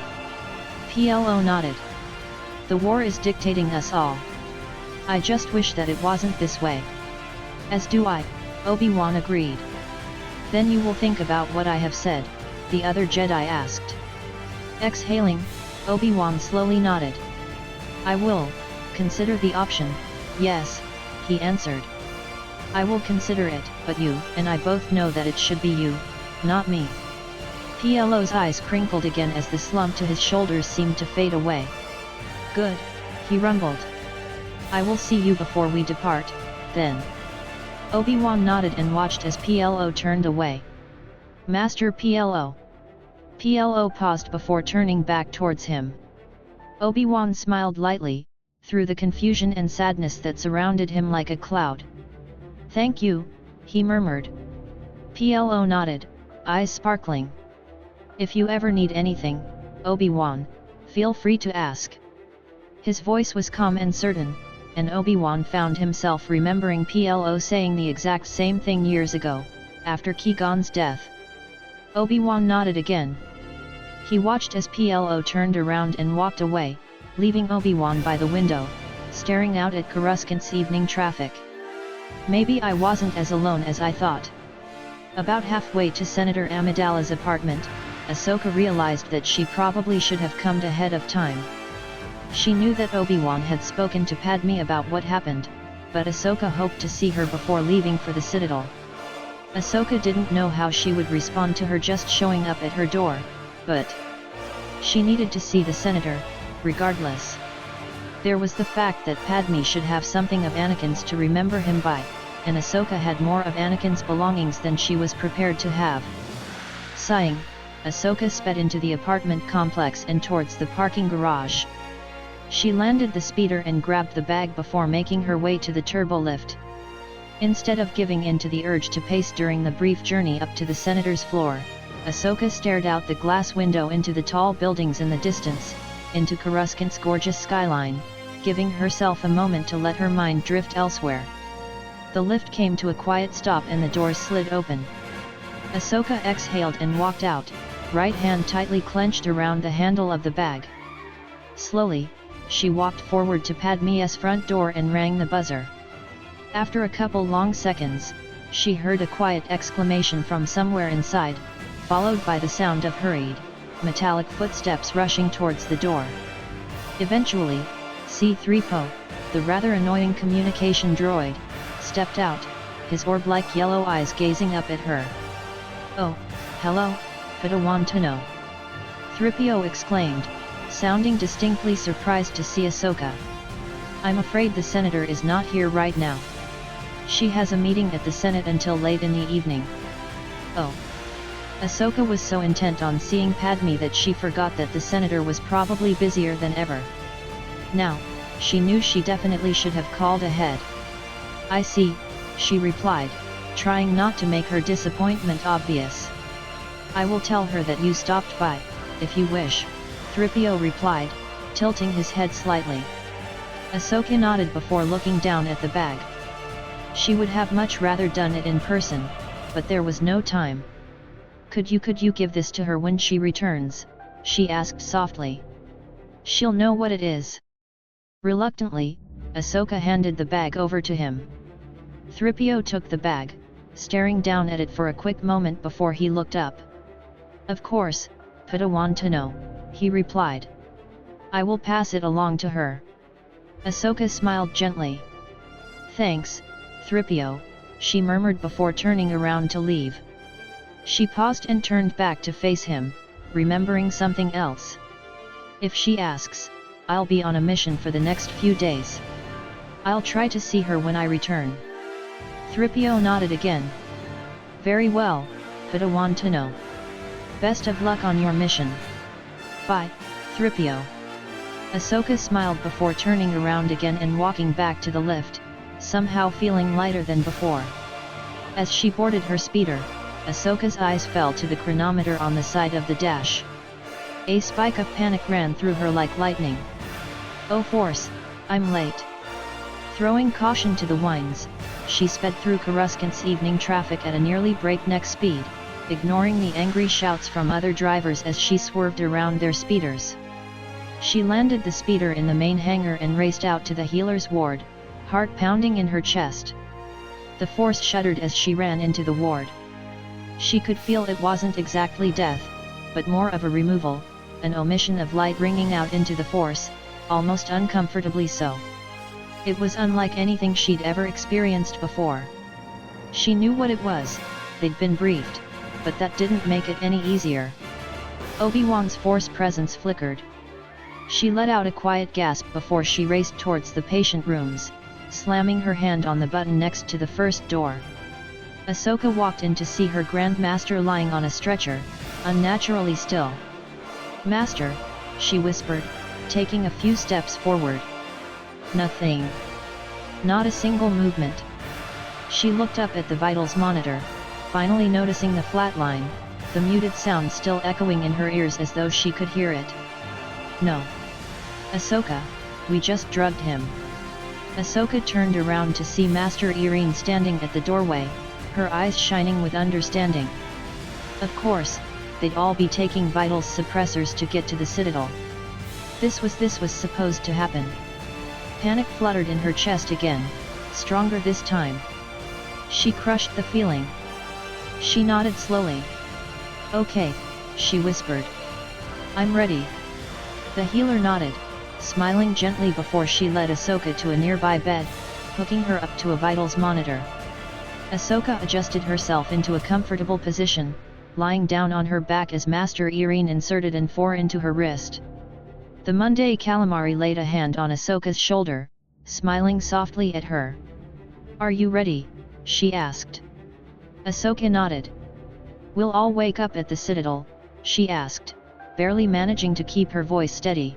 PLO nodded. The war is dictating us all. I just wish that it wasn't this way. As do I, Obi-Wan agreed. Then you will think about what I have said, the other Jedi asked. Exhaling, Obi-Wan slowly nodded. I will consider the option, yes, he answered. I will consider it, but you and I both know that it should be you, not me. PLO's eyes crinkled again as the slump to his shoulders seemed to fade away. Good, he rumbled. I will see you before we depart, then. Obi-Wan nodded and watched as PLO turned away. Master PLO. PLO paused before turning back towards him. Obi-Wan smiled lightly, through the confusion and sadness that surrounded him like a cloud. Thank you, he murmured. PLO nodded, eyes sparkling. If you ever need anything, Obi-Wan, feel free to ask. His voice was calm and certain, and Obi-Wan found himself remembering PLO saying the exact same thing years ago, after Qui-Gon's death. Obi-Wan nodded again. He watched as PLO turned around and walked away, leaving Obi-Wan by the window, staring out at Coruscant's evening traffic. Maybe I wasn't as alone as I thought. About halfway to Senator Amidala's apartment, Ahsoka realized that she probably should have come ahead of time. She knew that Obi-Wan had spoken to Padme about what happened, but Ahsoka hoped to see her before leaving for the Citadel. Ahsoka didn't know how she would respond to her just showing up at her door, but she needed to see the Senator, regardless. There was the fact that Padme should have something of Anakin's to remember him by, and Ahsoka had more of Anakin's belongings than she was prepared to have. Sighing, Ahsoka sped into the apartment complex and towards the parking garage. She landed the speeder and grabbed the bag before making her way to the turbo lift. Instead of giving in to the urge to pace during the brief journey up to the Senator's floor, Ahsoka stared out the glass window into the tall buildings in the distance, into Coruscant's gorgeous skyline, giving herself a moment to let her mind drift elsewhere. The lift came to a quiet stop and the doors slid open. Ahsoka exhaled and walked out, right hand tightly clenched around the handle of the bag. Slowly, she walked forward to Padme's front door and rang the buzzer. After a couple long seconds, she heard a quiet exclamation from somewhere inside, followed by the sound of hurried, metallic footsteps rushing towards the door. Eventually, C-3PO, the rather annoying communication droid, stepped out, his orb-like yellow eyes gazing up at her. Oh, hello, Padawan Tano. 3PO exclaimed, sounding distinctly surprised to see Ahsoka. I'm afraid the Senator is not here right now. She has a meeting at the Senate until late in the evening. Oh. Ahsoka was so intent on seeing Padme that she forgot that the Senator was probably busier than ever. Now, she knew she definitely should have called ahead. I see, she replied, trying not to make her disappointment obvious. I will tell her that you stopped by, if you wish, 3PO replied, tilting his head slightly. Ahsoka nodded before looking down at the bag. She would have much rather done it in person, but there was no time. Could you give this to her when she returns? She asked softly. She'll know what it is. Reluctantly, Ahsoka handed the bag over to him. 3PO took the bag, staring down at it for a quick moment before he looked up. Of course, Padawan to know, he replied. I will pass it along to her. Ahsoka smiled gently. Thanks, 3PO, she murmured before turning around to leave. She paused and turned back to face him, remembering something else. If she asks, I'll be on a mission for the next few days. I'll try to see her when I return. 3PO nodded again. Very well, Padawan to know. Best of luck on your mission. Bye, 3PO. Ahsoka smiled before turning around again and walking back to the lift, somehow feeling lighter than before. As she boarded her speeder, Ahsoka's eyes fell to the chronometer on the side of the dash. A spike of panic ran through her like lightning. Oh Force, I'm late. Throwing caution to the winds, she sped through Coruscant's evening traffic at a nearly breakneck speed, ignoring the angry shouts from other drivers as she swerved around their speeders. She landed the speeder in the main hangar and raced out to the healer's ward, heart pounding in her chest. The Force shuddered as she ran into the ward. She could feel it wasn't exactly death, but more of a removal, an omission of light ringing out into the Force, almost uncomfortably so. It was unlike anything she'd ever experienced before. She knew what it was, they'd been briefed, but that didn't make it any easier. Obi-Wan's Force presence flickered. She let out a quiet gasp before she raced towards the patient rooms, slamming her hand on the button next to the first door. Ahsoka walked in to see her Grand Master lying on a stretcher, unnaturally still. Master, she whispered, taking a few steps forward. Nothing. Not a single movement. She looked up at the vitals monitor, finally noticing the flat line, the muted sound still echoing in her ears as though she could hear it. No. Ahsoka, we just drugged him. Ahsoka turned around to see Master Irene standing at the doorway, her eyes shining with understanding. Of course, they'd all be taking vitals suppressors to get to the Citadel. This was supposed to happen. Panic fluttered in her chest again, stronger this time. She crushed the feeling. She nodded slowly. Okay, she whispered. I'm ready. The healer nodded, smiling gently before she led Ahsoka to a nearby bed, hooking her up to a vitals monitor. Ahsoka adjusted herself into a comfortable position, lying down on her back as Master Irene inserted an N4 into her wrist. The Monday Calamari laid a hand on Ahsoka's shoulder, smiling softly at her. Are you ready? She asked. Ahsoka nodded. We'll all wake up at the Citadel, she asked, barely managing to keep her voice steady.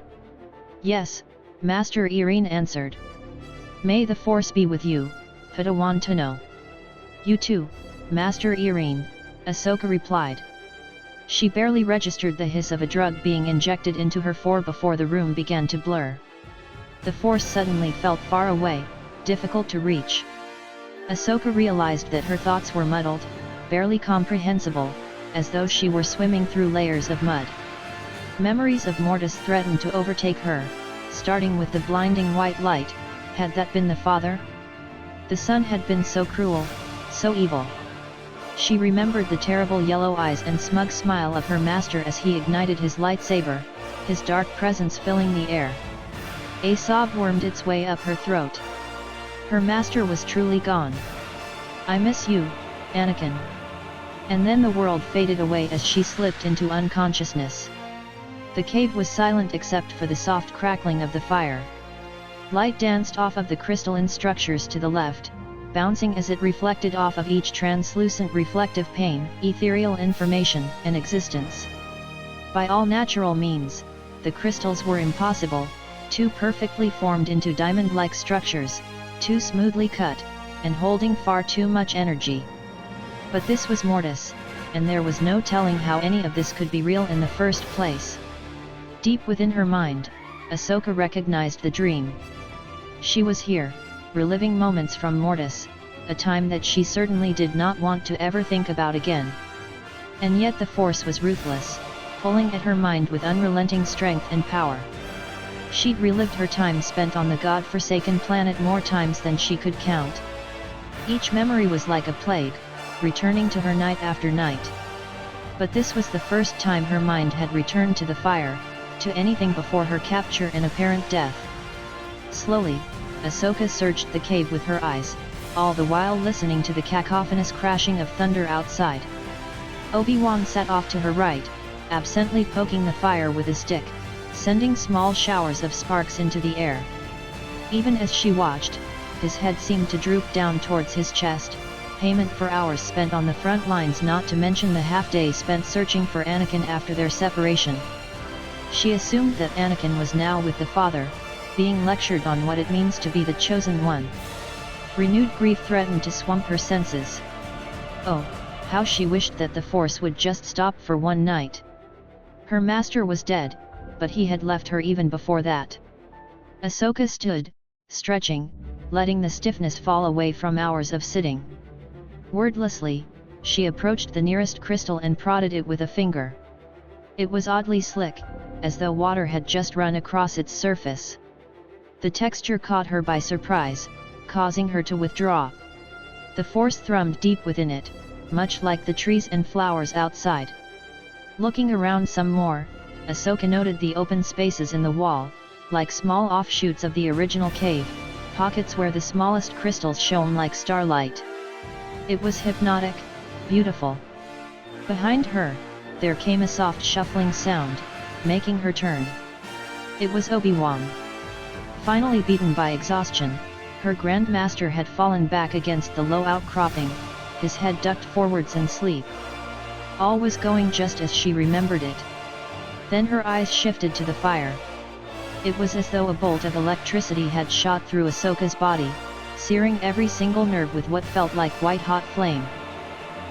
Yes, Master Irene answered. May the Force be with you, Padawan to know. You too, Master Irene, Ahsoka replied. She barely registered the hiss of a drug being injected into her before the room began to blur. The Force suddenly felt far away, difficult to reach. Ahsoka realized that her thoughts were muddled, barely comprehensible, as though she were swimming through layers of mud. Memories of Mortis threatened to overtake her, starting with the blinding white light. Had that been the father? The son had been so cruel, so evil. She remembered the terrible yellow eyes and smug smile of her master as he ignited his lightsaber, his dark presence filling the air. A sob wormed its way up her throat. Her master was truly gone. I miss you, Anakin. And then the world faded away as she slipped into unconsciousness. The cave was silent except for the soft crackling of the fire. Light danced off of the crystalline structures to the left, bouncing as it reflected off of each translucent reflective pane, ethereal information and existence. By all natural means, the crystals were impossible, too perfectly formed into diamond-like structures, too smoothly cut, and holding far too much energy. But this was Mortis, and there was no telling how any of this could be real in the first place. Deep within her mind, Ahsoka recognized the dream. She was here, reliving moments from Mortis, a time that she certainly did not want to ever think about again. And yet the Force was ruthless, pulling at her mind with unrelenting strength and power. She'd relived her time spent on the god-forsaken planet more times than she could count. Each memory was like a plague, returning to her night after night. But this was the first time her mind had returned to the fire, to anything before her capture and apparent death. Slowly, Ahsoka searched the cave with her eyes, all the while listening to the cacophonous crashing of thunder outside. Obi-Wan sat off to her right, absently poking the fire with a stick, sending small showers of sparks into the air. Even as she watched, his head seemed to droop down towards his chest, payment for hours spent on the front lines, not to mention the half-day spent searching for Anakin after their separation. She assumed that Anakin was now with the Father, being lectured on what it means to be the chosen one. Renewed grief threatened to swamp her senses. Oh, how she wished that the Force would just stop for one night. Her master was dead, but he had left her even before that. Ahsoka stood, stretching, letting the stiffness fall away from hours of sitting. Wordlessly, she approached the nearest crystal and prodded it with a finger. It was oddly slick, as though water had just run across its surface. The texture caught her by surprise, causing her to withdraw. The Force thrummed deep within it, much like the trees and flowers outside. Looking around some more, Ahsoka noted the open spaces in the wall, like small offshoots of the original cave, pockets where the smallest crystals shone like starlight. It was hypnotic, beautiful. Behind her, there came a soft shuffling sound, making her turn. It was Obi-Wan. Finally beaten by exhaustion, her Grand Master had fallen back against the low outcropping, his head ducked forwards in sleep. All was going just as she remembered it. Then her eyes shifted to the fire. It was as though a bolt of electricity had shot through Ahsoka's body, searing every single nerve with what felt like white-hot flame.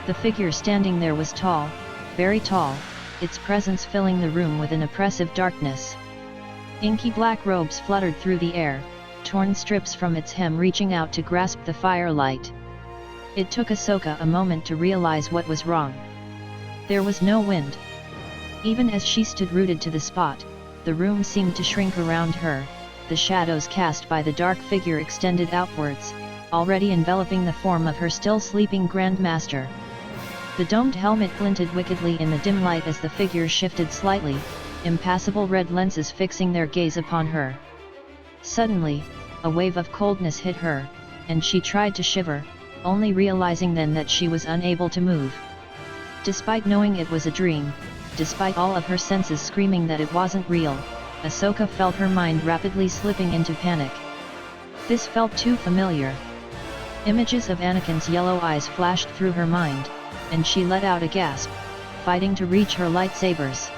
The figure standing there was tall, very tall, its presence filling the room with an oppressive darkness. Inky black robes fluttered through the air, torn strips from its hem reaching out to grasp the firelight. It took Ahsoka a moment to realize what was wrong. There was no wind. Even as she stood rooted to the spot, the room seemed to shrink around her, the shadows cast by the dark figure extended outwards, already enveloping the form of her still sleeping Grand Master. The domed helmet glinted wickedly in the dim light as the figure shifted slightly, impassible red lenses fixing their gaze upon her. Suddenly, a wave of coldness hit her, and she tried to shiver, only realizing then that she was unable to move. Despite knowing it was a dream, despite all of her senses screaming that it wasn't real, Ahsoka felt her mind rapidly slipping into panic. This felt too familiar. Images of Anakin's yellow eyes flashed through her mind, and she let out a gasp, fighting to reach her lightsabers.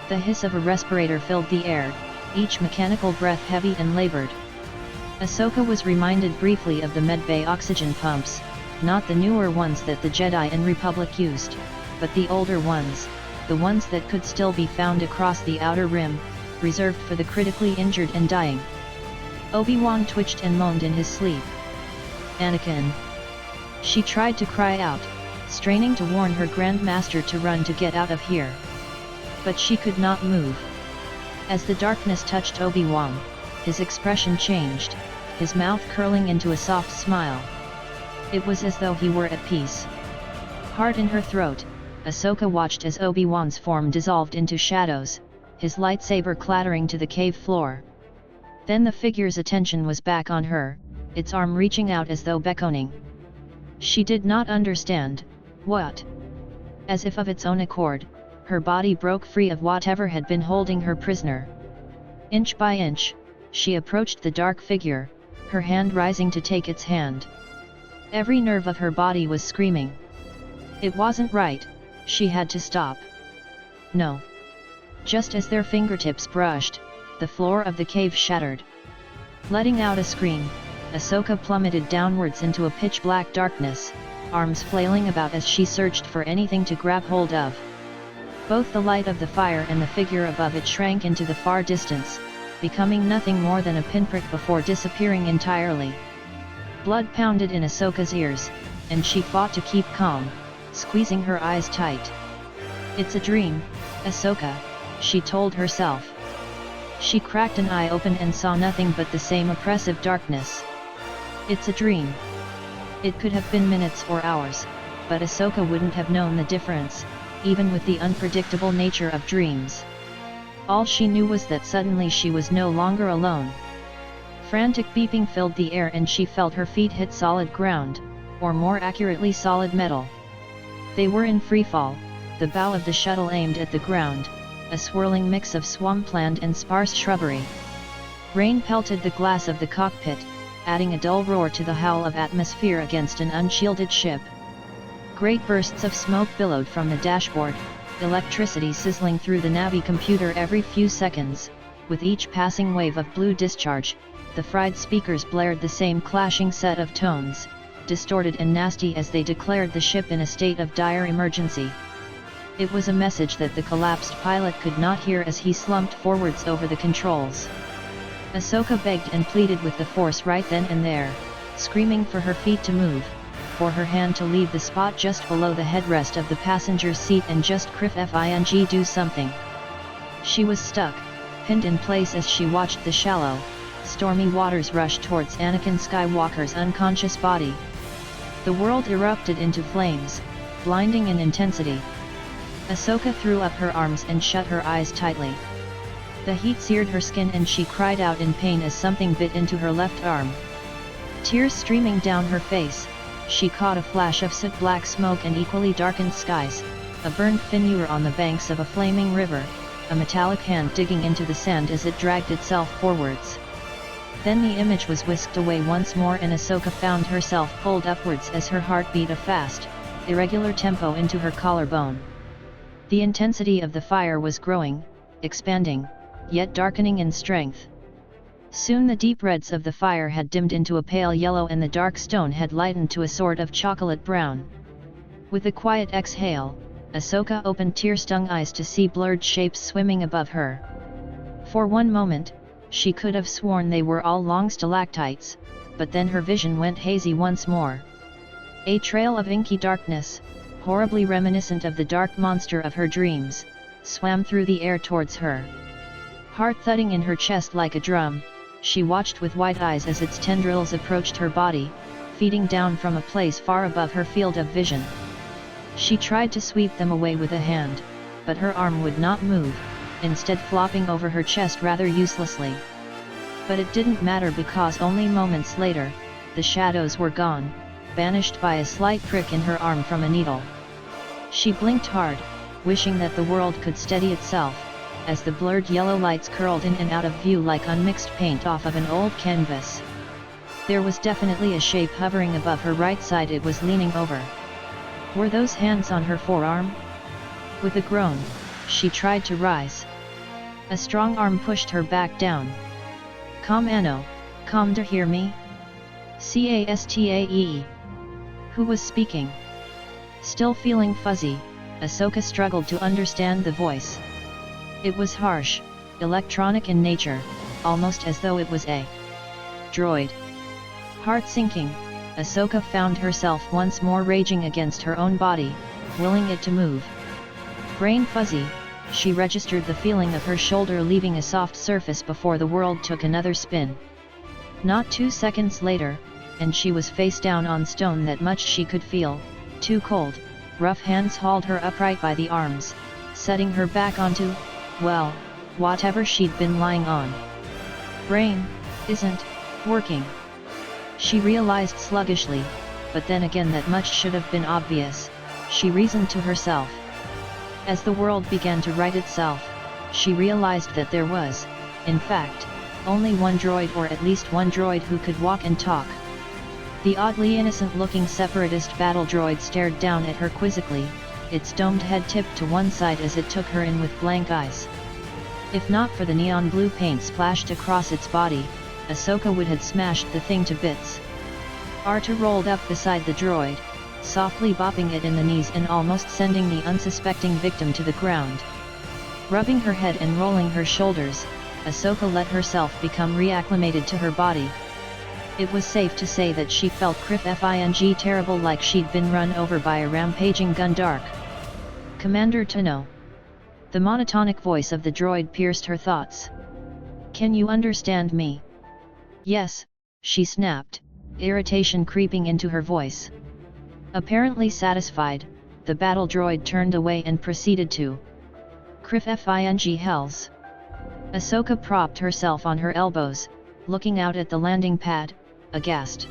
The hiss of a respirator filled the air, each mechanical breath heavy and labored. Ahsoka was reminded briefly of the medbay oxygen pumps, not the newer ones that the Jedi and Republic used, but the older ones, the ones that could still be found across the outer rim, reserved for the critically injured and dying. Obi-Wan twitched and moaned in his sleep. Anakin! She tried to cry out, straining to warn her Grand Master to run to get out of here. But she could not move. As the darkness touched Obi-Wan, his expression changed, his mouth curling into a soft smile. It was as though he were at peace. Heart in her throat, Ahsoka watched as Obi-Wan's form dissolved into shadows, his lightsaber clattering to the cave floor. Then the figure's attention was back on her, its arm reaching out as though beckoning. She did not understand. What? As if of its own accord, her body broke free of whatever had been holding her prisoner. Inch by inch, she approached the dark figure, her hand rising to take its hand. Every nerve of her body was screaming. It wasn't right, she had to stop. No. Just as their fingertips brushed, the floor of the cave shattered. Letting out a scream, Ahsoka plummeted downwards into a pitch-black darkness, arms flailing about as she searched for anything to grab hold of. Both the light of the fire and the figure above it shrank into the far distance, becoming nothing more than a pinprick before disappearing entirely. Blood pounded in Ahsoka's ears, and she fought to keep calm, squeezing her eyes tight. "It's a dream, Ahsoka," she told herself. She cracked an eye open and saw nothing but the same oppressive darkness. It's a dream. It could have been minutes or hours, but Ahsoka wouldn't have known the difference, even with the unpredictable nature of dreams. All she knew was that suddenly she was no longer alone. Frantic beeping filled the air and she felt her feet hit solid ground, or more accurately solid metal. They were in freefall, the bow of the shuttle aimed at the ground, a swirling mix of swampland and sparse shrubbery. Rain pelted the glass of the cockpit, adding a dull roar to the howl of atmosphere against an unshielded ship. Great bursts of smoke billowed from the dashboard, electricity sizzling through the Navi computer every few seconds. With each passing wave of blue discharge, the fried speakers blared the same clashing set of tones, distorted and nasty as they declared the ship in a state of dire emergency. It was a message that the collapsed pilot could not hear as he slumped forwards over the controls. Ahsoka begged and pleaded with the Force right then and there, screaming for her feet to move, for her hand to leave the spot just below the headrest of the passenger's seat and just do something. She was stuck, pinned in place as she watched the shallow, stormy waters rush towards Anakin Skywalker's unconscious body. The world erupted into flames, blinding in intensity. Ahsoka threw up her arms and shut her eyes tightly. The heat seared her skin and she cried out in pain as something bit into her left arm. Tears streaming down her face, she caught a flash of soot-black smoke and equally darkened skies, a burned figure on the banks of a flaming river, a metallic hand digging into the sand as it dragged itself forwards. Then the image was whisked away once more and Ahsoka found herself pulled upwards as her heart beat a fast, irregular tempo into her collarbone. The intensity of the fire was growing, expanding, yet darkening in strength. Soon the deep reds of the fire had dimmed into a pale yellow and the dark stone had lightened to a sort of chocolate brown. With a quiet exhale, Ahsoka opened tear-stung eyes to see blurred shapes swimming above her. For one moment, she could have sworn they were all long stalactites, but then her vision went hazy once more. A trail of inky darkness, horribly reminiscent of the dark monster of her dreams, swam through the air towards her. Heart thudding in her chest like a drum, she watched with wide eyes as its tendrils approached her body, feeding down from a place far above her field of vision. She tried to sweep them away with a hand, but her arm would not move, instead flopping over her chest rather uselessly. But it didn't matter because only moments later, the shadows were gone, banished by a slight prick in her arm from a needle. She blinked hard, wishing that the world could steady itself, as the blurred yellow lights curled in and out of view like unmixed paint off of an old canvas. There was definitely a shape hovering above her right side. It was leaning over. Were those hands on her forearm? With a groan, she tried to rise. A strong arm pushed her back down. "Come Anno, come to hear me? Castae." Who was speaking? Still feeling fuzzy, Ahsoka struggled to understand the voice. It was harsh, electronic in nature, almost as though it was a droid. Heart sinking, Ahsoka found herself once more raging against her own body, willing it to move. Brain fuzzy, she registered the feeling of her shoulder leaving a soft surface before the world took another spin. Not 2 seconds later, and she was face down on stone that much she could feel, too cold. Rough hands hauled her upright by the arms, setting her back onto, well, whatever she'd been lying on. Brain isn't working. She realized sluggishly, but then again that much should have been obvious, she reasoned to herself. As the world began to right itself, she realized that there was, in fact, only one droid, or at least one droid who could walk and talk. The oddly innocent-looking separatist battle droid stared down at her quizzically, its domed head tipped to one side as it took her in with blank eyes. If not for the neon blue paint splashed across its body, Ahsoka would have smashed the thing to bits. Arta rolled up beside the droid, softly bopping it in the knees and almost sending the unsuspecting victim to the ground. Rubbing her head and rolling her shoulders, Ahsoka let herself become reacclimated to her body. It was safe to say that she felt criffing terrible, like she'd been run over by a rampaging Gundark. Commander Tenno. The monotonic voice of the droid pierced her thoughts. Can you understand me? Yes, she snapped, irritation creeping into her voice. Apparently satisfied, the battle droid turned away and proceeded to criffing hells. Ahsoka propped herself on her elbows, looking out at the landing pad, aghast.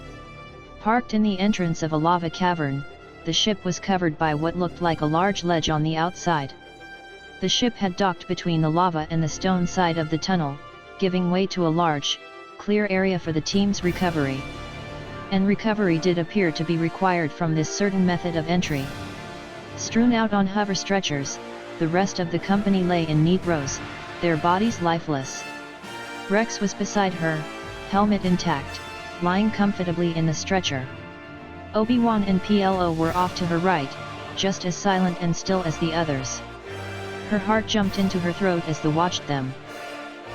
Parked in the entrance of a lava cavern, the ship was covered by what looked like a large ledge on the outside. The ship had docked between the lava and the stone side of the tunnel, giving way to a large, clear area for the team's recovery. And recovery did appear to be required from this certain method of entry. Strewn out on hover stretchers, the rest of the company lay in neat rows, their bodies lifeless. Rex was beside her, helmet intact, lying comfortably in the stretcher. Obi-Wan and PLO were off to her right, just as silent and still as the others. Her heart jumped into her throat as they watched them.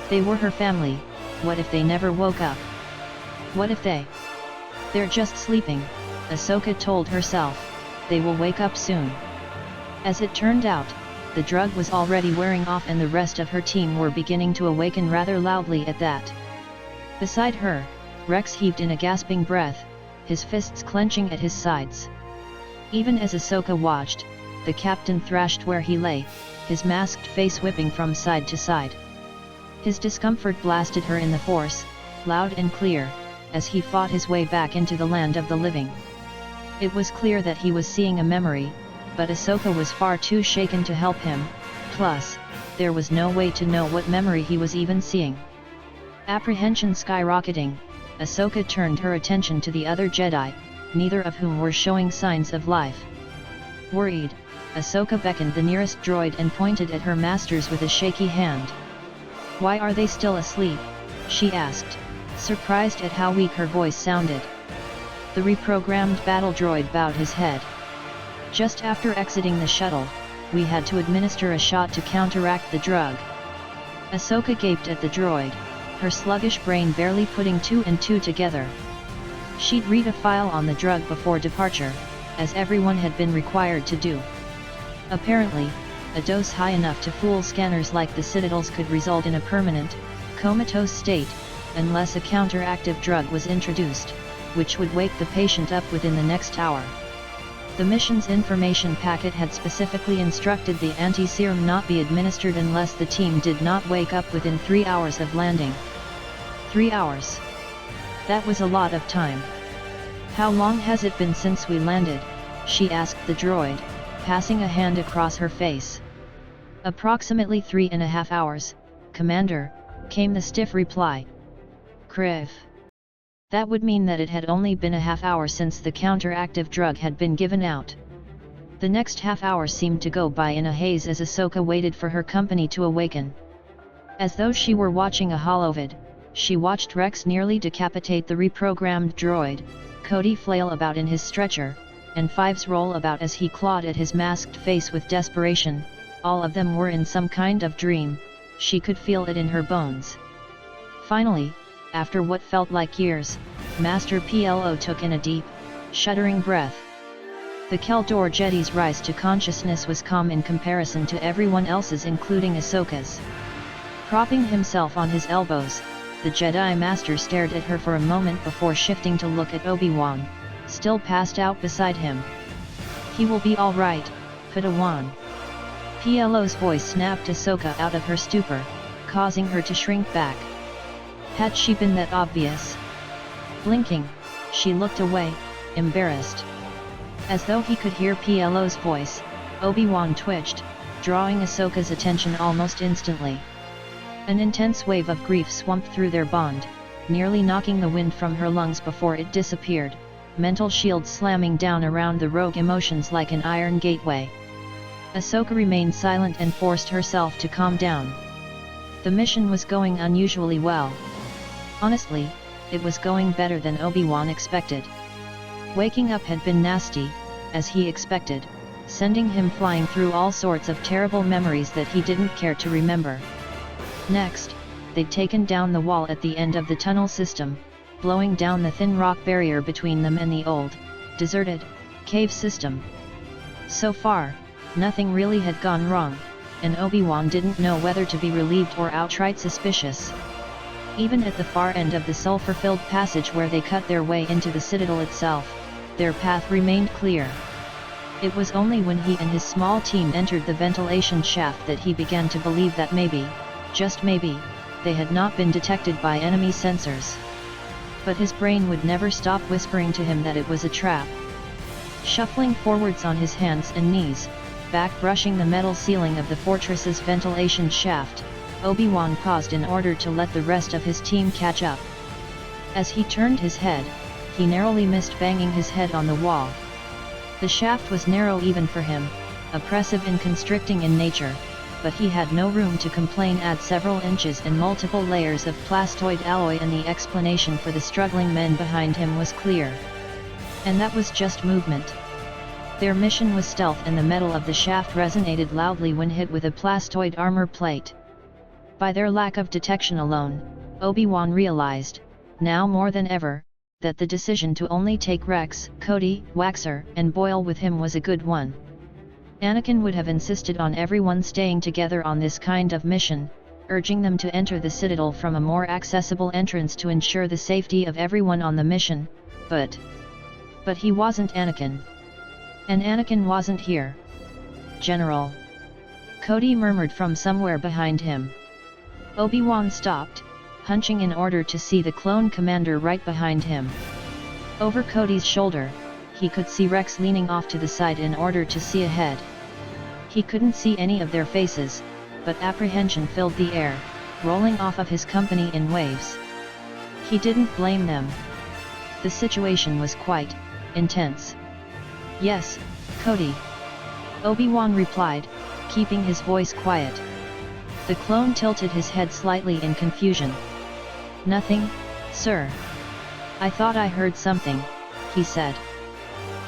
They were her family. What if they never woke up? What if they're just sleeping, Ahsoka told herself. They will wake up soon. As it turned out, the drug was already wearing off and the rest of her team were beginning to awaken rather loudly at that. Beside her, Rex heaved in a gasping breath, his fists clenching at his sides. Even as Ahsoka watched, the captain thrashed where he lay, his masked face whipping from side to side. His discomfort blasted her in the Force, loud and clear, as he fought his way back into the land of the living. It was clear that he was seeing a memory, but Ahsoka was far too shaken to help him, plus, there was no way to know what memory he was even seeing. Apprehension skyrocketing, Ahsoka turned her attention to the other Jedi, neither of whom were showing signs of life. Worried, Ahsoka beckoned the nearest droid and pointed at her masters with a shaky hand. "Why are they still asleep?" she asked, surprised at how weak her voice sounded. The reprogrammed battle droid bowed his head. "Just after exiting the shuttle, we had to administer a shot to counteract the drug." Ahsoka gaped at the droid, her sluggish brain barely putting two and two together. She'd read a file on the drug before departure, as everyone had been required to do. Apparently, a dose high enough to fool scanners like the Citadel's could result in a permanent, comatose state, unless a counteractive drug was introduced, which would wake the patient up within the next hour. The mission's information packet had specifically instructed the anti-serum not be administered unless the team did not wake up within 3 hours of landing. 3 hours. That was a lot of time. "How long has it been since we landed?" she asked the droid, passing a hand across her face. "Approximately 3.5 hours, Commander," came the stiff reply. "Criff. That would mean that it had only been a half hour since the counteractive drug had been given out." The next half hour seemed to go by in a haze as Ahsoka waited for her company to awaken. As though she were watching a holovid, she watched Rex nearly decapitate the reprogrammed droid, Cody flail about in his stretcher, and Fives roll about as he clawed at his masked face with desperation. All of them were in some kind of dream, she could feel it in her bones. Finally, after what felt like years, Master PLO took in a deep, shuddering breath. The Keldor Jetti's rise to consciousness was calm in comparison to everyone else's, including Ahsoka's. Propping himself on his elbows, the Jedi Master stared at her for a moment before shifting to look at Obi-Wan, still passed out beside him. "He will be all right, Padawan." PLO's voice snapped Ahsoka out of her stupor, causing her to shrink back. Had she been that obvious? Blinking, she looked away, embarrassed. As though he could hear PLO's voice, Obi-Wan twitched, drawing Ahsoka's attention almost instantly. An intense wave of grief swamped through their bond, nearly knocking the wind from her lungs before it disappeared, mental shields slamming down around the rogue emotions like an iron gateway. Ahsoka remained silent and forced herself to calm down. The mission was going unusually well. Honestly, it was going better than Obi-Wan expected. Waking up had been nasty, as he expected, sending him flying through all sorts of terrible memories that he didn't care to remember. Next, they'd taken down the wall at the end of the tunnel system, blowing down the thin rock barrier between them and the old, deserted, cave system. So far, nothing really had gone wrong, and Obi-Wan didn't know whether to be relieved or outright suspicious. Even at the far end of the sulfur-filled passage where they cut their way into the Citadel itself, their path remained clear. It was only when he and his small team entered the ventilation shaft that he began to believe that maybe, just maybe, they had not been detected by enemy sensors. But his brain would never stop whispering to him that it was a trap. Shuffling forwards on his hands and knees, back brushing the metal ceiling of the fortress's ventilation shaft, Obi-Wan paused in order to let the rest of his team catch up. As he turned his head, he narrowly missed banging his head on the wall. The shaft was narrow even for him, oppressive and constricting in nature, but he had no room to complain. Add several inches and multiple layers of plastoid alloy and the explanation for the struggling men behind him was clear. And that was just movement. Their mission was stealth, and the metal of the shaft resonated loudly when hit with a plastoid armor plate. By their lack of detection alone, Obi-Wan realized, now more than ever, that the decision to only take Rex, Cody, Waxer, and Boyle with him was a good one. Anakin would have insisted on everyone staying together on this kind of mission, urging them to enter the Citadel from a more accessible entrance to ensure the safety of everyone on the mission, but he wasn't Anakin. And Anakin wasn't here. General. Cody murmured from somewhere behind him. Obi-Wan stopped, hunching in order to see the clone commander right behind him. Over Cody's shoulder, he could see Rex leaning off to the side in order to see ahead. He couldn't see any of their faces, but apprehension filled the air, rolling off of his company in waves. He didn't blame them. The situation was quite intense. Yes, Cody. Obi-Wan replied, keeping his voice quiet. The clone tilted his head slightly in confusion. Nothing, sir. I thought I heard something, he said.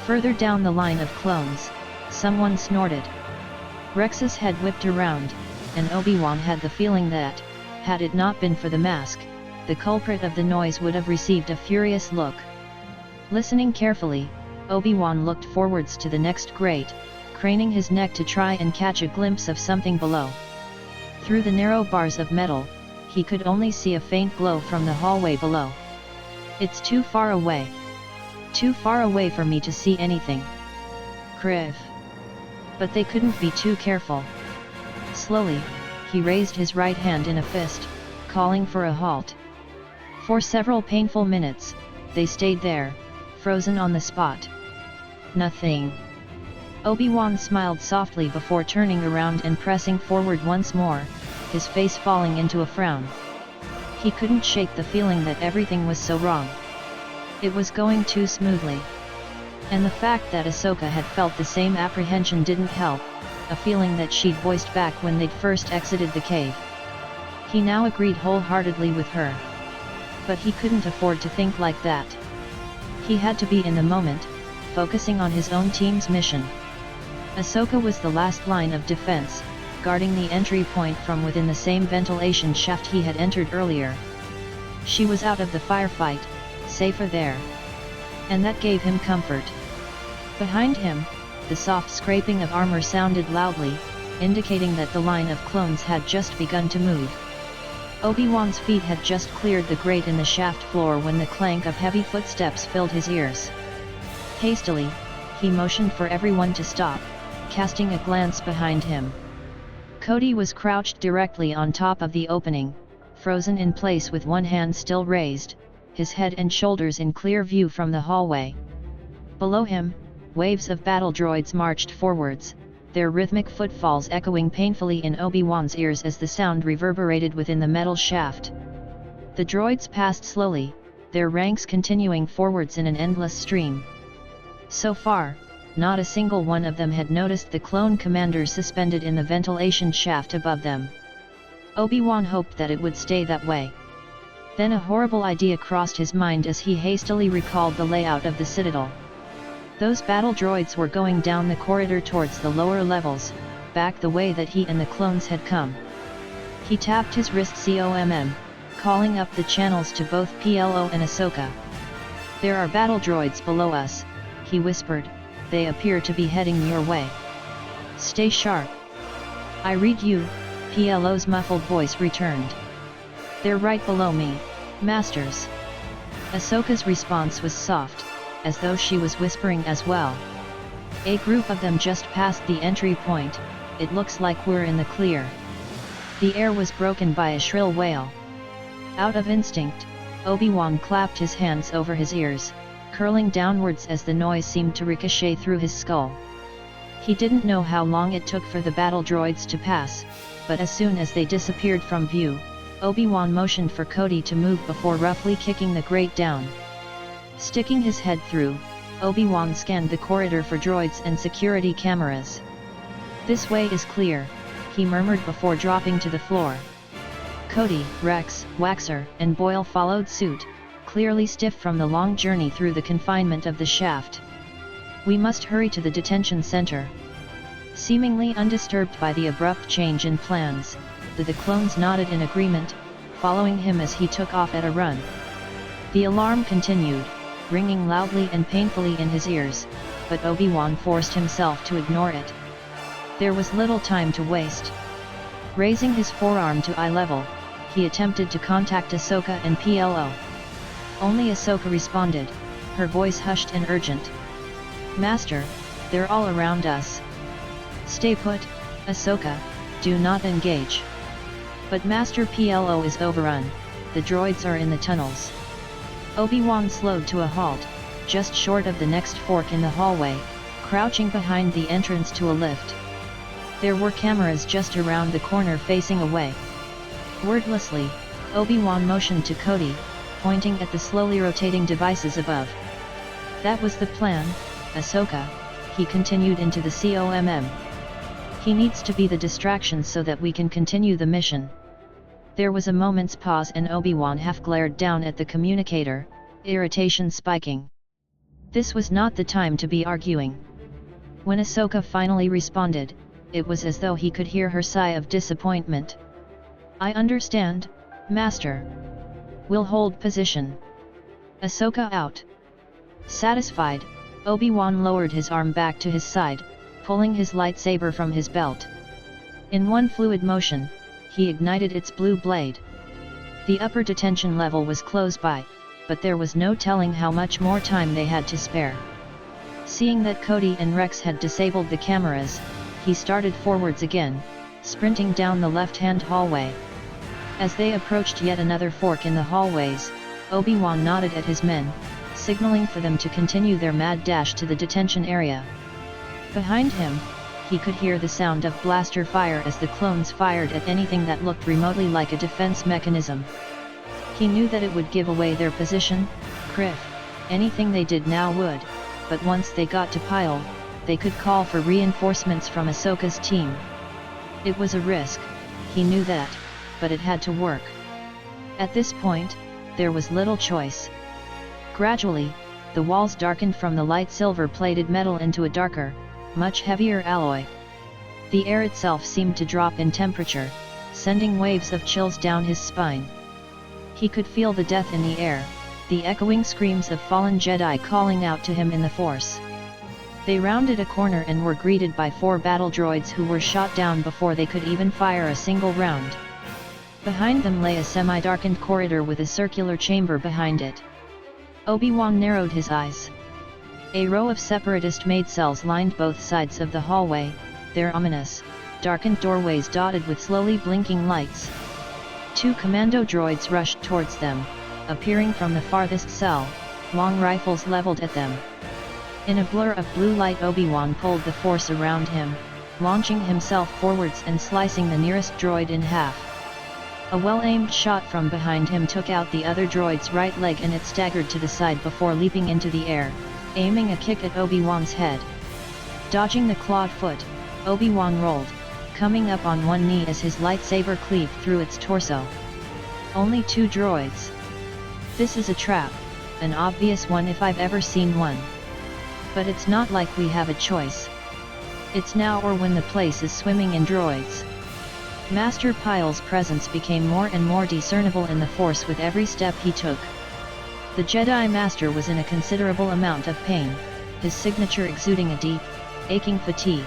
Further down the line of clones, someone snorted. Rex's head whipped around, and Obi-Wan had the feeling that, had it not been for the mask, the culprit of the noise would have received a furious look. Listening carefully, Obi-Wan looked forwards to the next grate, craning his neck to try and catch a glimpse of something below. Through the narrow bars of metal, he could only see a faint glow from the hallway below. It's too far away. Too far away for me to see anything. Kriv. But they couldn't be too careful. Slowly, he raised his right hand in a fist, calling for a halt. For several painful minutes, they stayed there, frozen on the spot. Nothing. Obi-Wan smiled softly before turning around and pressing forward once more, his face falling into a frown. He couldn't shake the feeling that everything was so wrong. It was going too smoothly. And the fact that Ahsoka had felt the same apprehension didn't help, a feeling that she'd voiced back when they'd first exited the cave. He now agreed wholeheartedly with her. But he couldn't afford to think like that. He had to be in the moment, focusing on his own team's mission. Ahsoka was the last line of defense, guarding the entry point from within the same ventilation shaft he had entered earlier. She was out of the firefight, safer there. And that gave him comfort. Behind him, the soft scraping of armor sounded loudly, indicating that the line of clones had just begun to move. Obi-Wan's feet had just cleared the grate in the shaft floor when the clank of heavy footsteps filled his ears. Hastily, he motioned for everyone to stop, casting a glance behind him. Cody was crouched directly on top of the opening, frozen in place with one hand still raised, his head and shoulders in clear view from the hallway. Below him, waves of battle droids marched forwards, their rhythmic footfalls echoing painfully in Obi-Wan's ears as the sound reverberated within the metal shaft. The droids passed slowly, their ranks continuing forwards in an endless stream. So far, not a single one of them had noticed the clone commanders suspended in the ventilation shaft above them. Obi-Wan hoped that it would stay that way. Then a horrible idea crossed his mind as he hastily recalled the layout of the Citadel. Those battle droids were going down the corridor towards the lower levels, back the way that he and the clones had come. He tapped his wrist COMM, calling up the channels to both PLO and Ahsoka. "There are battle droids below us," he whispered, "they appear to be heading your way. Stay sharp." "I read you," PLO's muffled voice returned. "They're right below me, Masters." Ahsoka's response was soft, as though she was whispering as well. "A group of them just passed the entry point, it looks like we're in the clear." The air was broken by a shrill wail. Out of instinct, Obi-Wan clapped his hands over his ears, curling downwards as the noise seemed to ricochet through his skull. He didn't know how long it took for the battle droids to pass, but as soon as they disappeared from view, Obi-Wan motioned for Cody to move before roughly kicking the grate down. Sticking his head through, Obi-Wan scanned the corridor for droids and security cameras. "This way is clear," he murmured before dropping to the floor. Cody, Rex, Waxer, and Boyle followed suit, clearly stiff from the long journey through the confinement of the shaft. "We must hurry to the detention center." Seemingly undisturbed by the abrupt change in plans, the clones nodded in agreement, following him as he took off at a run. The alarm continued, ringing loudly and painfully in his ears, but Obi-Wan forced himself to ignore it. There was little time to waste. Raising his forearm to eye level, he attempted to contact Ahsoka and PLO. Only Ahsoka responded, her voice hushed and urgent. "Master, they're all around us." "Stay put, Ahsoka, do not engage." "But Master, PLO is overrun, the droids are in the tunnels." Obi-Wan slowed to a halt, just short of the next fork in the hallway, crouching behind the entrance to a lift. There were cameras just around the corner facing away. Wordlessly, Obi-Wan motioned to Cody, pointing at the slowly rotating devices above. "That was the plan, Ahsoka," he continued into the COMM. "He needs to be the distraction so that we can continue the mission." There was a moment's pause and Obi-Wan half glared down at the communicator, irritation spiking. This was not the time to be arguing. When Ahsoka finally responded, it was as though he could hear her sigh of disappointment. "I understand, Master. We'll hold position." "Ahsoka out." Satisfied, Obi-Wan lowered his arm back to his side, pulling his lightsaber from his belt. In one fluid motion, he ignited its blue blade. The upper detention level was close by, but there was no telling how much more time they had to spare. Seeing that Cody and Rex had disabled the cameras, he started forwards again, sprinting down the left-hand hallway. As they approached yet another fork in the hallways, Obi-Wan nodded at his men, signaling for them to continue their mad dash to the detention area. Behind him, he could hear the sound of blaster fire as the clones fired at anything that looked remotely like a defense mechanism. He knew that it would give away their position, Criff, anything they did now would, but once they got to Pyle, they could call for reinforcements from Ahsoka's team. It was a risk, he knew that, but it had to work. At this point, there was little choice. Gradually, the walls darkened from the light silver-plated metal into a darker, much heavier alloy. The air itself seemed to drop in temperature, sending waves of chills down his spine. He could feel the death in the air, the echoing screams of fallen Jedi calling out to him in the Force. They rounded a corner and were greeted by 4 battle droids who were shot down before they could even fire a single round. Behind them lay a semi-darkened corridor with a circular chamber behind it. Obi-Wan narrowed his eyes. A row of separatist-made cells lined both sides of the hallway, their ominous, darkened doorways dotted with slowly blinking lights. 2 commando droids rushed towards them, appearing from the farthest cell, long rifles leveled at them. In a blur of blue light, Obi-Wan pulled the Force around him, launching himself forwards and slicing the nearest droid in half. A well-aimed shot from behind him took out the other droid's right leg and it staggered to the side before leaping into the air, aiming a kick at Obi-Wan's head. Dodging the clawed foot, Obi-Wan rolled, coming up on one knee as his lightsaber cleaved through its torso. Only 2 droids, This is a trap, an obvious one if I've ever seen one. But it's not like we have a choice. It's now or when the place is swimming in droids. Master Pyle's presence became more and more discernible in the Force with every step he took. The Jedi Master was in a considerable amount of pain, his signature exuding a deep, aching fatigue.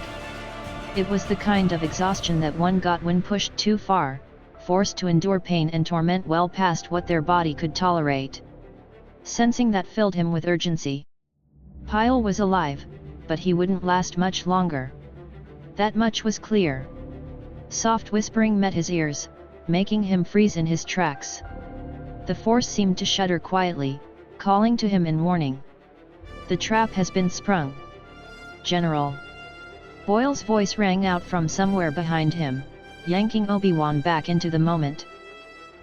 It was the kind of exhaustion that one got when pushed too far, forced to endure pain and torment well past what their body could tolerate. Sensing that filled him with urgency. Pyle was alive, but he wouldn't last much longer. That much was clear. Soft whispering met his ears, making him freeze in his tracks. The Force seemed to shudder quietly, calling to him in warning. The trap has been sprung. General. Boyle's voice rang out from somewhere behind him, yanking Obi-Wan back into the moment.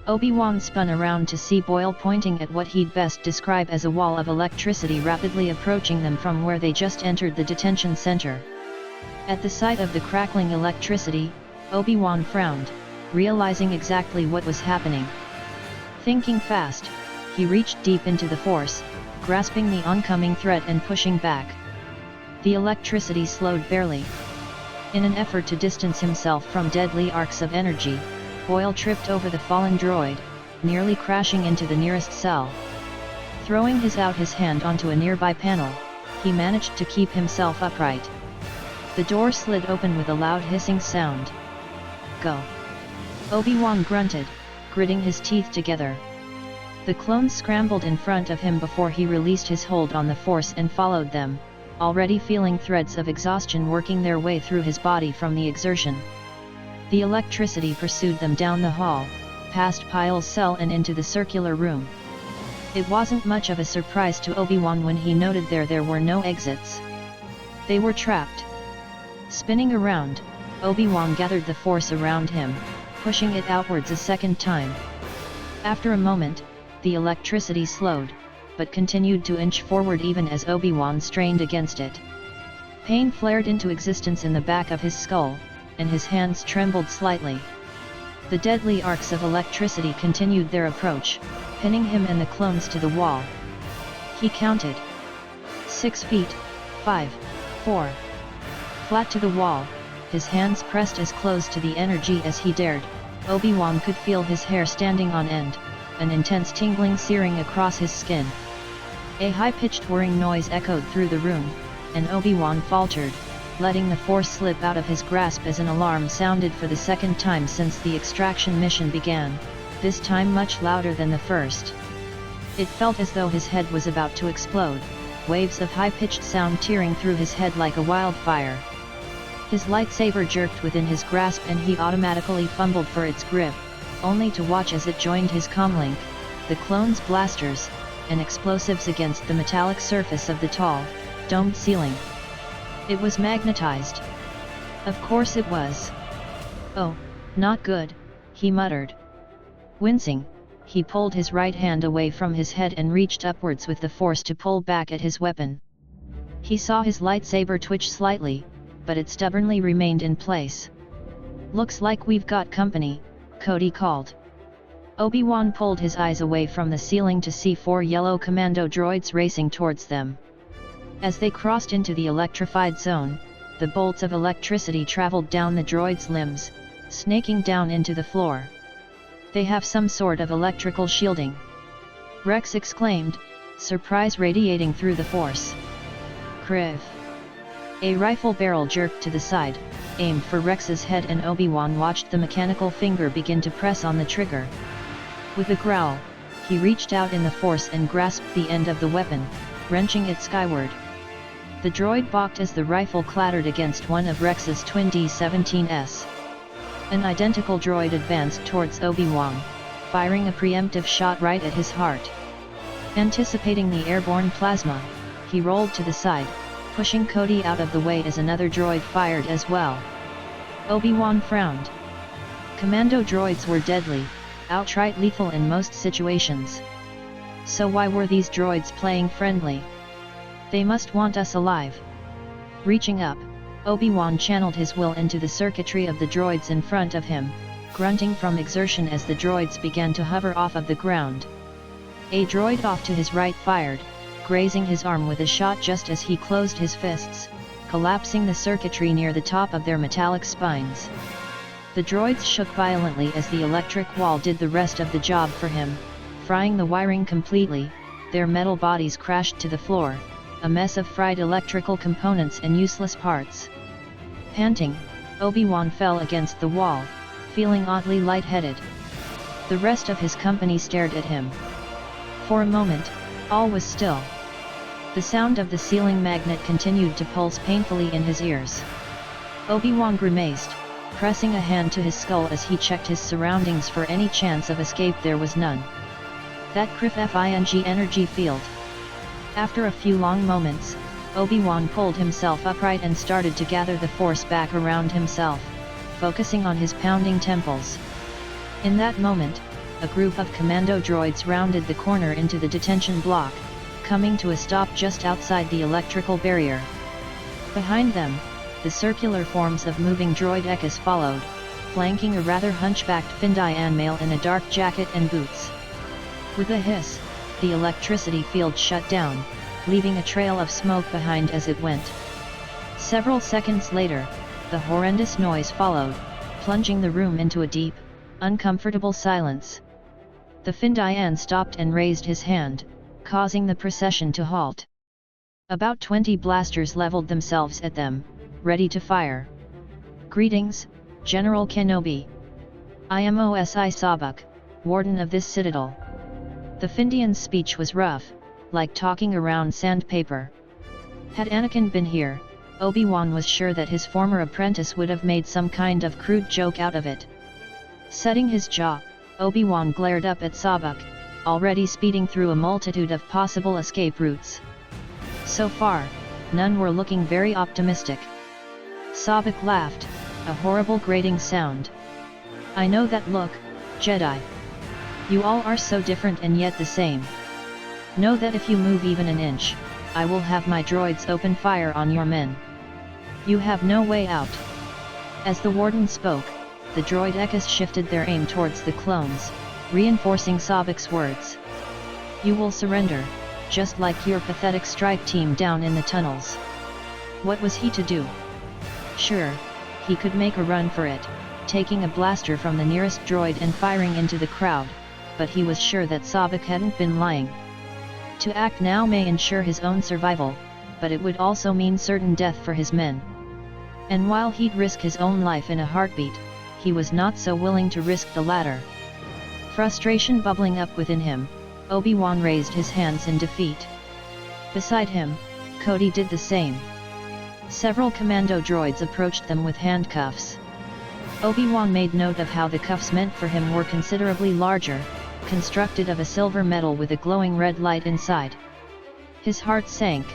Obi-Wan spun around to see Boyle pointing at what he'd best describe as a wall of electricity rapidly approaching them from where they just entered the detention center. At the sight of the crackling electricity, Obi-Wan frowned, realizing exactly what was happening. Thinking fast, he reached deep into the Force, grasping the oncoming threat and pushing back. The electricity slowed barely. In an effort to distance himself from deadly arcs of energy, Boyle tripped over the fallen droid, nearly crashing into the nearest cell. Throwing his hand onto a nearby panel, he managed to keep himself upright. The door slid open with a loud hissing sound. Go! Obi-Wan grunted, gritting his teeth together. The clones scrambled in front of him before he released his hold on the Force and followed them, already feeling threads of exhaustion working their way through his body from the exertion. The electricity pursued them down the hall, past Pyle's cell and into the circular room. It wasn't much of a surprise to Obi-Wan when he noted there were no exits. They were trapped. Spinning around, Obi-Wan gathered the Force around him, pushing it outwards a second time. After a moment, the electricity slowed, but continued to inch forward even as Obi-Wan strained against it. Pain flared into existence in the back of his skull, and his hands trembled slightly. The deadly arcs of electricity continued their approach, pinning him and the clones to the wall. He counted. 6 feet, 5, 4. Flat to the wall, his hands pressed as close to the energy as he dared. Obi-Wan could feel his hair standing on end, an intense tingling searing across his skin. A high-pitched whirring noise echoed through the room, and Obi-Wan faltered, letting the Force slip out of his grasp as an alarm sounded for the second time since the extraction mission began, this time much louder than the first. It felt as though his head was about to explode, waves of high-pitched sound tearing through his head like a wildfire. His lightsaber jerked within his grasp and he automatically fumbled for its grip, only to watch as it joined his comlink, the clone's blasters, and explosives against the metallic surface of the tall, domed ceiling. It was magnetized. Of course it was. Oh, not good, he muttered. Wincing, he pulled his right hand away from his head and reached upwards with the Force to pull back at his weapon. He saw his lightsaber twitch slightly, but it stubbornly remained in place. Looks like we've got company, Cody called. Obi-Wan pulled his eyes away from the ceiling to see 4 yellow commando droids racing towards them. As they crossed into the electrified zone, the bolts of electricity traveled down the droids' limbs, snaking down into the floor. They have some sort of electrical shielding. Rex exclaimed, surprise radiating through the Force. Kriv. A rifle barrel jerked to the side, aimed for Rex's head, and Obi-Wan watched the mechanical finger begin to press on the trigger. With a growl, he reached out in the Force and grasped the end of the weapon, wrenching it skyward. The droid balked as the rifle clattered against one of Rex's twin D-17s. An identical droid advanced towards Obi-Wan, firing a preemptive shot right at his heart. Anticipating the airborne plasma, he rolled to the side, pushing Cody out of the way as another droid fired as well. Obi-Wan frowned. Commando droids were deadly, outright lethal in most situations. So why were these droids playing friendly? They must want us alive. Reaching up, Obi-Wan channeled his will into the circuitry of the droids in front of him, grunting from exertion as the droids began to hover off of the ground. A droid off to his right fired, grazing his arm with a shot just as he closed his fists, collapsing the circuitry near the top of their metallic spines. The droids shook violently as the electric wall did the rest of the job for him, frying the wiring completely. Their metal bodies crashed to the floor, a mess of fried electrical components and useless parts. Panting, Obi-Wan fell against the wall, feeling oddly lightheaded. The rest of his company stared at him. For a moment, all was still. The sound of the ceiling magnet continued to pulse painfully in his ears. Obi-Wan grimaced, pressing a hand to his skull as he checked his surroundings for any chance of escape. There was none. That Fing energy field. After a few long moments, Obi-Wan pulled himself upright and started to gather the force back around himself, focusing on his pounding temples. In that moment, a group of commando droids rounded the corner into the detention block, coming to a stop just outside the electrical barrier. Behind them, the circular forms of moving droid Ekis followed, flanking a rather hunchbacked Findian male in a dark jacket and boots. With a hiss, the electricity field shut down, leaving a trail of smoke behind as it went. Several seconds later, the horrendous noise followed, plunging the room into a deep, uncomfortable silence. The Findian stopped and raised his hand, causing the procession to halt. About 20 blasters leveled themselves at them, ready to fire. "Greetings, General Kenobi. I am Osi Sabak, Warden of this Citadel." The Findian's speech was rough, like talking around sandpaper. Had Anakin been here, Obi-Wan was sure that his former apprentice would have made some kind of crude joke out of it. Setting his jaw, Obi-Wan glared up at Sabak, already speeding through a multitude of possible escape routes. So far, none were looking very optimistic. Sabak laughed, a horrible grating sound. "I know that look, Jedi. You all are so different and yet the same. Know that if you move even an inch, I will have my droids open fire on your men. You have no way out." As the Warden spoke, the droid Ekis shifted their aim towards the clones, reinforcing Sabak's words. "You will surrender, just like your pathetic strike team down in the tunnels." What was he to do? Sure, he could make a run for it, taking a blaster from the nearest droid and firing into the crowd, but he was sure that Sabak hadn't been lying. To act now may ensure his own survival, but it would also mean certain death for his men. And while he'd risk his own life in a heartbeat, he was not so willing to risk the latter. Frustration bubbling up within him, Obi-Wan raised his hands in defeat. Beside him, Cody did the same. Several commando droids approached them with handcuffs. Obi-Wan made note of how the cuffs meant for him were considerably larger, constructed of a silver metal with a glowing red light inside. His heart sank.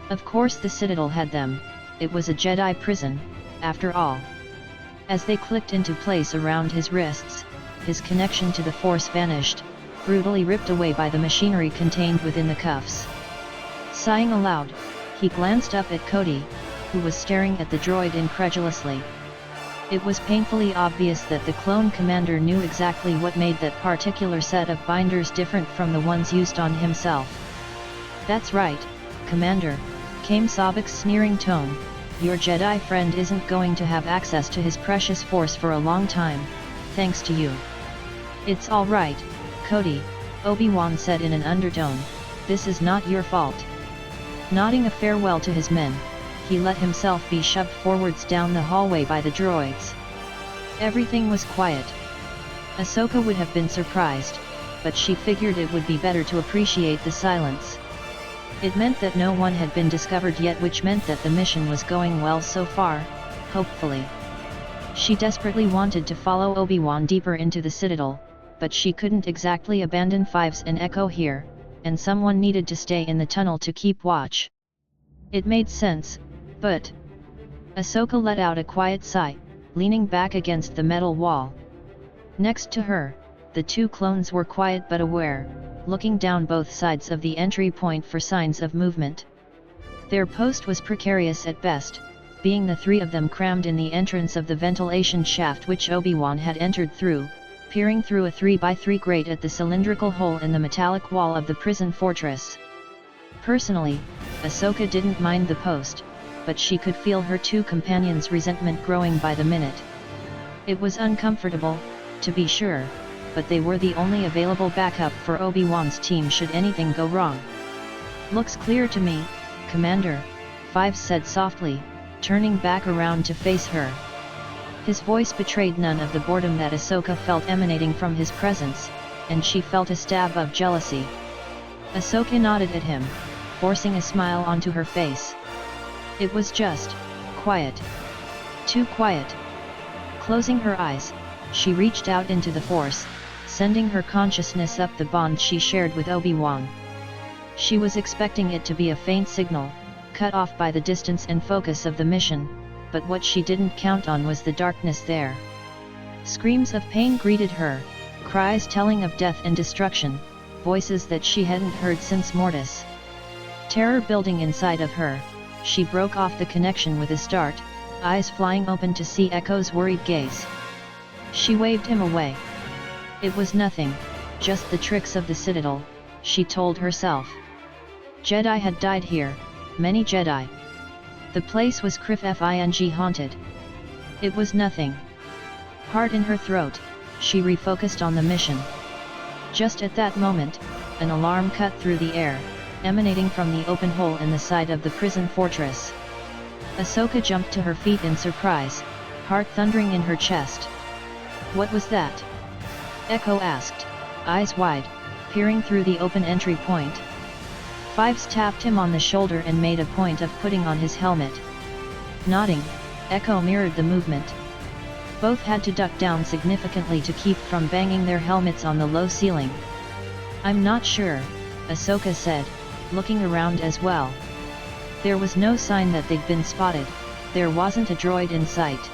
Of course the Citadel had them, it was a Jedi prison, after all. As they clicked into place around his wrists, his connection to the Force vanished, brutally ripped away by the machinery contained within the cuffs. Sighing aloud, he glanced up at Cody, who was staring at the droid incredulously. It was painfully obvious that the clone commander knew exactly what made that particular set of binders different from the ones used on himself. "That's right, Commander," came Sabak's sneering tone, "your Jedi friend isn't going to have access to his precious Force for a long time, thanks to you." "It's all right, Cody," Obi-Wan said in an undertone, "this is not your fault." Nodding a farewell to his men, he let himself be shoved forwards down the hallway by the droids. Everything was quiet. Ahsoka would have been surprised, but she figured it would be better to appreciate the silence. It meant that no one had been discovered yet, which meant that the mission was going well so far, hopefully. She desperately wanted to follow Obi-Wan deeper into the Citadel, but she couldn't exactly abandon Fives and Echo here, and someone needed to stay in the tunnel to keep watch. It made sense, but... Ahsoka let out a quiet sigh, leaning back against the metal wall. Next to her, the two clones were quiet but aware, looking down both sides of the entry point for signs of movement. Their post was precarious at best, being the three of them crammed in the entrance of the ventilation shaft which Obi-Wan had entered through, peering through a 3x3 grate at the cylindrical hole in the metallic wall of the prison fortress. Personally, Ahsoka didn't mind the post, but she could feel her two companions' resentment growing by the minute. It was uncomfortable, to be sure, but they were the only available backup for Obi-Wan's team should anything go wrong. "Looks clear to me, Commander," Fives said softly, turning back around to face her. His voice betrayed none of the boredom that Ahsoka felt emanating from his presence, and she felt a stab of jealousy. Ahsoka nodded at him, forcing a smile onto her face. It was just quiet. Too quiet. Closing her eyes, she reached out into the Force, sending her consciousness up the bond she shared with Obi-Wan. She was expecting it to be a faint signal, cut off by the distance and focus of the mission, but what she didn't count on was the darkness there. Screams of pain greeted her, cries telling of death and destruction, voices that she hadn't heard since Mortis. Terror building inside of her, she broke off the connection with a start, eyes flying open to see Echo's worried gaze. She waved him away. It was nothing, just the tricks of the Citadel, she told herself. Jedi had died here, many Jedi. The place was Crif-Fing haunted. It was nothing. Heart in her throat, she refocused on the mission. Just at that moment, an alarm cut through the air, emanating from the open hole in the side of the prison fortress. Ahsoka jumped to her feet in surprise, heart thundering in her chest. "What was that?" Echo asked, eyes wide, peering through the open entry point. Fives tapped him on the shoulder and made a point of putting on his helmet. Nodding, Echo mirrored the movement. Both had to duck down significantly to keep from banging their helmets on the low ceiling. "I'm not sure," Ahsoka said, looking around as well. There was no sign that they'd been spotted, there wasn't a droid in sight.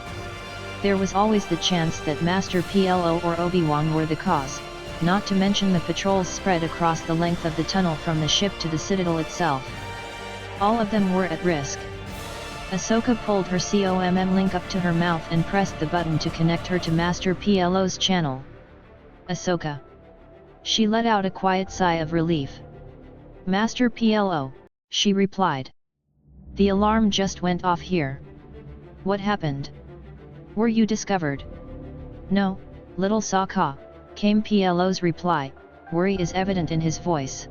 There was always the chance that Master PLO or Obi-Wan were the cause, not to mention the patrols spread across the length of the tunnel from the ship to the Citadel itself. All of them were at risk. Ahsoka pulled her COMM link up to her mouth and pressed the button to connect her to Master PLO's channel. "Ahsoka." She let out a quiet sigh of relief. "Master PLO," she replied. "The alarm just went off here." "What happened? Were you discovered?" "No, little Sokka," came PLO's reply, worry is evident in his voice.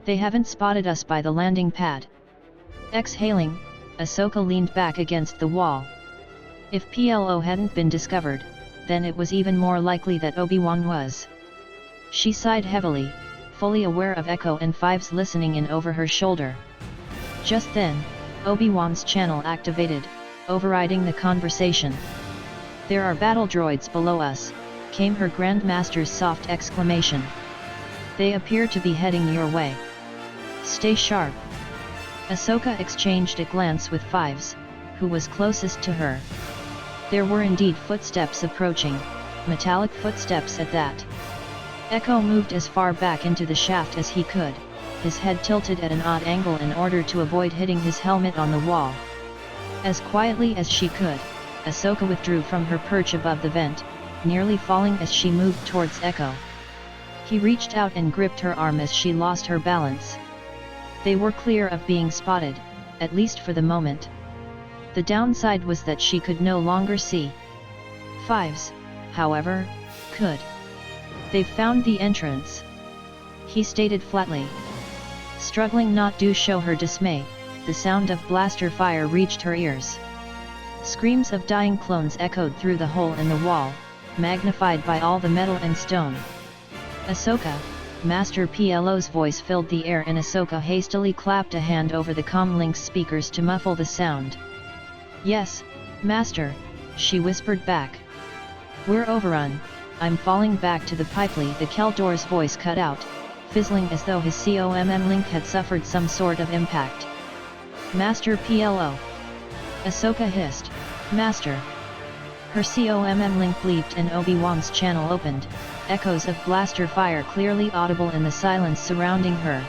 "They haven't spotted us by the landing pad." Exhaling, Ahsoka leaned back against the wall. If PLO hadn't been discovered, then it was even more likely that Obi-Wan was. She sighed heavily, fully aware of Echo and Fives listening in over her shoulder. Just then, Obi-Wan's channel activated, overriding the conversation. "There are battle droids below us," came her Grand Master's soft exclamation. "They appear to be heading your way. Stay sharp." Ahsoka exchanged a glance with Fives, who was closest to her. There were indeed footsteps approaching, metallic footsteps at that. Echo moved as far back into the shaft as he could, his head tilted at an odd angle in order to avoid hitting his helmet on the wall. As quietly as she could, Ahsoka withdrew from her perch above the vent, nearly falling as she moved towards Echo. He reached out and gripped her arm as she lost her balance. They were clear of being spotted, at least for the moment. The downside was that she could no longer see. Fives, however, could. "They've found the entrance," he stated flatly. Struggling not to show her dismay, the sound of blaster fire reached her ears. Screams of dying clones echoed through the hole in the wall, magnified by all the metal and stone. "Ahsoka," Master PLO's voice filled the air and Ahsoka hastily clapped a hand over the comlink's speakers to muffle the sound. "Yes, Master," she whispered back. "We're overrun, I'm falling back to the pipely." The Keldor's voice cut out, fizzling as though his COMM link had suffered some sort of impact. "Master PLO." Ahsoka hissed, "Master." Her COMM link bleeped and Obi-Wan's channel opened, echoes of blaster fire clearly audible in the silence surrounding her.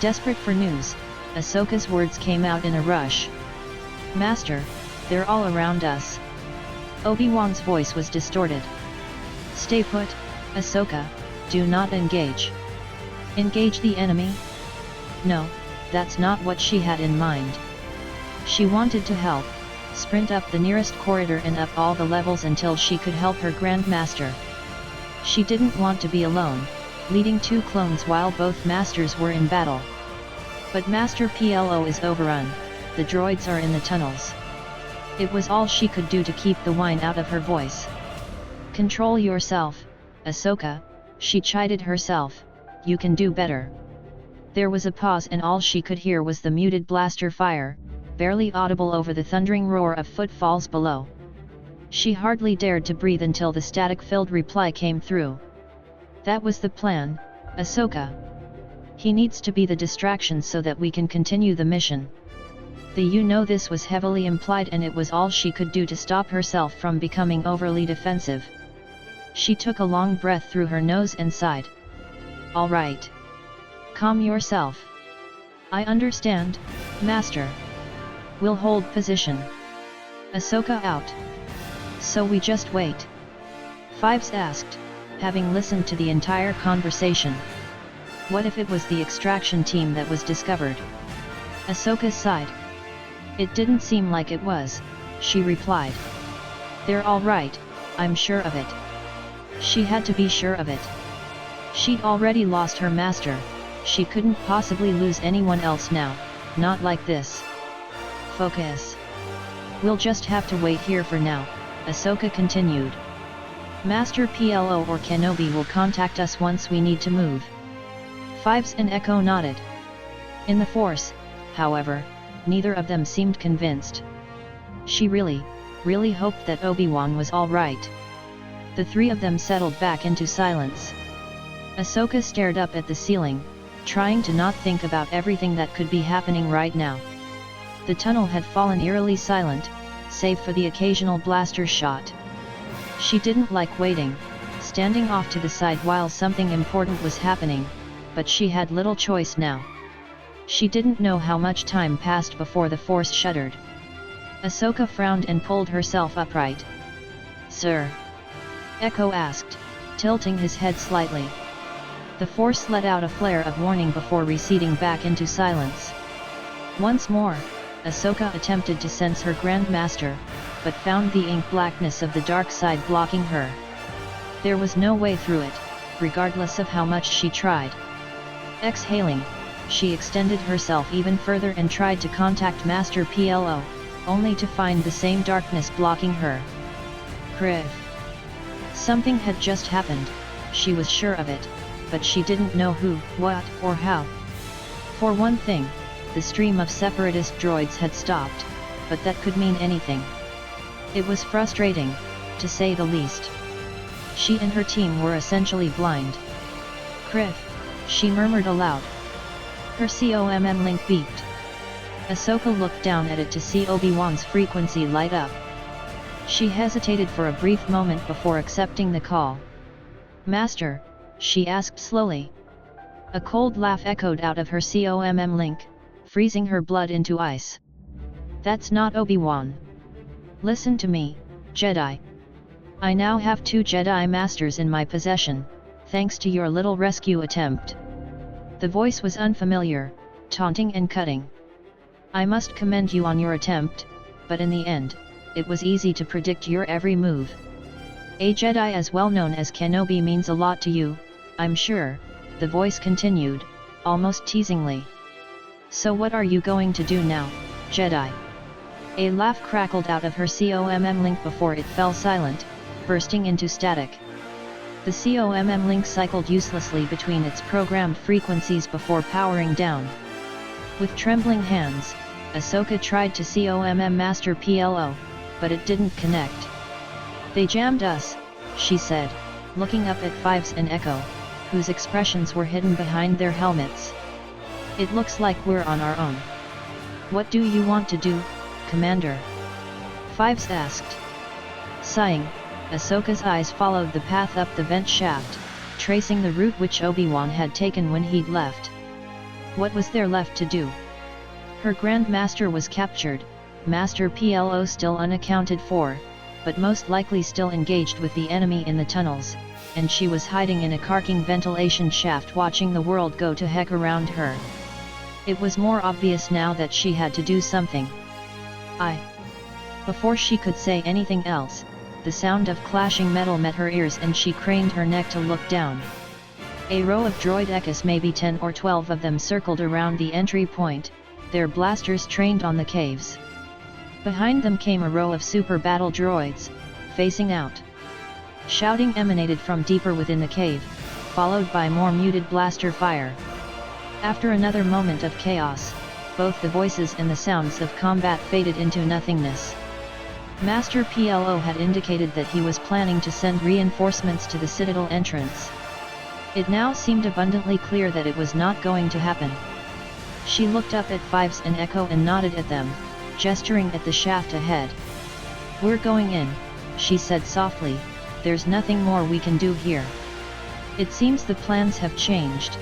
Desperate for news, Ahsoka's words came out in a rush. "Master, they're all around us." Obi-Wan's voice was distorted. Stay put, Ahsoka, do not engage. Engage the enemy? No, that's not what she had in mind. She wanted to help, sprint up the nearest corridor and up all the levels until she could help her Grand Master. She didn't want to be alone, leading 2 clones while both masters were in battle. But Master PLO is overrun, the droids are in the tunnels. It was all she could do to keep the whine out of her voice. Control yourself, Ahsoka, she chided herself, you can do better. There was a pause and all she could hear was the muted blaster fire, barely audible over the thundering roar of footfalls below. She hardly dared to breathe until the static-filled reply came through. That was the plan, Ahsoka. He needs to be the distraction so that we can continue the mission. This was heavily implied and it was all she could do to stop herself from becoming overly defensive. She took a long breath through her nose and sighed. All right. Calm yourself. I understand, Master. We'll hold position. Ahsoka out. So we just wait? Fives asked, having listened to the entire conversation. What if it was the extraction team that was discovered? Ahsoka sighed. It didn't seem like it was, she replied. They're all right, I'm sure of it. She had to be sure of it. She'd already lost her master, she couldn't possibly lose anyone else now, not like this. Focus. We'll just have to wait here for now, Ahsoka continued. Master PLO or Kenobi will contact us once we need to move. Fives and Echo nodded. In the Force, however, neither of them seemed convinced. She really hoped that Obi-Wan was all right. The 3 of them settled back into silence. Ahsoka stared up at the ceiling, trying to not think about everything that could be happening right now. The tunnel had fallen eerily silent, save for the occasional blaster shot. She didn't like waiting, standing off to the side while something important was happening, but she had little choice now. She didn't know how much time passed before the Force shuddered. Ahsoka frowned and pulled herself upright. Sir? Echo asked, tilting his head slightly. The Force let out a flare of warning before receding back into silence. Once more, Ahsoka attempted to sense her Grand Master, but found the ink blackness of the dark side blocking her. There was no way through it, regardless of how much she tried. Exhaling, she extended herself even further and tried to contact Master PLO, only to find the same darkness blocking her. Kriv. Something had just happened, she was sure of it, but she didn't know who, what, or how. For one thing, the stream of separatist droids had stopped, but that could mean anything. It was frustrating, to say the least. She and her team were essentially blind. Kriv, she murmured aloud. Her COMM link beeped. Ahsoka looked down at it to see Obi-Wan's frequency light up. She hesitated for a brief moment before accepting the call. Master, she asked slowly. A cold laugh echoed out of her COMM link, freezing her blood into ice. That's not Obi-Wan. Listen to me, Jedi. I now have 2 Jedi Masters in my possession, thanks to your little rescue attempt. The voice was unfamiliar, taunting and cutting. I must commend you on your attempt, but in the end, it was easy to predict your every move. A Jedi as well known as Kenobi means a lot to you, I'm sure, the voice continued, almost teasingly. So what are you going to do now, Jedi? A laugh crackled out of her COMM link before it fell silent, bursting into static. The COMM link cycled uselessly between its programmed frequencies before powering down. With trembling hands, Ahsoka tried to COMM Master PLO, but it didn't connect. They jammed us, she said, looking up at Fives and Echo, whose expressions were hidden behind their helmets. It looks like we're on our own. What do you want to do, Commander? Fives asked. Sighing, Ahsoka's eyes followed the path up the vent shaft, tracing the route which Obi-Wan had taken when he'd left. What was there left to do? Her Grand Master was captured, Master PLO still unaccounted for, but most likely still engaged with the enemy in the tunnels, and she was hiding in a carking ventilation shaft watching the world go to heck around her. It was more obvious now that she had to do something. Before she could say anything else, the sound of clashing metal met her ears and she craned her neck to look down. A row of droid Ekis, maybe 10 or 12 of them, circled around the entry point, their blasters trained on the caves. Behind them came a row of super battle droids, facing out. Shouting emanated from deeper within the cave, followed by more muted blaster fire. After another moment of chaos, both the voices and the sounds of combat faded into nothingness. Master PLO had indicated that he was planning to send reinforcements to the Citadel entrance. It now seemed abundantly clear that it was not going to happen. She looked up at Fives and Echo and nodded at them, gesturing at the shaft ahead. "We're going in," she said softly, "there's nothing more we can do here. It seems the plans have changed."